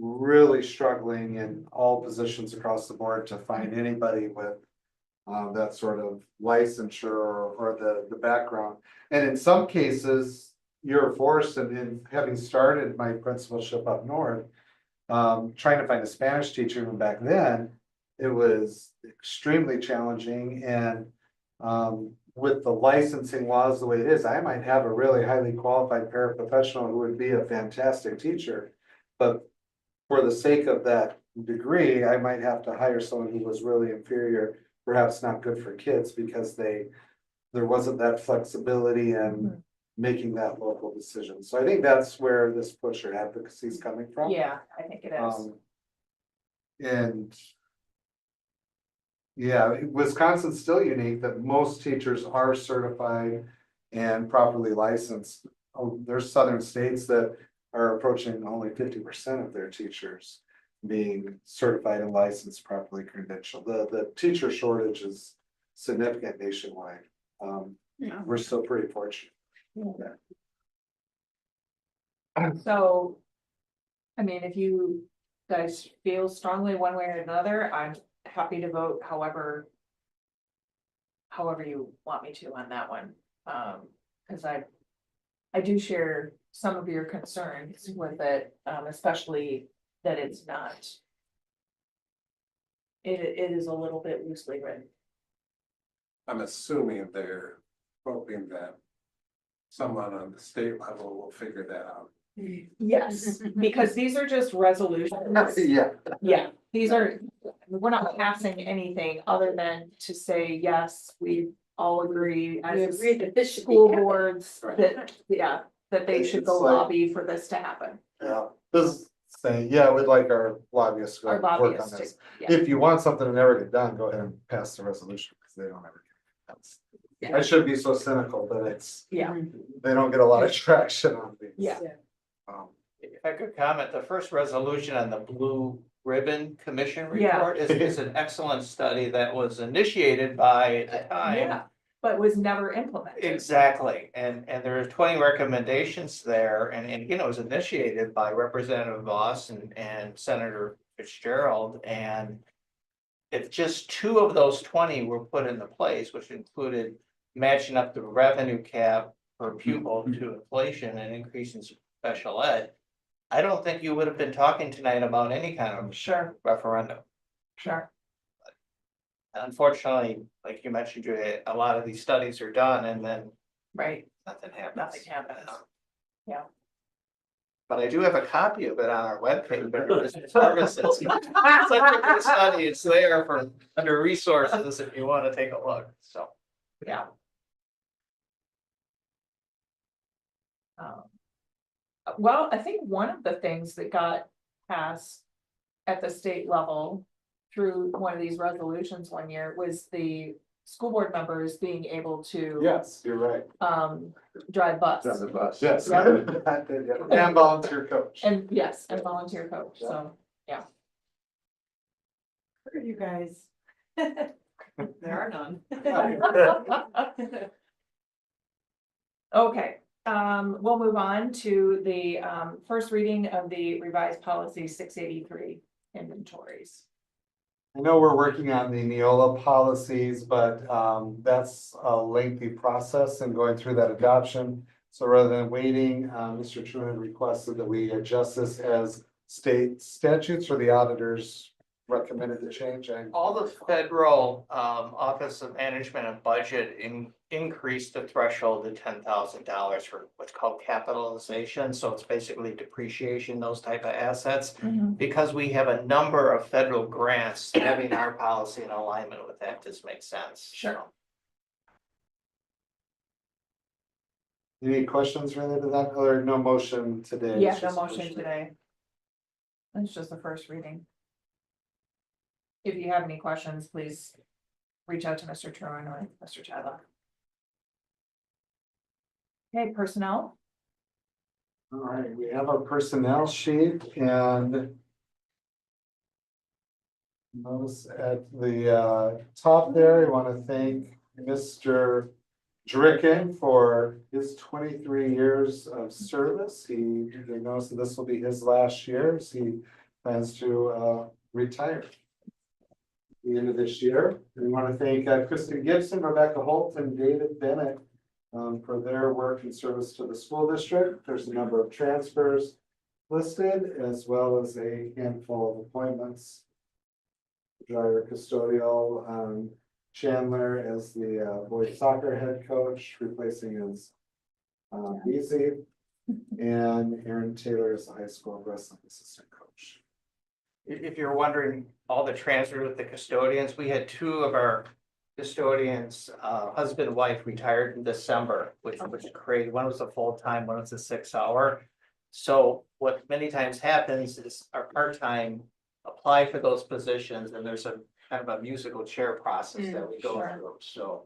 really struggling in all positions across the board to find anybody with that sort of licensure or the background. And in some cases, you're forced, and in having started my principalship up north, trying to find a Spanish teacher even back then, it was extremely challenging. And with the licensing laws the way it is, I might have a really highly qualified paraprofessional who would be a fantastic teacher. But for the sake of that degree, I might have to hire someone who was really inferior, perhaps not good for kids, because there wasn't that flexibility in making that local decision. So I think that's where this push or advocacy is coming from. yeah, I think it is. And yeah, Wisconsin's still unique that most teachers are certified and properly licensed. There's southern states that are approaching only 50% of their teachers being certified and licensed, properly credentialed. The teacher shortage is significant nationwide. We're still pretty fortunate. So I mean, if you guys feel strongly one way or another, I'm happy to vote however. However you want me to on that one, cause I do share some of your concerns with it, especially that it's not. It is a little bit loosely written. I'm assuming they're hoping that someone on the state level will figure that out. Yes, because these are just resolutions. Yeah. Yeah, these are, we're not passing anything other than to say, yes, we all agree We as agree that this should be school happening. boards that, yeah, that they should go It's like- lobby for this to happen. Yeah, this saying, yeah, we'd like our lobbyists to Our work on lobbyists to, this. yeah. If you want something to never get done, go ahead and pass the resolution, because they don't ever get it. I should be so cynical that it's, Yeah, they don't get a lot of traction on these. yeah. If I could comment, the first resolution on the Blue Ribbon Commission Yeah. report is an excellent study that was initiated by, at the time. Yeah, but was never implemented. Exactly, and there are 20 recommendations there, and again, it was initiated by Representative Voss and Senator Fitzgerald, and if just 2 of those 20 were put into place, which included matching up the revenue cap per pupil to inflation and increasing special ed, I don't think you would have been talking tonight about any kind of Sure, referendum. sure. Unfortunately, like you mentioned, Julia, a lot of these studies are done and then Right, nothing happens. nothing happens. Yeah. But I do have a copy of it on our webpage. But it's services. It's such a good study. It's there for under resources if you want to take a look. So. Yeah. Well, I think one of the things that got passed at the state level through one of these resolutions one year was the school board members being able to Yes, you're right. drive bus. Drive the bus. Yes. Yeah. And volunteer coach. And yes, and volunteer coach, so, yeah. Where are you guys? There are none. Okay, we'll move on to the first reading of the revised policy 683 inventories. I know we're working on the Neola policies, but that's a lengthy process and going through that adoption. So rather than waiting, Mr. Truman requested that we adjust this as state statutes or the auditors recommended the change. All the federal Office of Management and Budget increased the threshold to $10,000 for what's called capitalization. So it's basically depreciation, those type of assets. Because we have a number of federal grants, having our policy in alignment with that just makes sense. Sure. Any questions related to that? Or no motion today? Yeah, It's no just a motion today. It's just the first reading. If you have any questions, please reach out to Mr. Truman or Mr. Chadlock. Okay, personnel. All right, we have our personnel sheet and notice at the top there, I want to thank Mr. Dricken for his 23 years of service. He knows that this will be his last year, as he plans to retire at the end of this year. We want to thank Kristen Gibson, Rebecca Holt, and David Bennett for their work and service to the school district. There's a number of transfers listed, as well as a handful of appointments. Driver custodial, Chandler as the boys soccer head coach, replacing his Beasley, and Aaron Taylor as the high school wrestling assistant coach. If you're wondering, all the transfers with the custodians, we had 2 of our custodians, husband and wife retired in December, which created, one was a full-time, one was a 6-hour. So what many times happens is our part-time apply for those positions, and there's a kind of a musical chair process that we go through, so.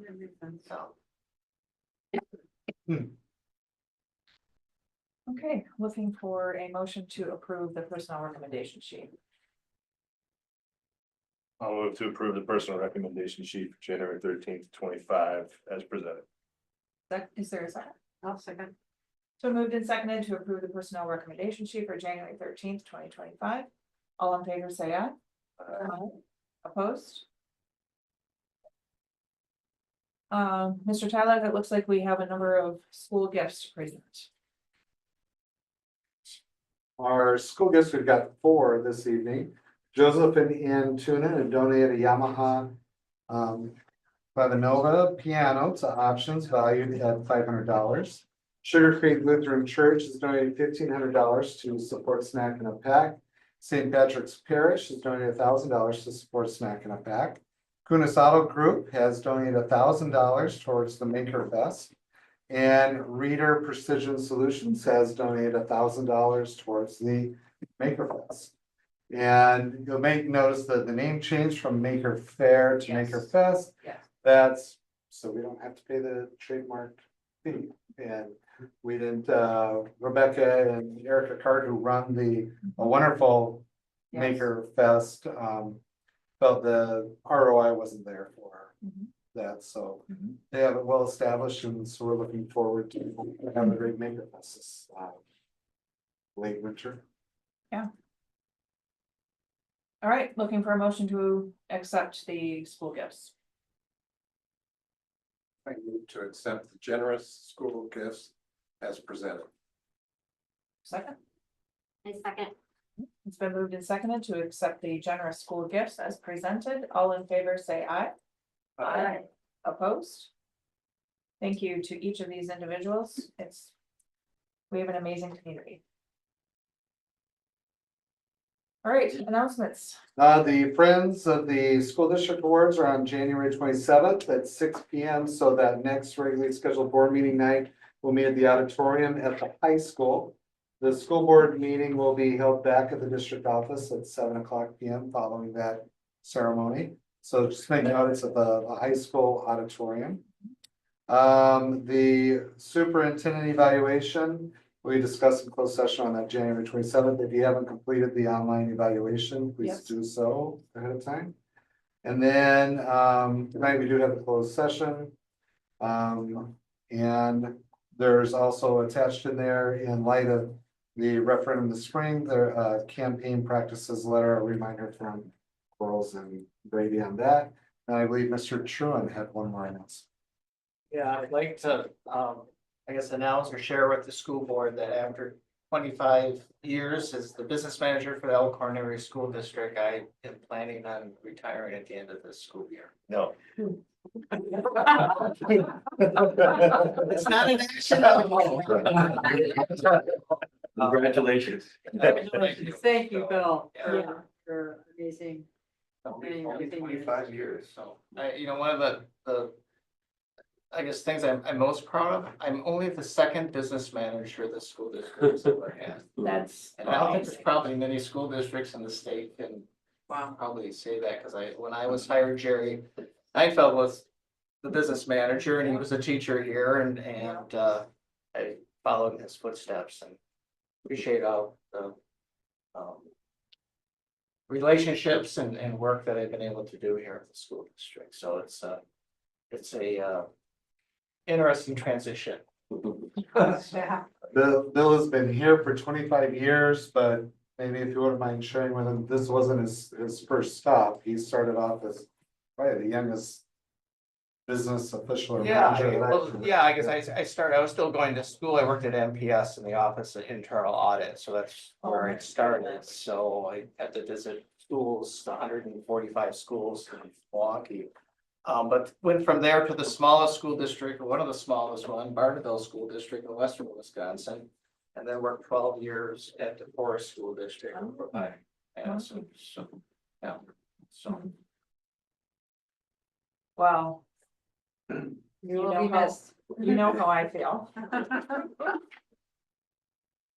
Okay, looking for a motion to approve the personnel recommendation sheet. I'll move to approve the personal recommendation sheet for January 13th, 25 as presented. Is there a second? I'll second. So moved and seconded to approve the personnel recommendation sheet for January 13th, 2025. All in favor, say aye. Opposed? Mr. Tyler, it looks like we have a number of school gifts to present. Our school gifts, we've got 4 this evening. Joseph and Ann Tuna have donated a Yamaha by the Nova piano to options valued at $500. Sugar Creek Lutheran Church has donated $1,500 to support Snack in a Pack. St. Patrick's Parish has donated $1,000 to support Snack in a Pack. Kunis Auto Group has donated $1,000 towards the Maker Fest. And Reader Precision Solutions has donated $1,000 towards the Maker Fest. And you'll notice that the name changed from Maker Fair to Maker Fest. Yes. That's so we don't have to pay the trademark fee. And we didn't, Rebecca and Erica Card, who run a wonderful Yes. Maker Fest, felt the ROI wasn't there for that, so they have it well established, and so we're looking forward to having a great Maker Fest this late winter. All right, looking for a motion to accept the school gifts. I move to accept the generous school gifts as presented. Second, I second. it's been moved and seconded to accept the generous school gifts as presented. All in favor, say aye. Aye. Opposed? Thank you to each of these individuals. We have an amazing community. All right, announcements. The Friends of the School District Awards are on January 27th at 6 p.m. So that next regularly scheduled board meeting night will meet at the auditorium at the high school. The school board meeting will be held back at the district office at 7 p.m. following that ceremony. So just make notice of the high school auditorium. The superintendent evaluation, we discussed in closed session on that January 27th. If you haven't completed the online evaluation, please Yes. do so ahead of time. And then tonight we do have a closed session. And there's also attached in there, in light of the referendum this spring, the campaign practices letter, a reminder from Quarles and Brady on that. And I believe Mr. Truan had one more announcement. Yeah, I'd like to, I guess, announce or share with the school board that after 25 years as the business manager for the Elkhorn Area School District, I am planning on retiring at the end of this school year. No. It's not an action. Congratulations. Thank you, Bill, Yeah. for amazing. Only 25 years. So, one of the I guess things I'm most proud of, I'm only the second business manager the school district has ever had. That's And I don't think there's probably many school districts in the state can probably say that, because when I was hired, Jerry Einfeld was the business manager and he was a teacher here, and I followed in his footsteps and appreciate all the relationships and work that I've been able to do here at the school district. So it's a interesting transition. Bill has been here for 25 years, but maybe if you wouldn't mind sharing with him, this wasn't his first stop. He started off as probably the youngest business official or manager that I've- I guess I was still going to school. I worked at MPS in the Office of Internal Audit, so that's where I started. So I had to visit schools, 145 schools in Milwaukee. But went from there to the smallest school district, one of the smallest one, Barneville School District in western Wisconsin. And then worked 12 years at the Forest School District. Wow. You You will know be how- missed. You know how I feel.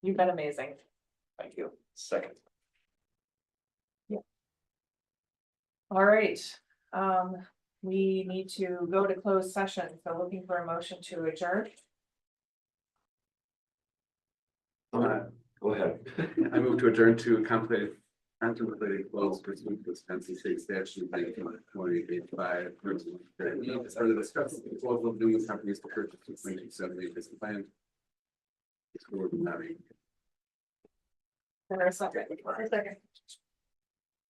You've been amazing. Thank you. Second. All right, we need to go to closed session, so looking for a motion to adjourn. Go ahead. I move to adjourn to contemplated close pursuant to Wisconsin State Statute 19.85. Further discuss the proposal of doing companies to purchase 2.27 acres of land There a second.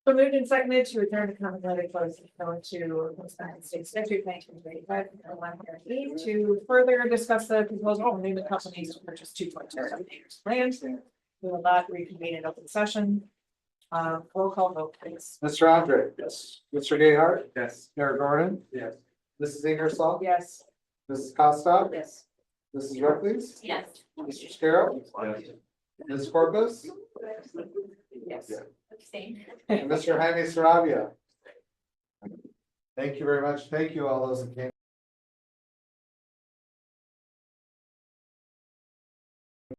So moved and seconded to adjourn to contemplated close to Wisconsin State Statute 1935 to further discuss the proposal of the companies to purchase 2.2 acres of land. We will not reconvene in open session. Roll call vote, please. Mr. Andre. Yes. Mr. Gayheart. Yes. Mayor Gordon. Yes. Mrs. Ingersoll. Yes. Mrs. Costa. Yes. Mrs. Reckles. Yes. Mr. Scarrow. Ms. Corpus. Yes. Abstain. And Mr. Jaime Saravia. Thank you very much. Thank you all those that came.